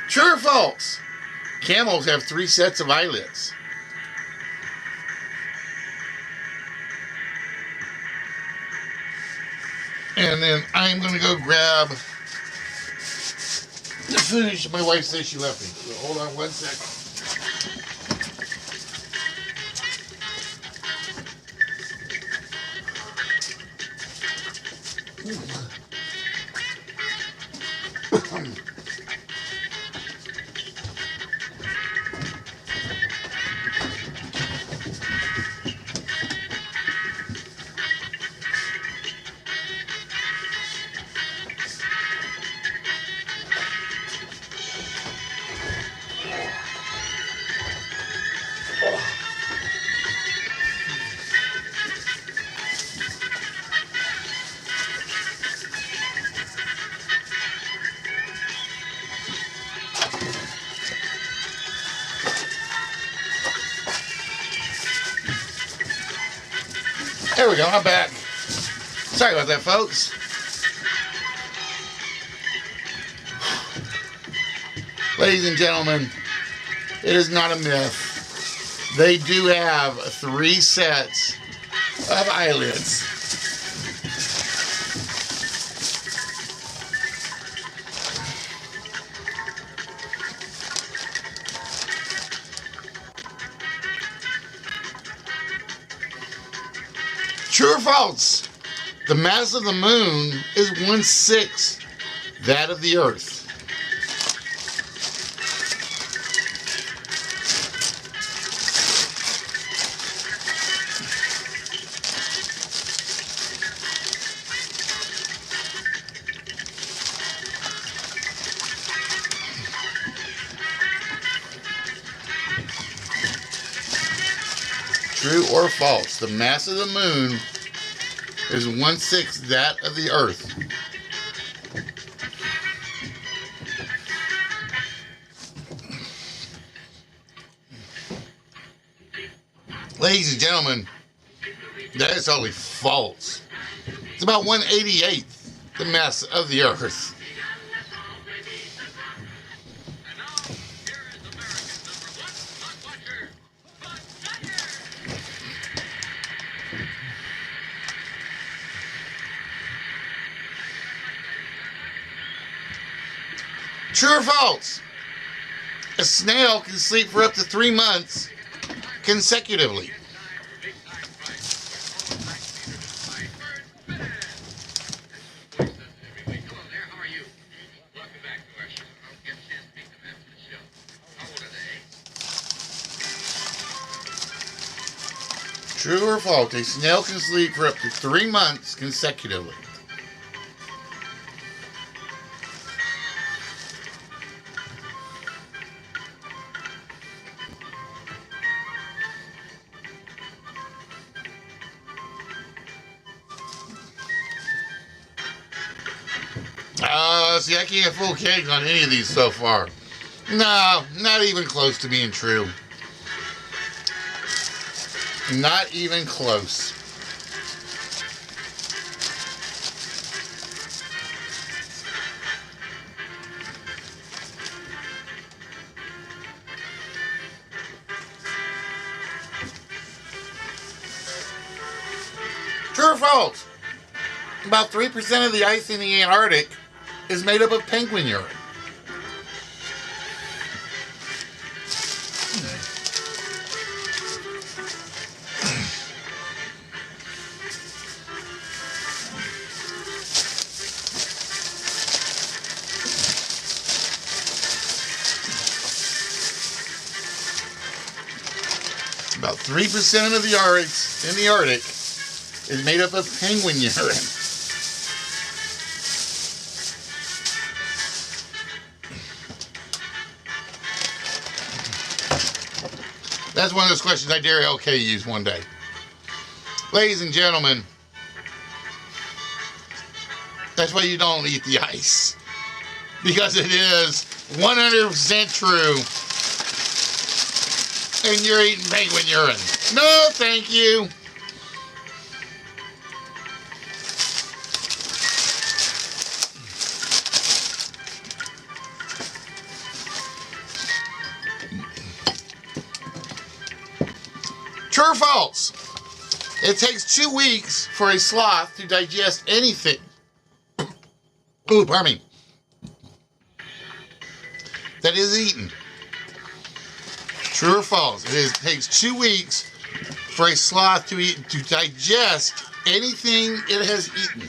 [SPEAKER 2] True or false? Camels have 3 sets of eyelids. And then I'm going to go grab the food. My wife says she left me. So hold on one second. There we go, I'm back. Sorry about that, folks. Ladies and gentlemen, it is not a myth. They do have 3 sets of eyelids. True or false? The mass of the moon is 1/6 that of the Earth. True or false? The mass of the moon is 1/6 that of the Earth. Ladies and gentlemen, that is totally false. It's about 1/88th the mass of the Earth. True or false? A snail can sleep for up to 3 months consecutively. True or false? A snail can sleep for up to 3 months consecutively. See, I can't full cake on any of these so far. No, not even close to being true. Not even close. True or false? About 3% of the ice in the Antarctic is made up of penguin urine. About 3% of the ice in the Arctic is made up of penguin urine. That's one of those questions I dare LK use one day. Ladies and gentlemen, that's why you don't eat the ice. Because it is 100% true. And you're eating penguin urine. No, thank you. True or false? It takes 2 weeks for a sloth to digest anything. Ooh, pardon me. that is eaten. True or false? It takes 2 weeks for a sloth to digest anything it has eaten.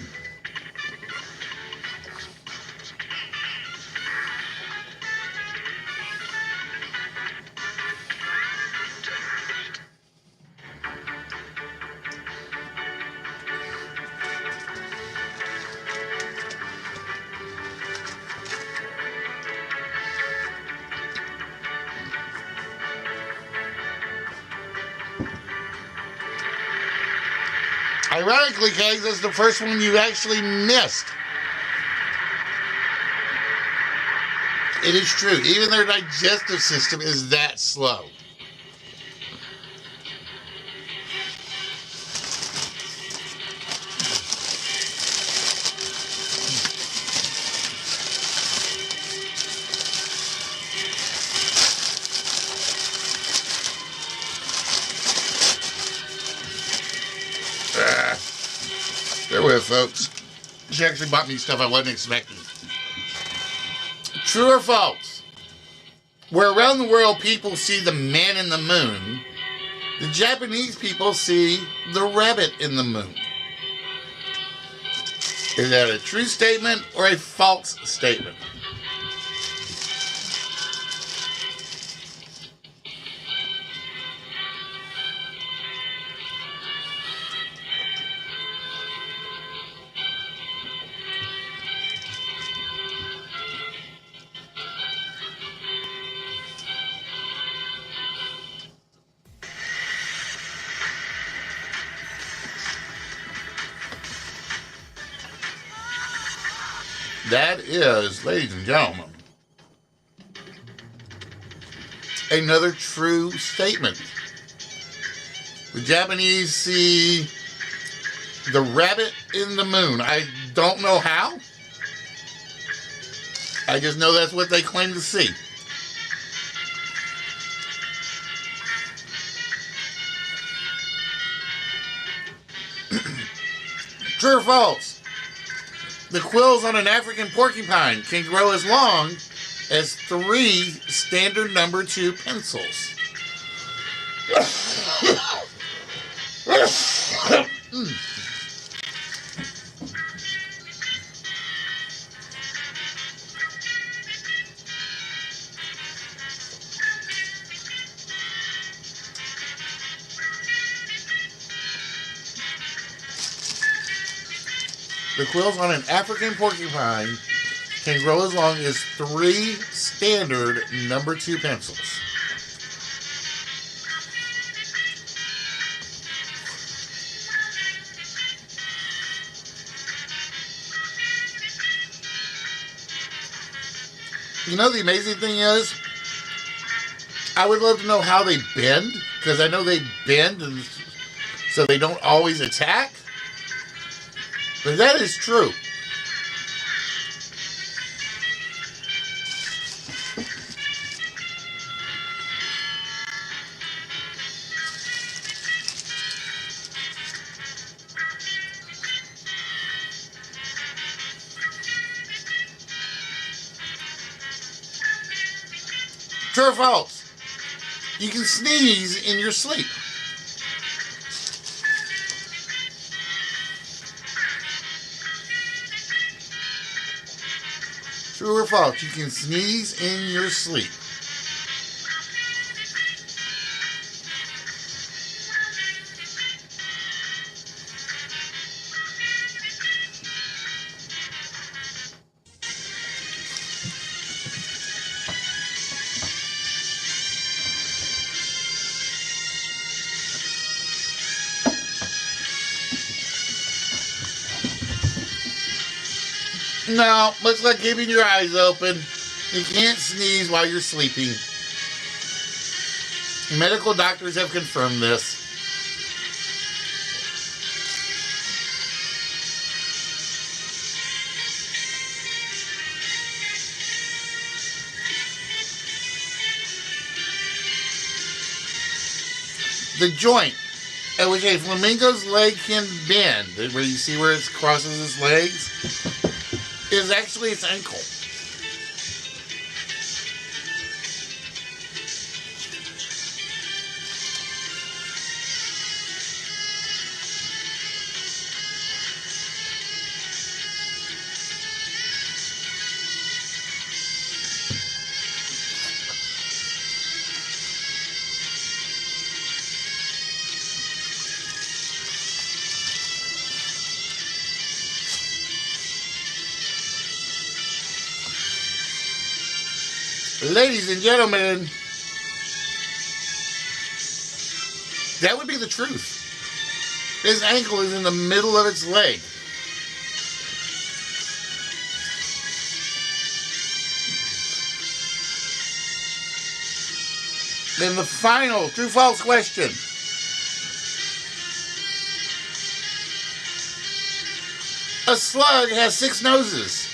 [SPEAKER 2] Ironically, guys, that's the first one you actually missed. It is true. Even their digestive system is that slow. Bear with, folks. She actually bought me stuff I wasn't expecting. True or false? Where around the world people see the man in the moon, the Japanese people see the rabbit in the moon. Is that a true statement or a false statement? That is, ladies and gentlemen, another true statement. The Japanese see the rabbit in the moon. I don't know how. I just know that's what they claim to see. True or false? The quills on an African porcupine can grow as long as 3 standard number 2 pencils. The quills on an African porcupine can grow as long as 3 standard number 2 pencils. You know, the amazing thing is, I would love to know how they bend, because I know they bend, and so they don't always attack. But that is true. True or false? You can sneeze in your sleep. True or false? You can sneeze in your sleep. No, much like keeping your eyes open, you can't sneeze while you're sleeping. Medical doctors have confirmed this. The joint at which a flamingo's leg can bend, where you see where it crosses its legs, is actually its ankle. Ladies and gentlemen, that would be the truth. His ankle is in the middle of its leg. Then the final true-false question. A slug has 6 noses.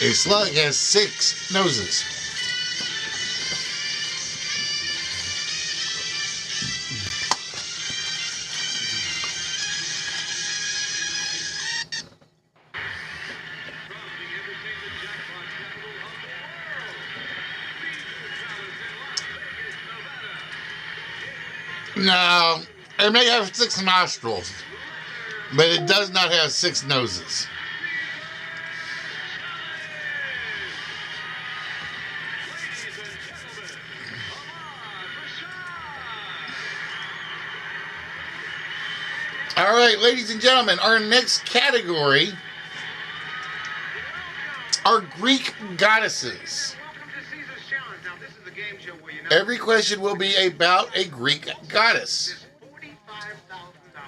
[SPEAKER 2] A slug has 6 noses. Now, it may have 6 nostrils, but it does not have 6 noses. All right, ladies and gentlemen, our next category are Greek goddesses. Every question will be about a Greek goddess.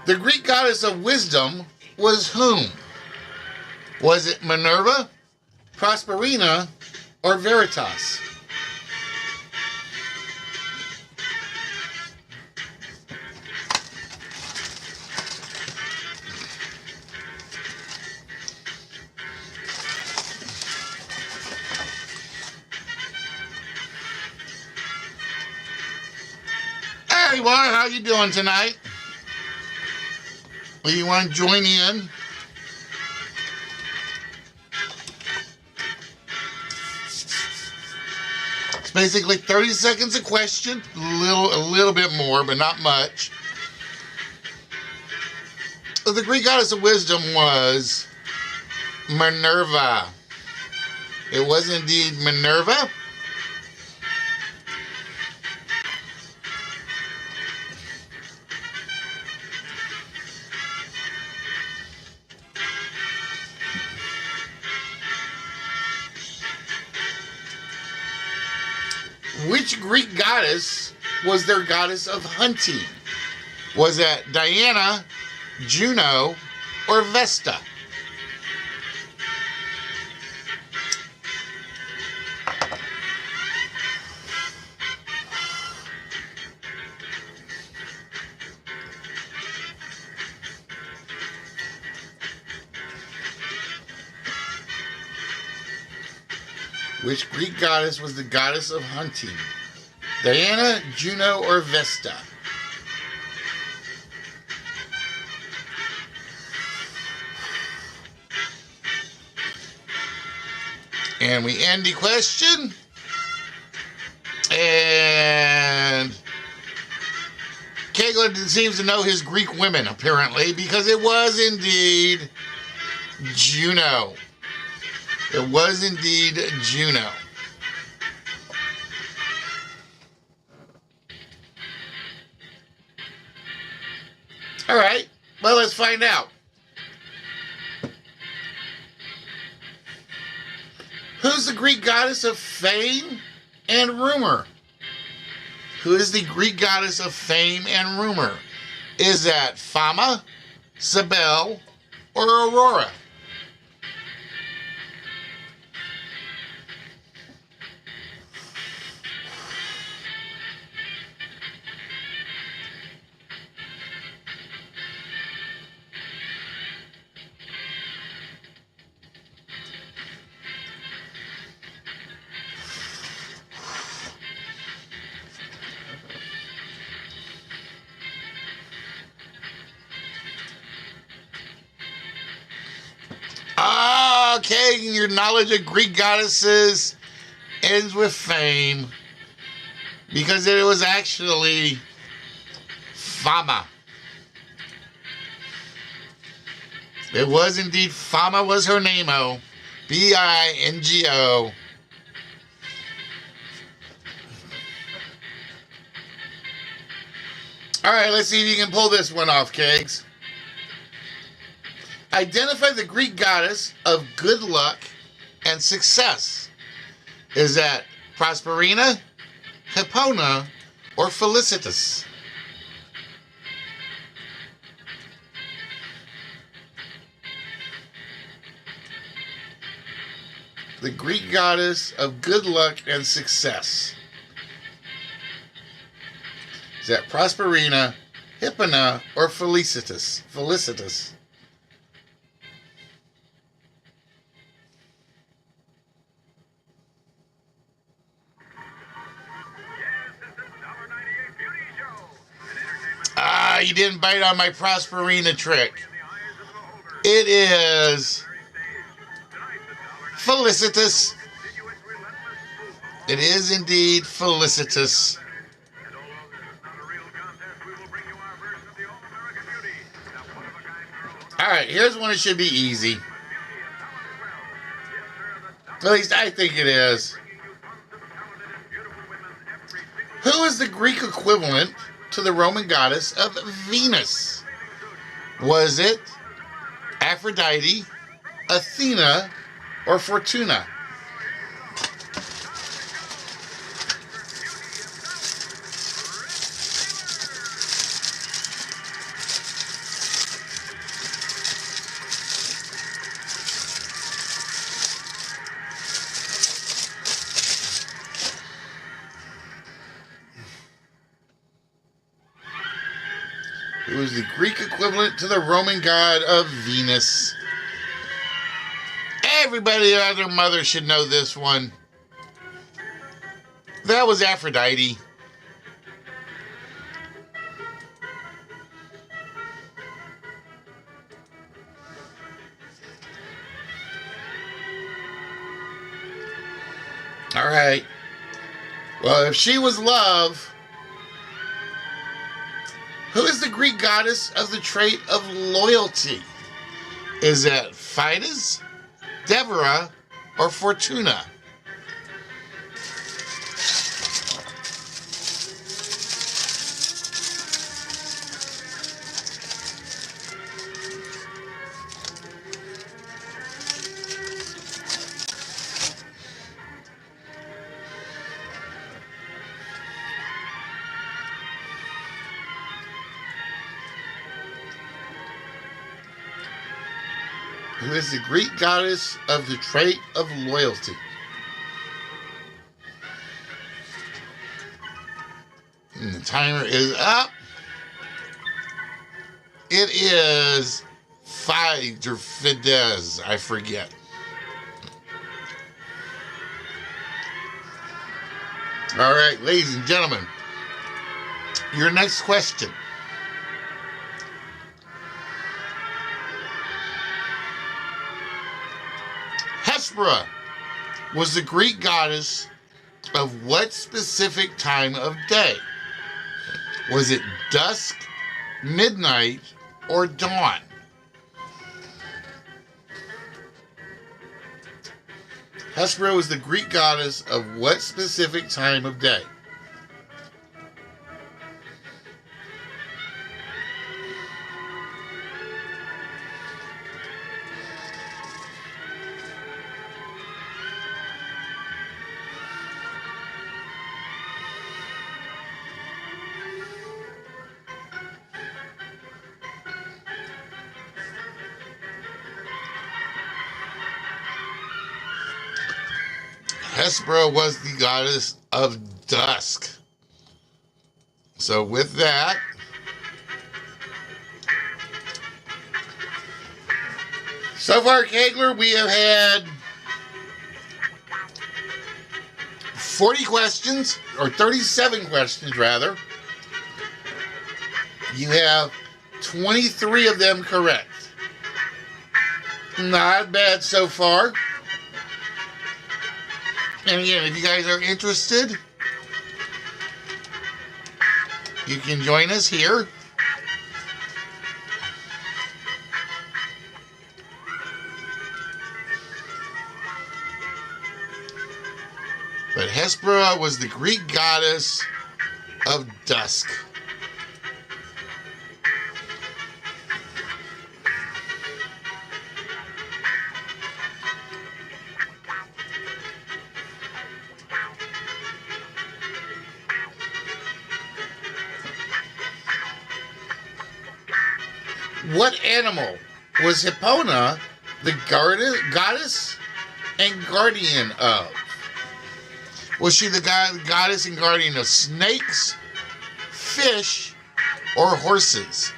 [SPEAKER 2] The Greek goddess of wisdom was whom? Was it Minerva, Proserpina, or Veritas? Hey, everyone, how you doing tonight? Well, you want to join in? It's basically 30 seconds a question, a little bit more, but not much. The Greek goddess of wisdom was Minerva. It was indeed Minerva. Which Greek goddess was their goddess of hunting? Was that Diana, Juno, or Vesta? Which Greek goddess was the goddess of hunting? Diana, Juno, or Vesta? And we end the question. And Caitlin seems to know his Greek women, apparently, because it was indeed Juno. It was indeed Juno. All right, well, let's find out. Who's the Greek goddess of fame and rumor? Who is the Greek goddess of fame and rumor? Is that Fama, Cybele, or Aurora? Okay, your knowledge of Greek goddesses ends with fame because it was actually Fama. It was indeed Fama was her name-o. Bingo. All right, let's see if you can pull this one off, Kegs. Identify the Greek goddess of good luck and success. Is that Prosperina, Hippona, or Felicitas? The Greek goddess of good luck and success. Is that Prosperina, Hippona, or Felicitas? Felicitas. Ah, you didn't bite on my Prosperina trick. It is Felicitas. It is indeed Felicitas. All right, here's one that should be easy. At least I think it is. Who is the Greek equivalent to the Roman goddess of Venus? Was it Aphrodite, Athena, or Fortuna? It was the Greek equivalent to the Roman god of Venus. Everybody and their mother should know this one. That was Aphrodite. All right. Well, if she was love, who is the Greek goddess of the trait of loyalty? Is that Fides, Deborah, or Fortuna? Who is the Greek goddess of the trait of loyalty? And the timer is up. It is Fides or Fides, I forget. All right, ladies and gentlemen, your next question. Hespera was the Greek goddess of what specific time of day? Was it dusk, midnight, or dawn? Hespera was the Greek goddess of what specific time of day? Hespera was the goddess of dusk. So with that, so far, Kegler, we have had 40 questions, or 37 questions rather. You have 23 of them correct. Not bad so far. And again, if you guys are interested, you can join us here. But Hespera was the Greek goddess of dusk. What animal was Hippona the goddess and guardian of? Was she the goddess and guardian of snakes, fish, or horses?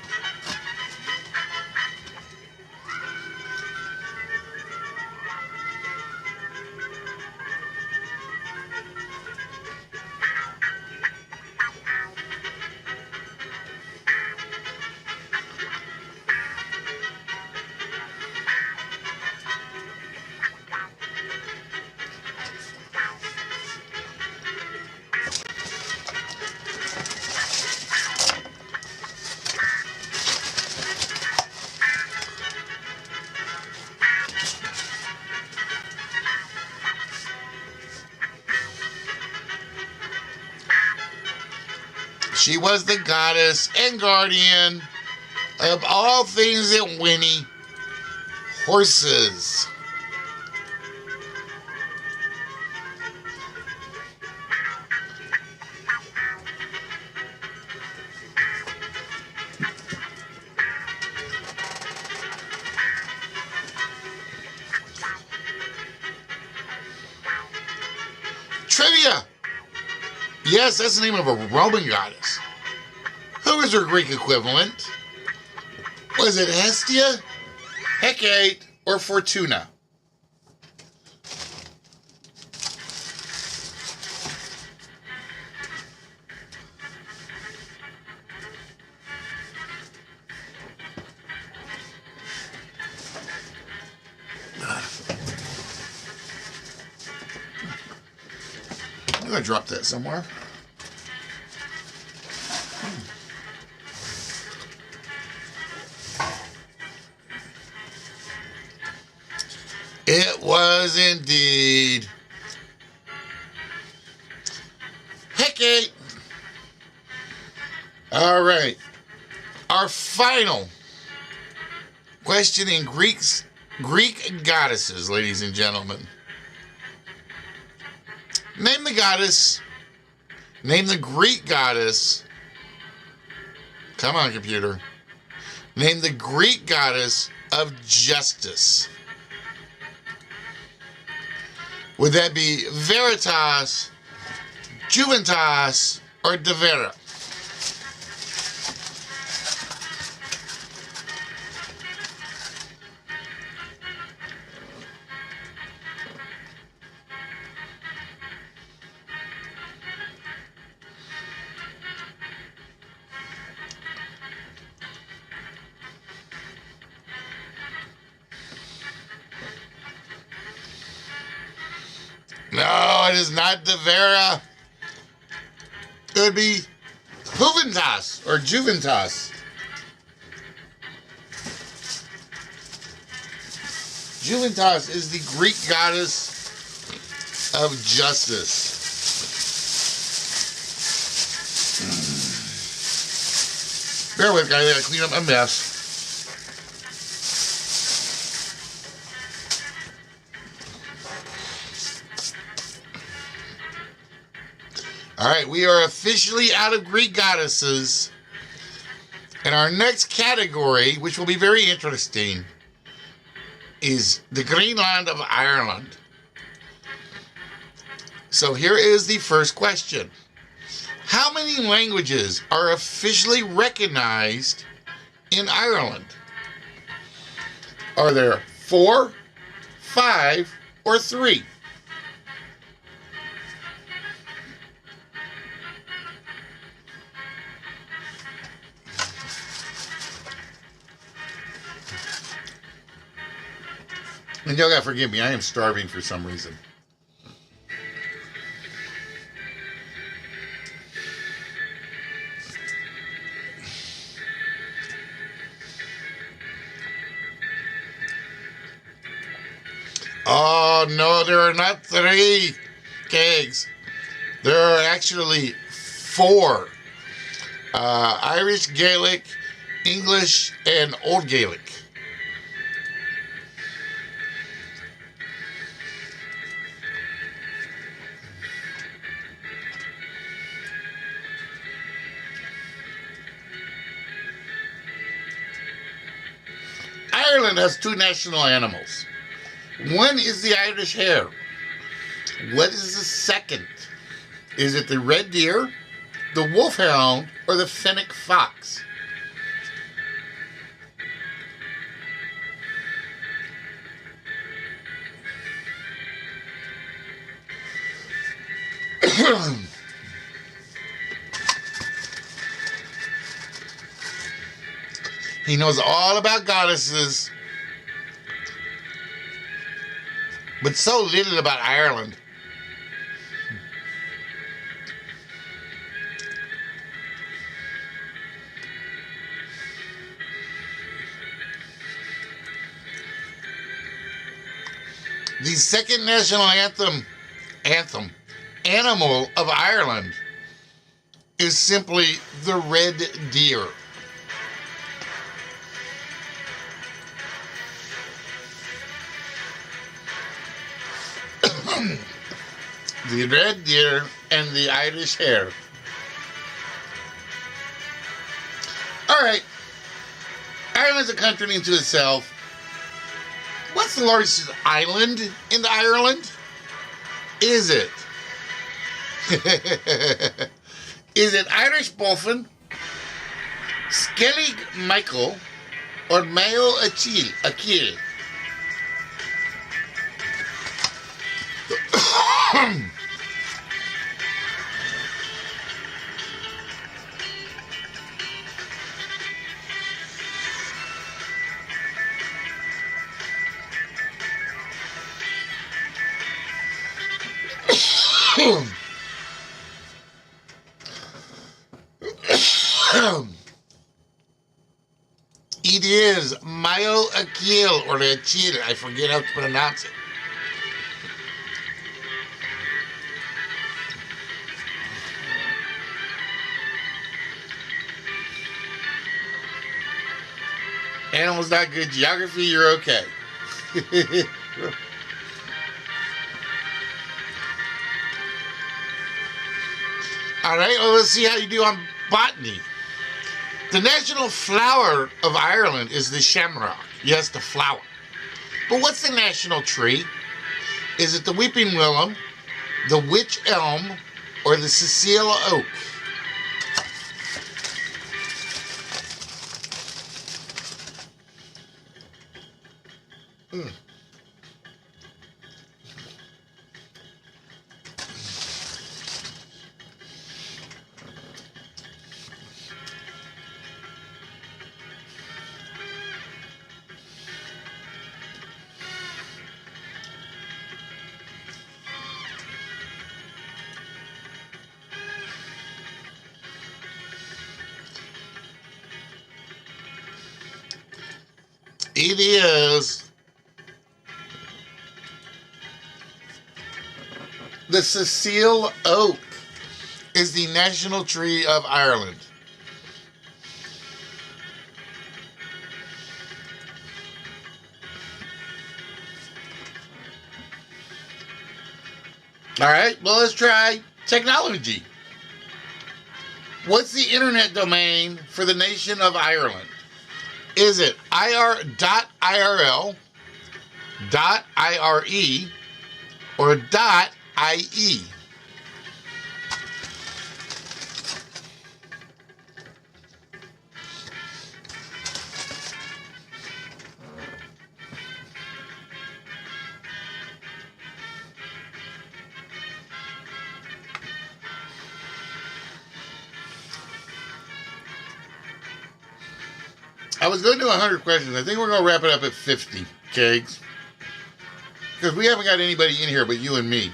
[SPEAKER 2] She was the goddess and guardian of all things that whinny, horses. Trivia! Yes, that's the name of a Roman goddess. Who is her Greek equivalent? Was it Hestia, Hecate, or Fortuna? I'm going to drop that somewhere. It was indeed Hecate. All right. Our final question in Greek goddesses, ladies and gentlemen. Name the goddess. Name the Greek goddess. Come on, computer. Name the Greek goddess of justice. Would that be Veritas, Juventas, or De Vera? No, it is not De Vera. It would be Juventas or Juventas. Juventas is the Greek goddess of justice. Bear with me, I gotta clean up my mess. All right, we are officially out of Greek goddesses. And our next category, which will be very interesting, is the Greenland of Ireland. So here is the first question. How many languages are officially recognized in Ireland? Are there 4, 5, or 3? And y'all gotta forgive me, I am starving for some reason. Oh no, there are not 3 kegs. There are actually 4. Irish, Gaelic, English, and Old Gaelic. Ireland has two national animals. One is the Irish hare. What is the second? Is it the red deer, the wolfhound, or the fennec fox? He knows all about goddesses, but so little about Ireland. The second national animal of Ireland is simply the red deer. The red deer and the Irish hare. All right. Ireland's a country into itself. What's the largest island in Ireland? Is it? Is it Irish Boffin, Skellig Michael, or Mayo Achille? It is Mayo Achille or Achille. I forget how to pronounce it. Animals not good. Geography, you're okay. All right, well, let's see how you do on botany. The national flower of Ireland is the shamrock. Yes, the flower. But what's the national tree? Is it the weeping willow, the wych elm, or the Cecil oak? It is the Cecil oak is the national tree of Ireland. All right, well, let's try technology. What's the internet domain for the nation of Ireland? Is it ir.irl, .ire, or .ie? I was going to do 100 questions. I think we're going to wrap it up at 50, Kegs. Because we haven't got anybody in here but you and me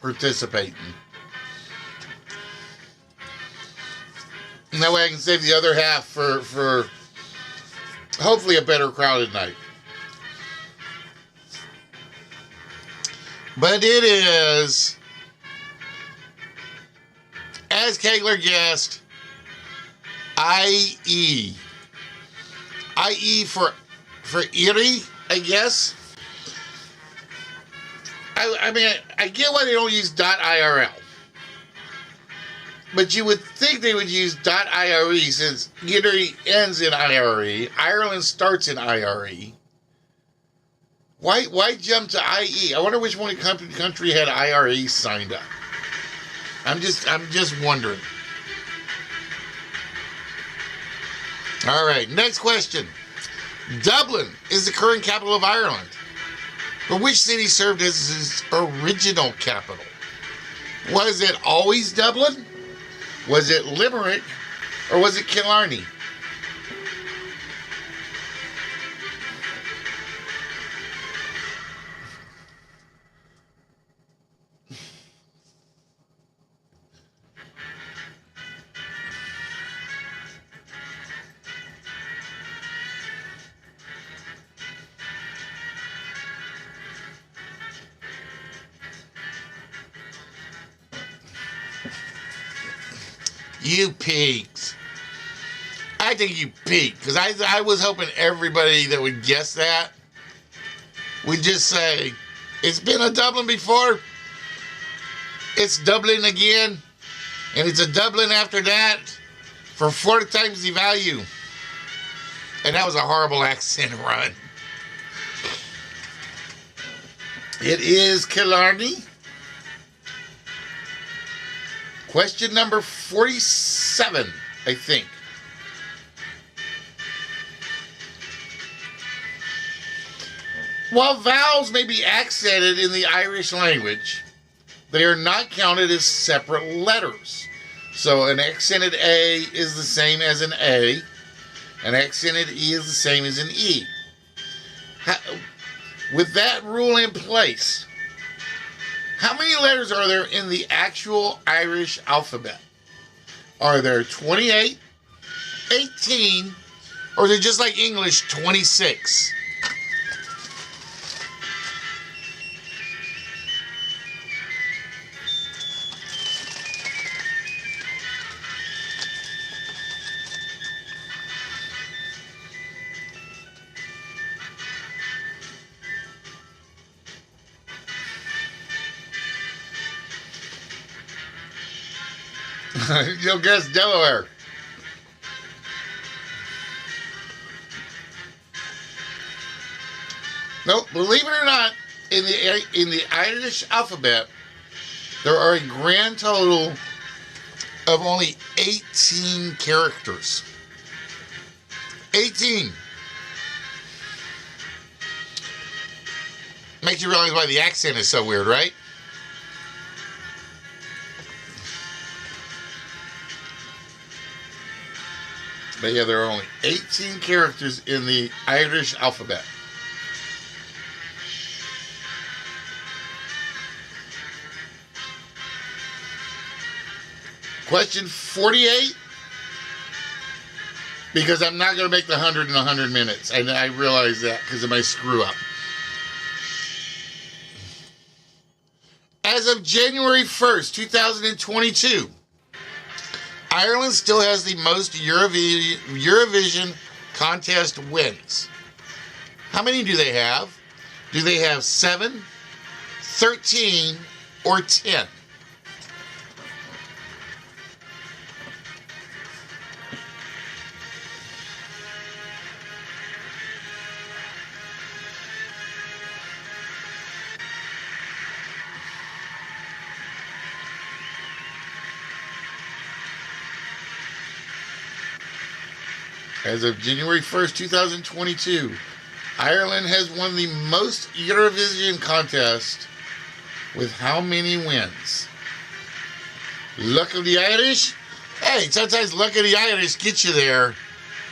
[SPEAKER 2] participating. And that way I can save the other half for hopefully a better crowded night. But it is, as Kegler guessed, IE. IE for Erie, I guess. I mean, I get why they don't use .irl. But you would think they would use .ire since Italy ends in IRE. Ireland starts in IRE. Why jump to IE? I wonder which one country had IRE signed up. I'm just wondering. All right, next question. Dublin is the current capital of Ireland. But which city served as its original capital? Was it always Dublin? Was it Limerick? Or was it Killarney? You peaked. I think you peaked because I was hoping everybody that would guess that would just say, it's been a Dublin before, it's Dublin again, and it's a Dublin after that for 4 times the value. And that was a horrible accent run. It is Killarney. Question number 47, I think. While vowels may be accented in the Irish language, they are not counted as separate letters. So an accented A is the same as an A. An accented E is the same as an E. With that rule in place, how many letters are there in the actual Irish alphabet? Are there 28, 18, or is it just like English, 26? You'll guess Delaware. Nope, believe it or not, in the Irish alphabet, there are a grand total of only 18 characters. 18. Makes you realize why the accent is so weird, right? But yeah, there are only 18 characters in the Irish alphabet. Question 48. Because I'm not going to make the 100 in 100 minutes. I realize that because of my screw up. As of January 1st, 2022, Ireland still has the most Eurovision contest wins. How many do they have? Do they have 7, 13, or 10? As of January 1st, 2022, Ireland has won the most Eurovision contest with how many wins? Luck of the Irish? Hey, sometimes luck of the Irish gets you there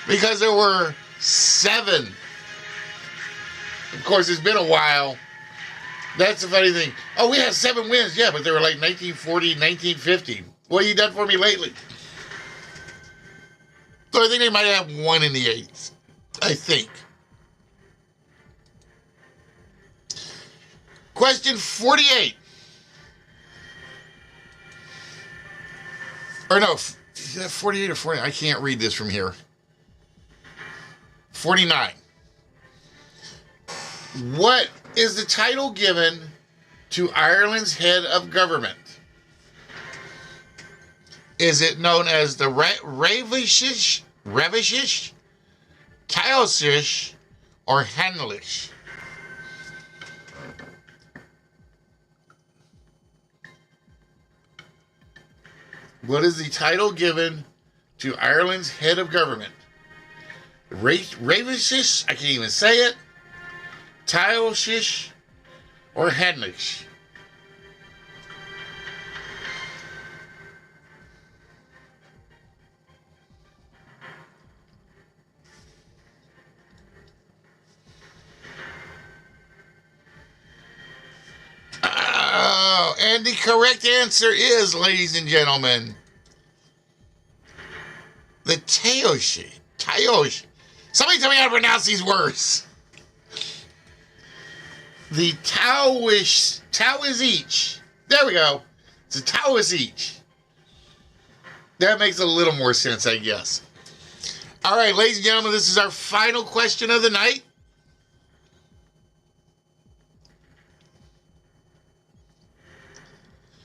[SPEAKER 2] because there were 7. Of course, it's been a while. That's the funny thing. Oh, we had 7 wins. Yeah, but they were like 1940, 1950. What have you done for me lately? So I think they might have 1 in the 8s. I think. Question 48. Or no, is that 48 or 40? I can't read this from here. 49. What is the title given to Ireland's head of government? Is it known as the Ravishish, Taosish, or Hanlish? What is the title given to Ireland's head of government? Ravishish, I can't even say it, Taosish, or Hanlish? Oh, and the correct answer is, ladies and gentlemen, the Taoshi. Taoshi. Somebody tell me how to pronounce these words. The Taoish. There we go. It's a Taoish. That makes a little more sense, I guess. All right, ladies and gentlemen, this is our final question of the night.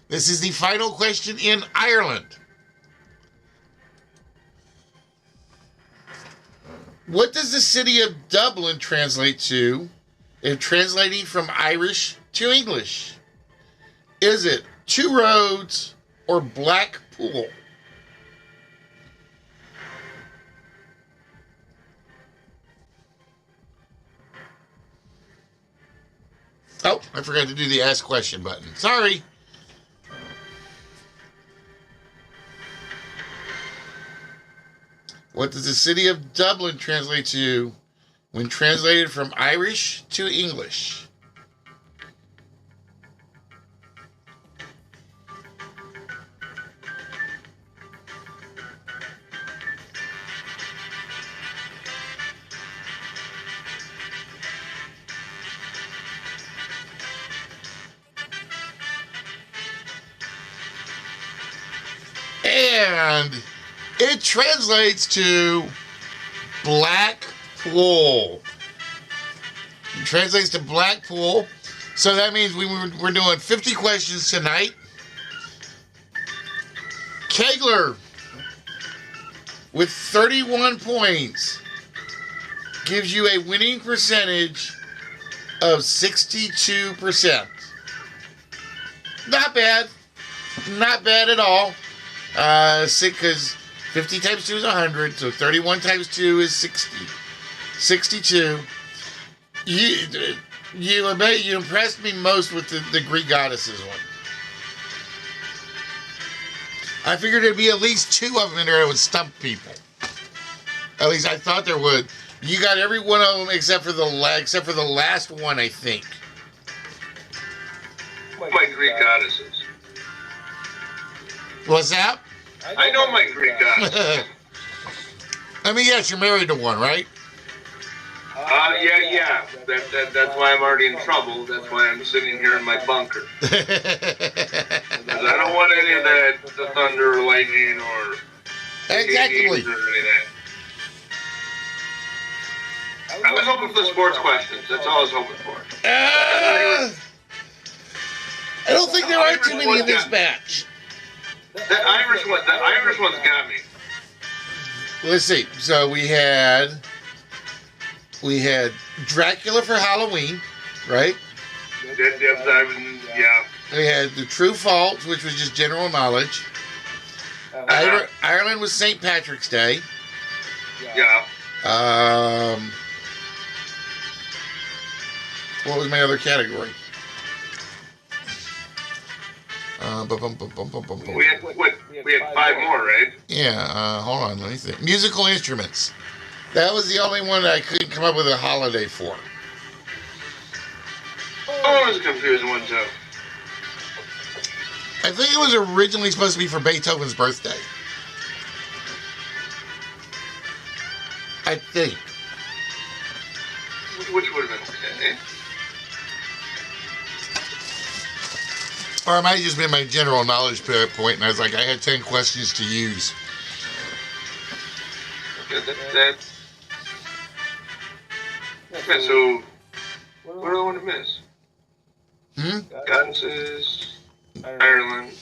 [SPEAKER 2] This is the final question in Ireland. What does the city of Dublin translate to if translating from Irish to English? Is it Two Roads or Black Pool? Oh, I forgot to do the ask question button. Sorry. What does the city of Dublin translate to when translated from Irish to English? And it translates to Black Pool. It translates to Black Pool. So that means we're doing 50 questions tonight. Kegler, with 31 points, gives you a winning percentage of 62%. Not bad. Not bad at all. Because 50 times 2 is 100, so 31 times 2 is 60. 62. You impressed me most with the Greek goddesses one. I figured there'd be at least 2 of them in there that would stump people. At least I thought there would. You got every one of them except for the last one, I think.
[SPEAKER 4] My Greek goddesses.
[SPEAKER 2] What's that?
[SPEAKER 4] I know my Greek goddesses.
[SPEAKER 2] I mean, yes, you're married to one, right?
[SPEAKER 4] Yeah. That's why I'm already in trouble. That's why I'm sitting here in my bunker. Because I don't want any of that, the thunder or lightning or
[SPEAKER 2] Exactly.
[SPEAKER 4] or any of that. I was hoping for the sports questions. That's all I was hoping for.
[SPEAKER 2] I don't think there are too many in this batch.
[SPEAKER 4] The Irish one's got me.
[SPEAKER 2] Let's see. So we had Dracula for Halloween, right?
[SPEAKER 4] Yeah.
[SPEAKER 2] We had the True Fault, which was just general knowledge. Ireland was St. Patrick's Day.
[SPEAKER 4] Yeah.
[SPEAKER 2] What was my other category?
[SPEAKER 4] We had 5 more, right?
[SPEAKER 2] Yeah, hold on, let me think. Musical instruments. That was the only one that I couldn't come up with a holiday for.
[SPEAKER 4] Oh, it was a confusing one, too.
[SPEAKER 2] I think it was originally supposed to be for Beethoven's birthday. I think.
[SPEAKER 4] Which would have been okay.
[SPEAKER 2] Or it might have just been my general knowledge point, and I was like, I had 10 questions to use.
[SPEAKER 4] Okay, so what do I want to miss?
[SPEAKER 2] Hmm?
[SPEAKER 4] Goddesses, Ireland.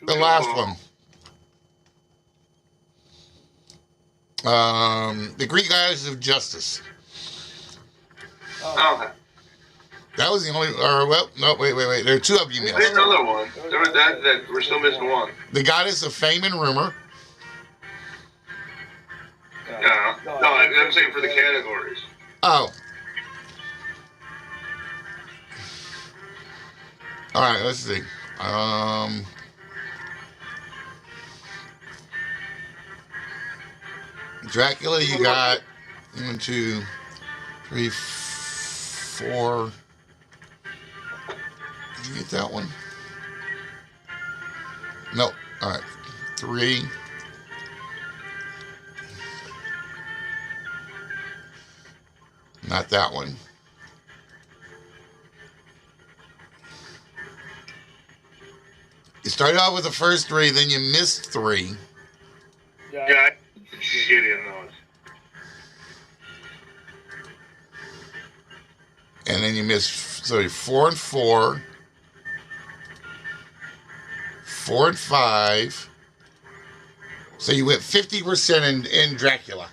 [SPEAKER 2] The last one. The Greek Goddess of Justice.
[SPEAKER 4] Oh, okay.
[SPEAKER 2] That was the only. Or well, no, wait. There are two of you
[SPEAKER 4] There's
[SPEAKER 2] missed.
[SPEAKER 4] another one. There was that we're still missing one.
[SPEAKER 2] The Goddess of Fame and Rumor.
[SPEAKER 4] Yeah. No, I'm saying for the categories.
[SPEAKER 2] Oh. All right. Let's see. Dracula, you got 1, 2, 3, 4. Did you get that one? No. All right. 3. Not that one. You started off with the first 3, then you missed 3.
[SPEAKER 4] Yeah, I shitty in those.
[SPEAKER 2] And then you missed 4 and 4. 4 and 5. So you went 50% in Dracula.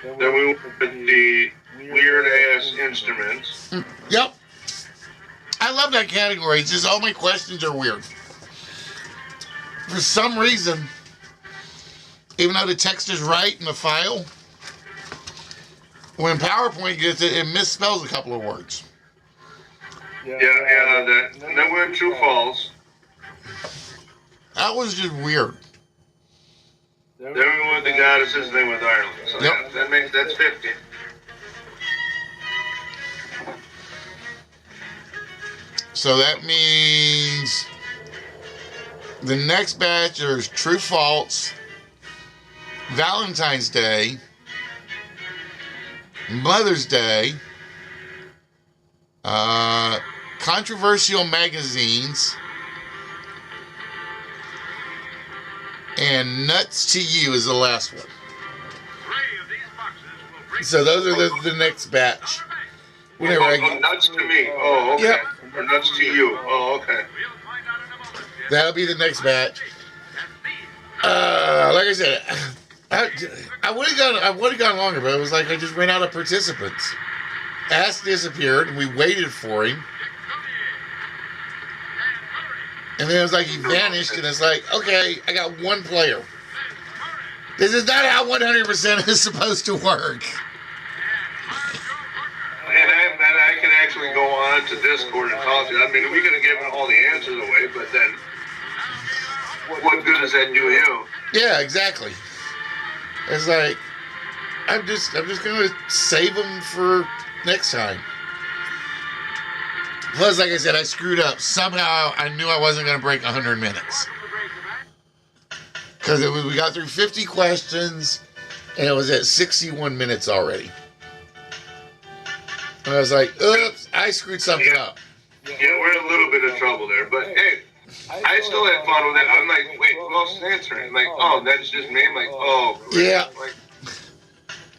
[SPEAKER 4] Then we went with the weird ass instruments.
[SPEAKER 2] Yep. I love that category. It's just all my questions are weird. For some reason, even though the text is right in the file, when PowerPoint gets it, it misspells a couple of words.
[SPEAKER 4] Yeah, that. And then we went true false.
[SPEAKER 2] That was just weird.
[SPEAKER 4] Then we went with the goddesses, and then with Ireland. So
[SPEAKER 2] Yep.
[SPEAKER 4] yeah, that's 50.
[SPEAKER 2] So that means the next batch is True False, Valentine's Day, Mother's Day, controversial magazines, and Nuts to You is the last one. So those are the next batch. Whenever I get,
[SPEAKER 4] Nuts to me. Oh, okay.
[SPEAKER 2] Yep.
[SPEAKER 4] Or nuts to you. Oh, okay.
[SPEAKER 2] that'll be the next batch. Like I said, I would have gone longer, but it was like I just ran out of participants. Ass disappeared, and we waited for him. And then it was like he vanished, and it's like, okay, I got one player. This is not how 100% is supposed to work.
[SPEAKER 4] And I can actually go on to Discord and talk to you. I mean, we could have given all the answers away, but then what good does that do you?
[SPEAKER 2] Yeah, exactly. It's like I'm just gonna save them for next time. Plus, like I said, I screwed up. Somehow, I knew I wasn't gonna break 100 minutes because we got through 50 questions, and it was at 61 minutes already. And I was like, oops, I screwed something up.
[SPEAKER 4] Yeah, we're in a little bit of trouble there, but hey, I still had fun with it. I'm like, wait, who else is answering? I'm like, oh, that's just me. I'm like, oh, great.
[SPEAKER 2] Yeah.
[SPEAKER 4] Like,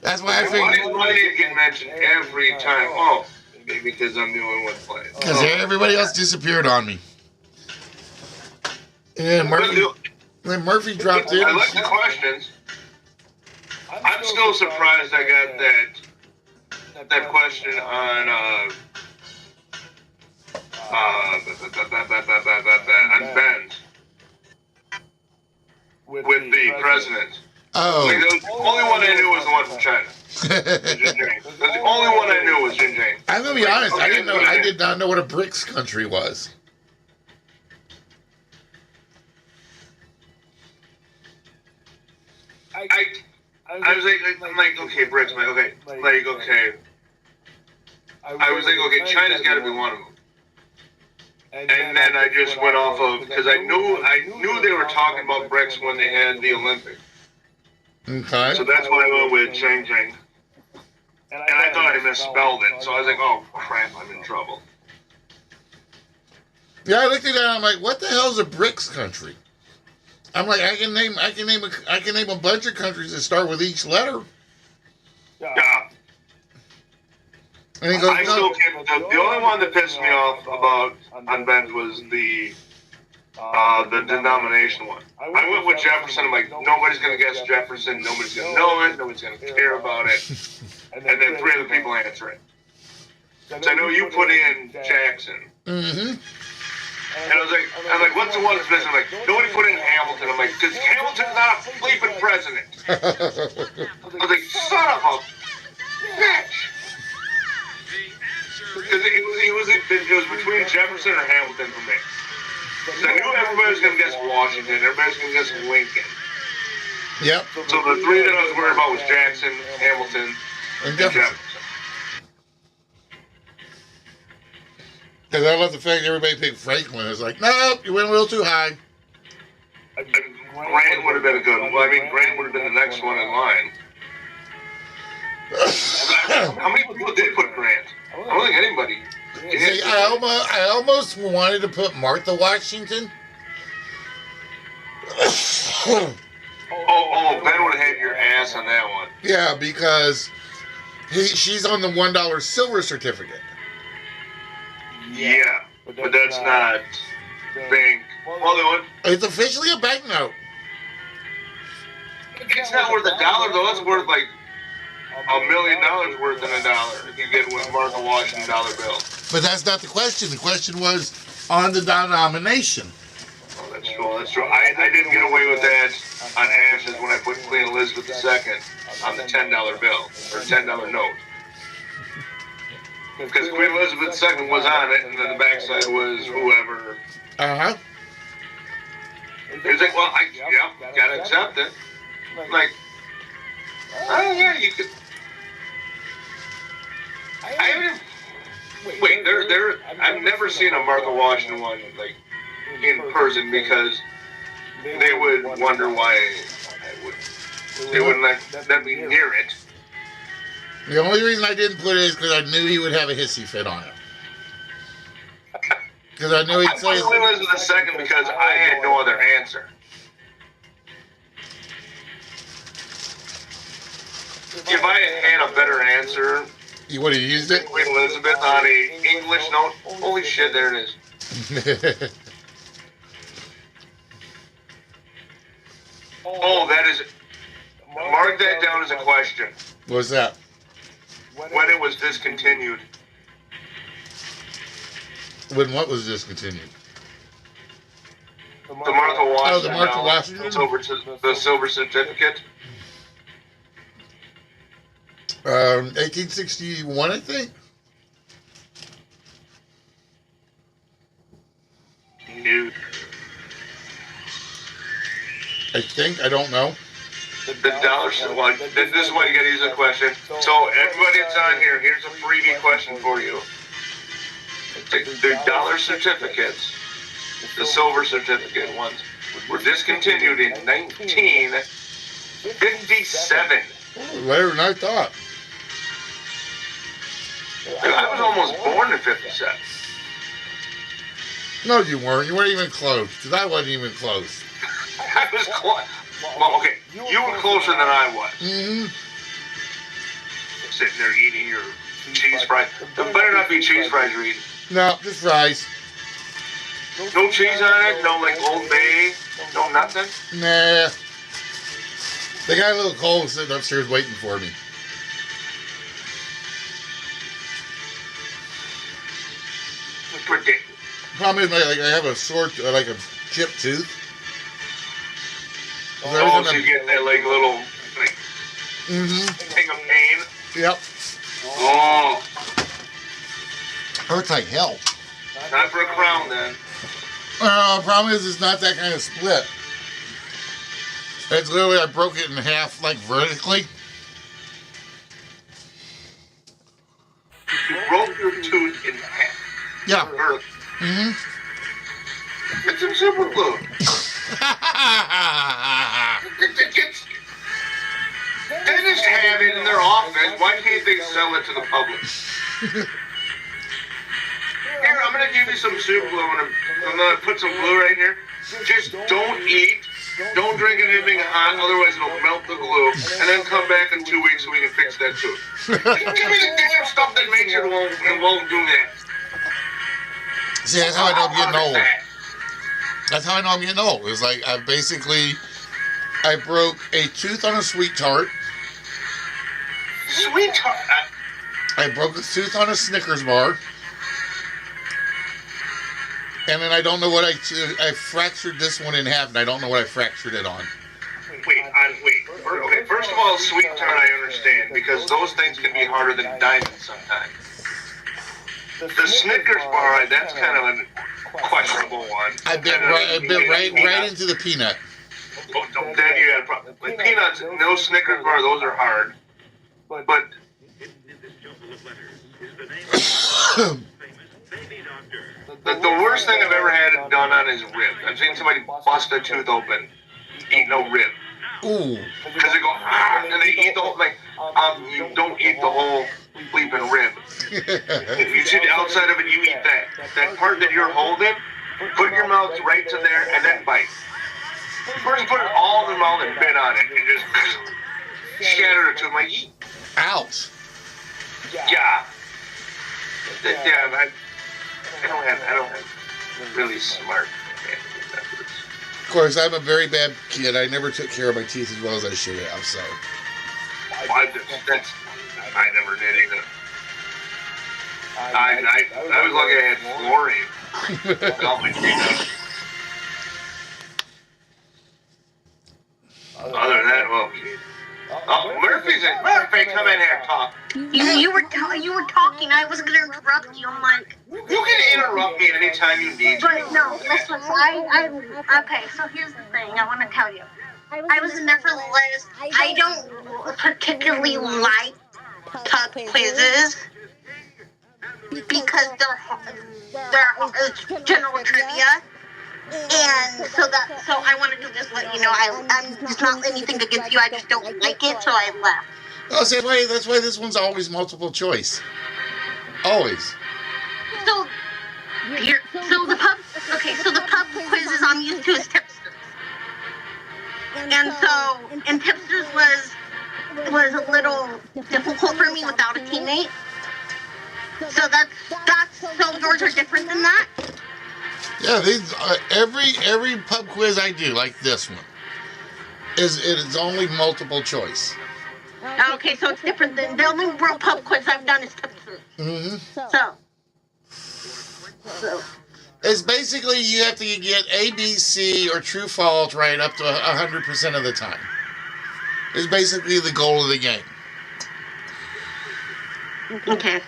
[SPEAKER 2] That's why I
[SPEAKER 4] why
[SPEAKER 2] figured.
[SPEAKER 4] do you get mentioned every time? Oh, maybe because I'm doing one play.
[SPEAKER 2] Because everybody else disappeared on me. And then Murphy dropped in.
[SPEAKER 4] I like the questions. I'm still surprised I got that question on Ben with the president.
[SPEAKER 2] Oh.
[SPEAKER 4] Like, the only one I knew was the one from China. Jin Jang. The only one I knew was Jin Jang.
[SPEAKER 2] I'm gonna be honest. I did not know what a BRICS country was.
[SPEAKER 4] I was like, I'm like, okay, BRICS, I'm like, okay, like, okay. I was like, okay, China's got to be one of them. And then I just went off of, because I knew they were talking about BRICS when they had the Olympics.
[SPEAKER 2] Okay.
[SPEAKER 4] So that's why I went with Chang Chang. And I thought I misspelled it, so I was like, oh crap, I'm in trouble.
[SPEAKER 2] Yeah, I looked at that and I'm like, what the hell is a BRICS country? I'm like, I can name a bunch of countries that start with each letter.
[SPEAKER 4] Yeah.
[SPEAKER 2] And he goes,
[SPEAKER 4] I still
[SPEAKER 2] no.
[SPEAKER 4] can't. The only one that pissed me off about on Ben's was the The denomination one. I went with Jefferson. I'm like, nobody's gonna guess Jefferson. Nobody's gonna know it. Nobody's gonna care about it. And then three other people answer it. So I know you put in Jackson.
[SPEAKER 2] Mm-hmm.
[SPEAKER 4] And I was like, what's the one that's missing? I'm like, nobody put in Hamilton. I'm like, because Hamilton's not a bleeping president. I was like, son of a bitch. Because it was between Jefferson or Hamilton for me. So I knew everybody was going to guess Washington. Everybody was going to guess Lincoln.
[SPEAKER 2] Yep.
[SPEAKER 4] So the three that I was worried about was Jackson, Hamilton, and Jefferson.
[SPEAKER 2] Because I love the fact that everybody picked Franklin. It's like, no, you went a little too high.
[SPEAKER 4] Grant would have been a good one. Well, I mean, Grant would have been the next one in line. How many people did put Grant? I don't think anybody.
[SPEAKER 2] See, I almost wanted to put Martha Washington.
[SPEAKER 4] Oh, Ben would have had your ass on that one.
[SPEAKER 2] Yeah, because she's on the $1 silver certificate.
[SPEAKER 4] Yeah, but that's not bank. Well,
[SPEAKER 2] It's officially a banknote.
[SPEAKER 4] it's not worth $1 though. It's worth like $1 million worth in $1 if you get one Martha Washington dollar bill.
[SPEAKER 2] But that's not the question. The question was on the denomination.
[SPEAKER 4] Oh, that's true. That's true. I didn't get away with that on Ashes when I put Queen Elizabeth II on the $10 bill or $10 note. Because Queen Elizabeth II was on it, and then the backside was whoever.
[SPEAKER 2] Uh-huh.
[SPEAKER 4] He was like, well, gotta accept it. I'm like, oh yeah, you could. I've never seen a Martha Washington one like in person because they would wonder why they wouldn't let me near it.
[SPEAKER 2] The only reason I didn't put it is because I knew he would have a hissy fit on it. Because I knew he'd say...
[SPEAKER 4] I put Elizabeth II because I had no other answer. If I had a better answer...
[SPEAKER 2] You would have used it?
[SPEAKER 4] Queen Elizabeth on a English note. Holy shit, there it is. Oh, that is... Mark that down as a question.
[SPEAKER 2] What's that?
[SPEAKER 4] When it was discontinued.
[SPEAKER 2] When what was discontinued?
[SPEAKER 4] The Martha Washington.
[SPEAKER 2] Oh, the Martha Washington?
[SPEAKER 4] The silver certificate.
[SPEAKER 2] 1861, I think.
[SPEAKER 4] Dude.
[SPEAKER 2] I don't know.
[SPEAKER 4] The dollar. Well, this is why you got to use a question. So everybody that's on here, here's a freebie question for you. The dollar certificates, the silver certificate ones, were discontinued in 1957.
[SPEAKER 2] Later than I thought.
[SPEAKER 4] I was almost born in 57.
[SPEAKER 2] No, you weren't. You weren't even close. Because I wasn't even close.
[SPEAKER 4] I was close. Well, okay, you were closer than I was.
[SPEAKER 2] Mm-hmm.
[SPEAKER 4] Sitting there eating your cheese fries. There better not be cheese fries you're eating.
[SPEAKER 2] No, just fries.
[SPEAKER 4] No cheese on it, no like Old Bay, no nothing.
[SPEAKER 2] Nah. They got a little cold sitting upstairs waiting for me.
[SPEAKER 4] Ridiculous.
[SPEAKER 2] Problem is, like I have a sore, like a chipped tooth.
[SPEAKER 4] Oh, so you get that like little like thing of pain.
[SPEAKER 2] Yep.
[SPEAKER 4] Oh,
[SPEAKER 2] Hurts like hell.
[SPEAKER 4] not for a crown then.
[SPEAKER 2] Problem is, it's not that kind of split. It's literally, I broke it in half, like vertically.
[SPEAKER 4] You broke your tooth in half.
[SPEAKER 2] Yeah.
[SPEAKER 4] Mm-hmm. Get some super glue. Dentists have it in their office. Why can't they sell it to the public? Here, I'm gonna give you some super glue. I'm gonna put some glue right here. Just don't eat. Don't drink anything hot, otherwise it'll melt the glue. And then come back in 2 weeks so we can fix that tooth. Give me the damn stuff that makes it won't do that.
[SPEAKER 2] See, that's how I know I'm getting old. That's how I know I'm getting old. It's like I broke a tooth on a sweet tart.
[SPEAKER 4] Sweet tart.
[SPEAKER 2] I broke a tooth on a Snickers bar. And then I don't know what I fractured this one in half, and I don't know what I fractured it on.
[SPEAKER 4] Wait. Okay, first of all, sweet tart I understand, because those things can be harder than diamonds sometimes. The Snickers bar, that's kind of a questionable one.
[SPEAKER 2] I bit right into the peanut.
[SPEAKER 4] Oh, then you got a problem. Like peanuts, no Snickers bar, those are hard. But the worst thing I've ever had it done on is rib. I've seen somebody bust a tooth open, eat no rib.
[SPEAKER 2] Ooh.
[SPEAKER 4] Because they go, and they eat the whole thing. You don't eat the whole bleeping rib. If you see the outside of it, you eat that. That part that you're holding, put your mouth right to there and then bite. First put it all in the mouth and bit on it and just shatter it to my eat.
[SPEAKER 2] Ouch.
[SPEAKER 4] Yeah. I don't have really smart methods.
[SPEAKER 2] Of course, I'm a very bad kid. I never took care of my teeth as well as I should have, so.
[SPEAKER 4] I never did either. I was lucky I had fluorine. Got my teeth out. Other than that, well, Murphy, come in here, talk.
[SPEAKER 5] You were talking. I was gonna interrupt you. I'm like,
[SPEAKER 4] You can interrupt me anytime you need to.
[SPEAKER 5] but no, listen. Okay. So here's the thing. I want to tell you. I was in there for the list. I don't particularly like pub quizzes because they're general trivia. And so I wanted to just let you know, I'm it's not anything against you. I just don't like it, so I left.
[SPEAKER 2] Oh, so that's why this one's always multiple choice. Always.
[SPEAKER 5] So the pub quizzes I'm used to is tipsters, and tipsters was a little difficult for me without a teammate. So so yours are different than that.
[SPEAKER 2] Yeah, these every pub quiz I do, like this one, is only multiple choice.
[SPEAKER 5] Okay, so it's different than the only real pub quiz I've done is tipsters.
[SPEAKER 2] Mm-hmm.
[SPEAKER 5] So
[SPEAKER 2] It's basically you have to get A, B, C, or true, false right up to 100% of the time. It's basically the goal of the game.
[SPEAKER 5] okay.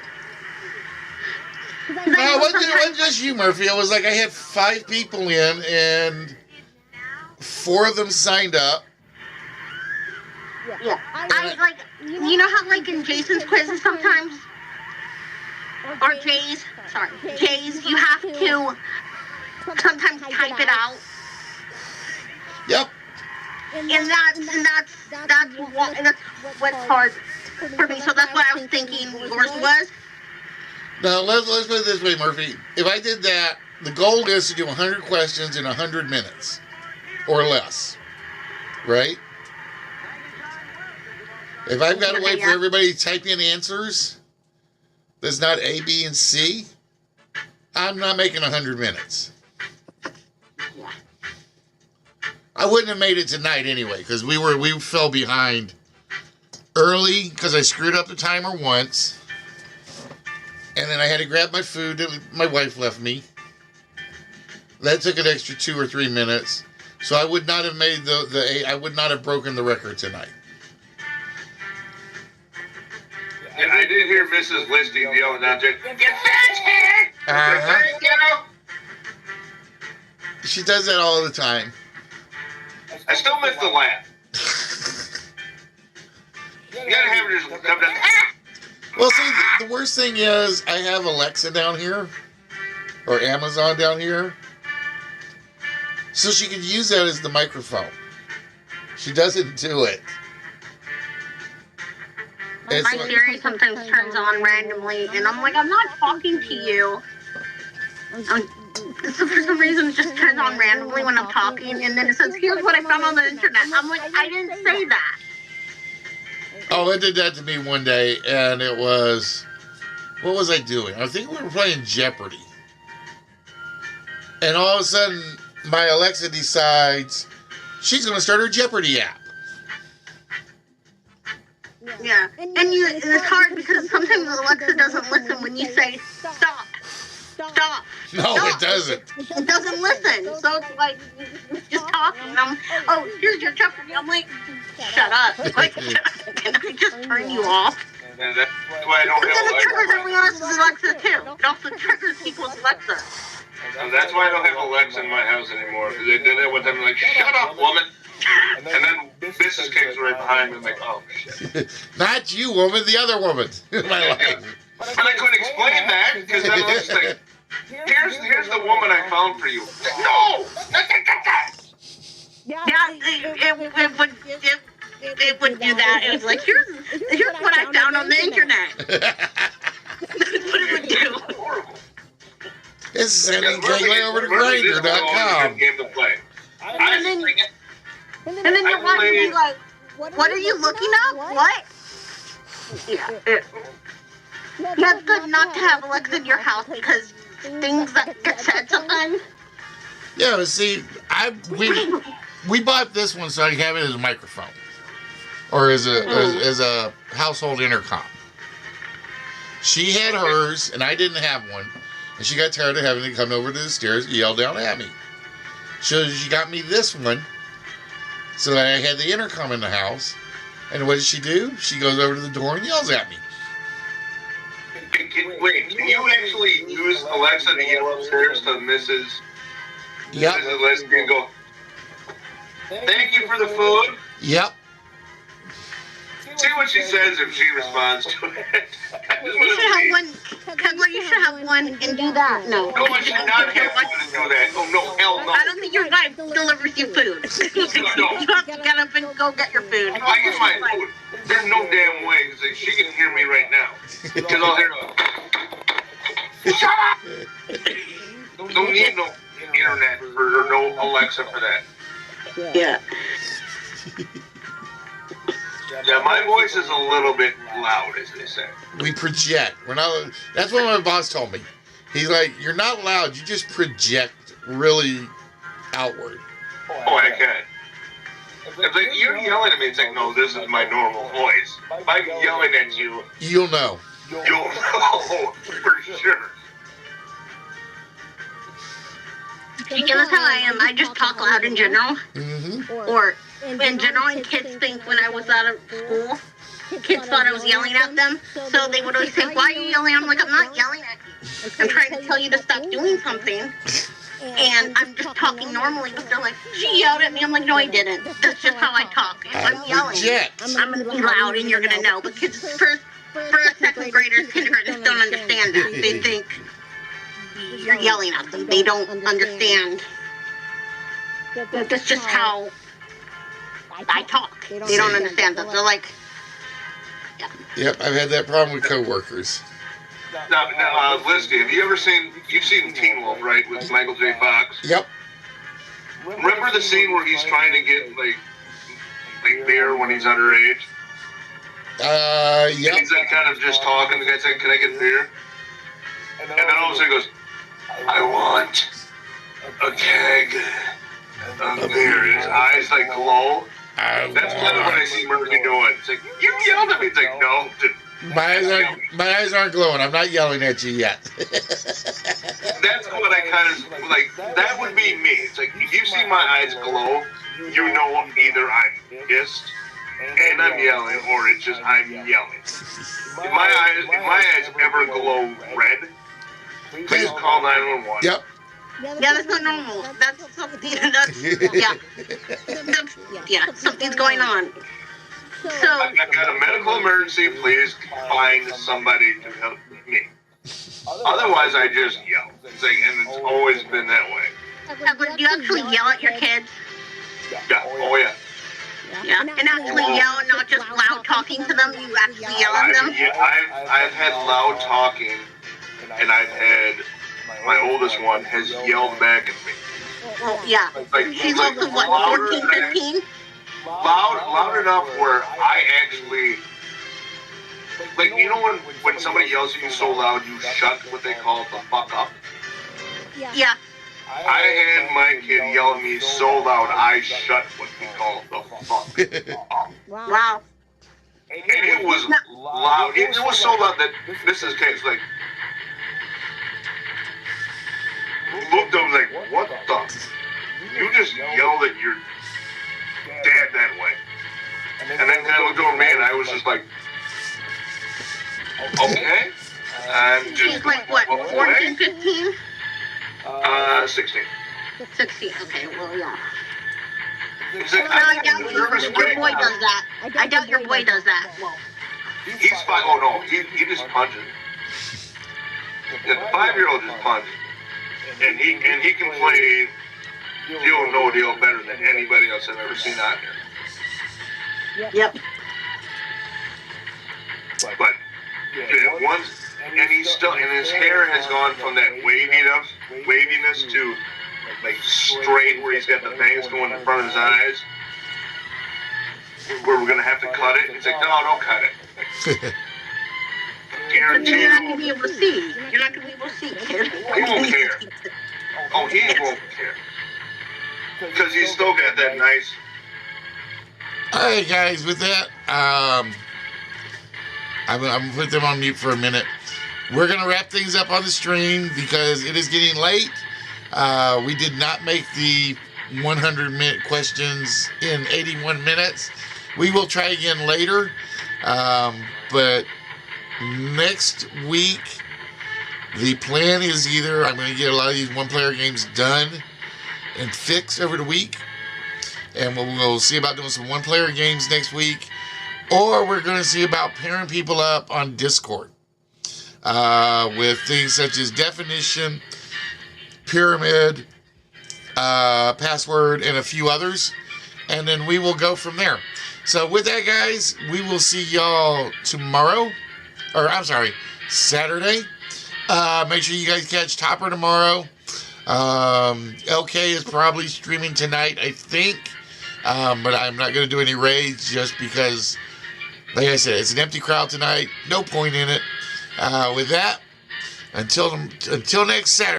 [SPEAKER 2] No, it wasn't just you, Murphy. It was like I had 5 people in, and 4 of them signed up.
[SPEAKER 5] Yeah. I like, you know how like in Jason's quizzes sometimes, or Jay's, you have to sometimes type it out.
[SPEAKER 2] Yep.
[SPEAKER 5] And that's what's hard for me. So that's what I was thinking yours was.
[SPEAKER 2] Now, let's put it this way, Murphy. If I did that, the goal is to do 100 questions in 100 minutes or less, right? If I've got to wait for everybody to type in answers that's not A, B, and C, I'm not making 100 minutes. I wouldn't have made it tonight anyway, because we fell behind early because I screwed up the timer once. And then I had to grab my food that my wife left me. That took an extra 2 or 3 minutes. So I would not have made I would not have broken the record tonight.
[SPEAKER 4] Yeah, I did hear Mrs. Listy yelling out there, "Get fat here!
[SPEAKER 2] Uh-huh.
[SPEAKER 4] Get out!"
[SPEAKER 2] She does that all the time.
[SPEAKER 4] I still miss the laugh. You gotta have her just come down.
[SPEAKER 2] Well, see, the worst thing is I have Alexa down here, or Amazon down here, so she could use that as the microphone. She doesn't do it.
[SPEAKER 5] My Siri sometimes turns on randomly, and I'm like, I'm not talking to you. So for some reason, it just turns on randomly when I'm talking, and then it says, "Here's what I found on the internet." I'm like, I didn't say that.
[SPEAKER 2] Oh, it did that to me one day, and it was... What was I doing? I think we were playing Jeopardy. And all of a sudden, my Alexa decides she's going to start her Jeopardy app.
[SPEAKER 5] Yeah. And it's hard because sometimes Alexa doesn't listen when you say stop. Stop.
[SPEAKER 2] No,
[SPEAKER 5] Stop.
[SPEAKER 2] it doesn't.
[SPEAKER 5] It doesn't listen. So it's like just talking. And oh, here's your Jeopardy. I'm like, shut up. Like, can I just turn you off?
[SPEAKER 4] And that's why I don't
[SPEAKER 5] But then
[SPEAKER 4] have
[SPEAKER 5] it triggers
[SPEAKER 4] Alexa.
[SPEAKER 5] everyone else's Alexa too. It also triggers people's Alexa.
[SPEAKER 4] And that's why I don't have Alexa in my house anymore. Because they did it one time, like, shut up, woman. And then Mrs. King's right behind me, like, oh, shit.
[SPEAKER 2] Not you, woman, the other woman in my life.
[SPEAKER 4] But I couldn't explain that, because then I was like, here's the woman I found for you. No!
[SPEAKER 5] Yeah, it would do that. It was like, here's what I found on the internet. That's what it would do.
[SPEAKER 4] Horrible.
[SPEAKER 2] It's sending Kayla over to Grindr.com.
[SPEAKER 4] Game to play.
[SPEAKER 5] And then your wife would be like, what are you looking up? What? Yeah. That's good not to have Alexa in your house because things that get said sometimes.
[SPEAKER 2] Yeah, but see, we bought this one so I can have it as a microphone. Or as a household intercom. She had hers, and I didn't have one. And she got tired of having to come over to the stairs and yell down at me. So she got me this one, so that I had the intercom in the house. And what does she do? She goes over to the door and yells at me.
[SPEAKER 4] Wait, can you actually use Alexa to yell upstairs to Mrs.
[SPEAKER 2] Yep.
[SPEAKER 4] Mrs. Leslie and go, thank you for the food?
[SPEAKER 2] Yep.
[SPEAKER 4] See what she says if she responds to it.
[SPEAKER 5] You should have one. Kegler, you should have one and do that. No.
[SPEAKER 4] No, I should not have one to do that. Oh, no, hell no.
[SPEAKER 5] I don't think your wife delivers you food. You have to get up and go get your food.
[SPEAKER 4] I get my food. There's no damn way. 'Cause she can hear me right now. Because I'll hear her. Shut up! Don't need no internet or no Alexa for that.
[SPEAKER 5] Yeah.
[SPEAKER 4] Yeah, my voice is a little bit loud, as they say.
[SPEAKER 2] We project. We're not. That's what my boss told me. He's like, you're not loud. You just project really outward.
[SPEAKER 4] Oh, I can. It's like, you're yelling at me. It's like, no, this is my normal voice. If I'm yelling at you,
[SPEAKER 2] You'll know.
[SPEAKER 4] you'll know for sure.
[SPEAKER 5] Yeah, that's how I am. I just talk loud in general.
[SPEAKER 2] Mm-hmm.
[SPEAKER 5] Or in general, and kids think when I was out of school, kids thought I was yelling at them. So they would always say, why are you yelling? I'm like, I'm not yelling at you. I'm trying to tell you to stop doing something. And I'm just talking normally, but they're like, she yelled at me. I'm like, no, I didn't. That's just how I talk. If I'm yelling,
[SPEAKER 2] Project.
[SPEAKER 5] I'm going to be loud and you're going to know. But kids, first, second graders, kindergartners don't understand that. They think you're yelling at them. They don't understand. That's just how I talk. They don't understand that. They're like,
[SPEAKER 2] Yep, I've had that problem with coworkers.
[SPEAKER 4] Now, Leslie, have you ever you've seen Teen Wolf, right, with Michael J. Fox?
[SPEAKER 2] Yep.
[SPEAKER 4] Remember the scene where he's trying to get, like beer when he's underage?
[SPEAKER 2] Yep.
[SPEAKER 4] And he's like kind of just talking. The guy's like, can I get beer? And then all of a sudden he goes, I want a keg of beer. And his eyes like glow. That's kind of what I see Murphy doing. It's like, you yelled at me. It's like, no.
[SPEAKER 2] My eyes aren't glowing. I'm not yelling at you yet.
[SPEAKER 4] That's what I kind of, like, that would be me. It's like, if you see my eyes glow, you know either I'm pissed and I'm yelling, or it's just I'm yelling. If my eyes ever glow red, please call 911.
[SPEAKER 2] Yep.
[SPEAKER 5] yeah, that's not normal. That's something, something's going on. So,
[SPEAKER 4] I've got a medical emergency. Please find somebody to help me. Otherwise, I just yell. It's like, and it's always been that way.
[SPEAKER 5] do you actually yell at your kids?
[SPEAKER 4] Yeah. Oh yeah.
[SPEAKER 5] Yeah, and actually yell and not just loud talking to them. You actually yell at them.
[SPEAKER 4] I've had loud talking, and I've had my oldest one has yelled back at me.
[SPEAKER 5] Well, yeah.
[SPEAKER 4] Like,
[SPEAKER 5] She's also what, 14, 15?
[SPEAKER 4] Loud enough where I actually, like, you know when somebody yells at you so loud you shut what they call the fuck up?
[SPEAKER 5] Yeah.
[SPEAKER 4] I had my kid yell at me so loud I shut what we call the fuck up.
[SPEAKER 5] Wow.
[SPEAKER 4] And it was loud. It was so loud that this is case like looked up like, what the? You just yelled at your dad that way. And then kind of looked over at me and I was just like, okay. And just
[SPEAKER 5] He's like what,
[SPEAKER 4] walked
[SPEAKER 5] 14,
[SPEAKER 4] away.
[SPEAKER 5] 15?
[SPEAKER 4] 16.
[SPEAKER 5] 16. Okay, well, yeah.
[SPEAKER 4] He's like,
[SPEAKER 5] No, I
[SPEAKER 4] I'm
[SPEAKER 5] doubt
[SPEAKER 4] nervous
[SPEAKER 5] your
[SPEAKER 4] break.
[SPEAKER 5] boy does that. I doubt your boy does that.
[SPEAKER 4] He's fine. Oh no, he just punches. The 5-year-old just punches. And he can play deal no deal better than anybody else I've ever seen out here.
[SPEAKER 5] Yep.
[SPEAKER 4] But yeah, once and he's still and his hair has gone from that waviness to like straight where he's got the bangs going in front of his eyes. Where we're gonna have to cut it. He's like, no, don't cut it. Guarantee
[SPEAKER 5] You're not
[SPEAKER 4] you.
[SPEAKER 5] gonna be able to see. You're not gonna be able to see, kid.
[SPEAKER 4] He won't care. Oh, he won't care. Because he's still got that nice.
[SPEAKER 2] Alright guys, with that, I'm gonna put them on mute for a minute. We're gonna wrap things up on the stream because it is getting late. We did not make the 100-minute questions in 81 minutes. We will try again later. But next week, the plan is either I'm going to get a lot of these one-player games done and fixed over the week, and we'll see about doing some one-player games next week, or we're going to see about pairing people up on Discord with things such as definition, pyramid, password, and a few others, and then we will go from there. So with that, guys, we will see y'all tomorrow, or I'm sorry, Saturday. Make sure you guys catch Topper tomorrow. LK is probably streaming tonight, I think, but I'm not going to do any raids just because, like I said, it's an empty crowd tonight. No point in it. With that, until next Saturday.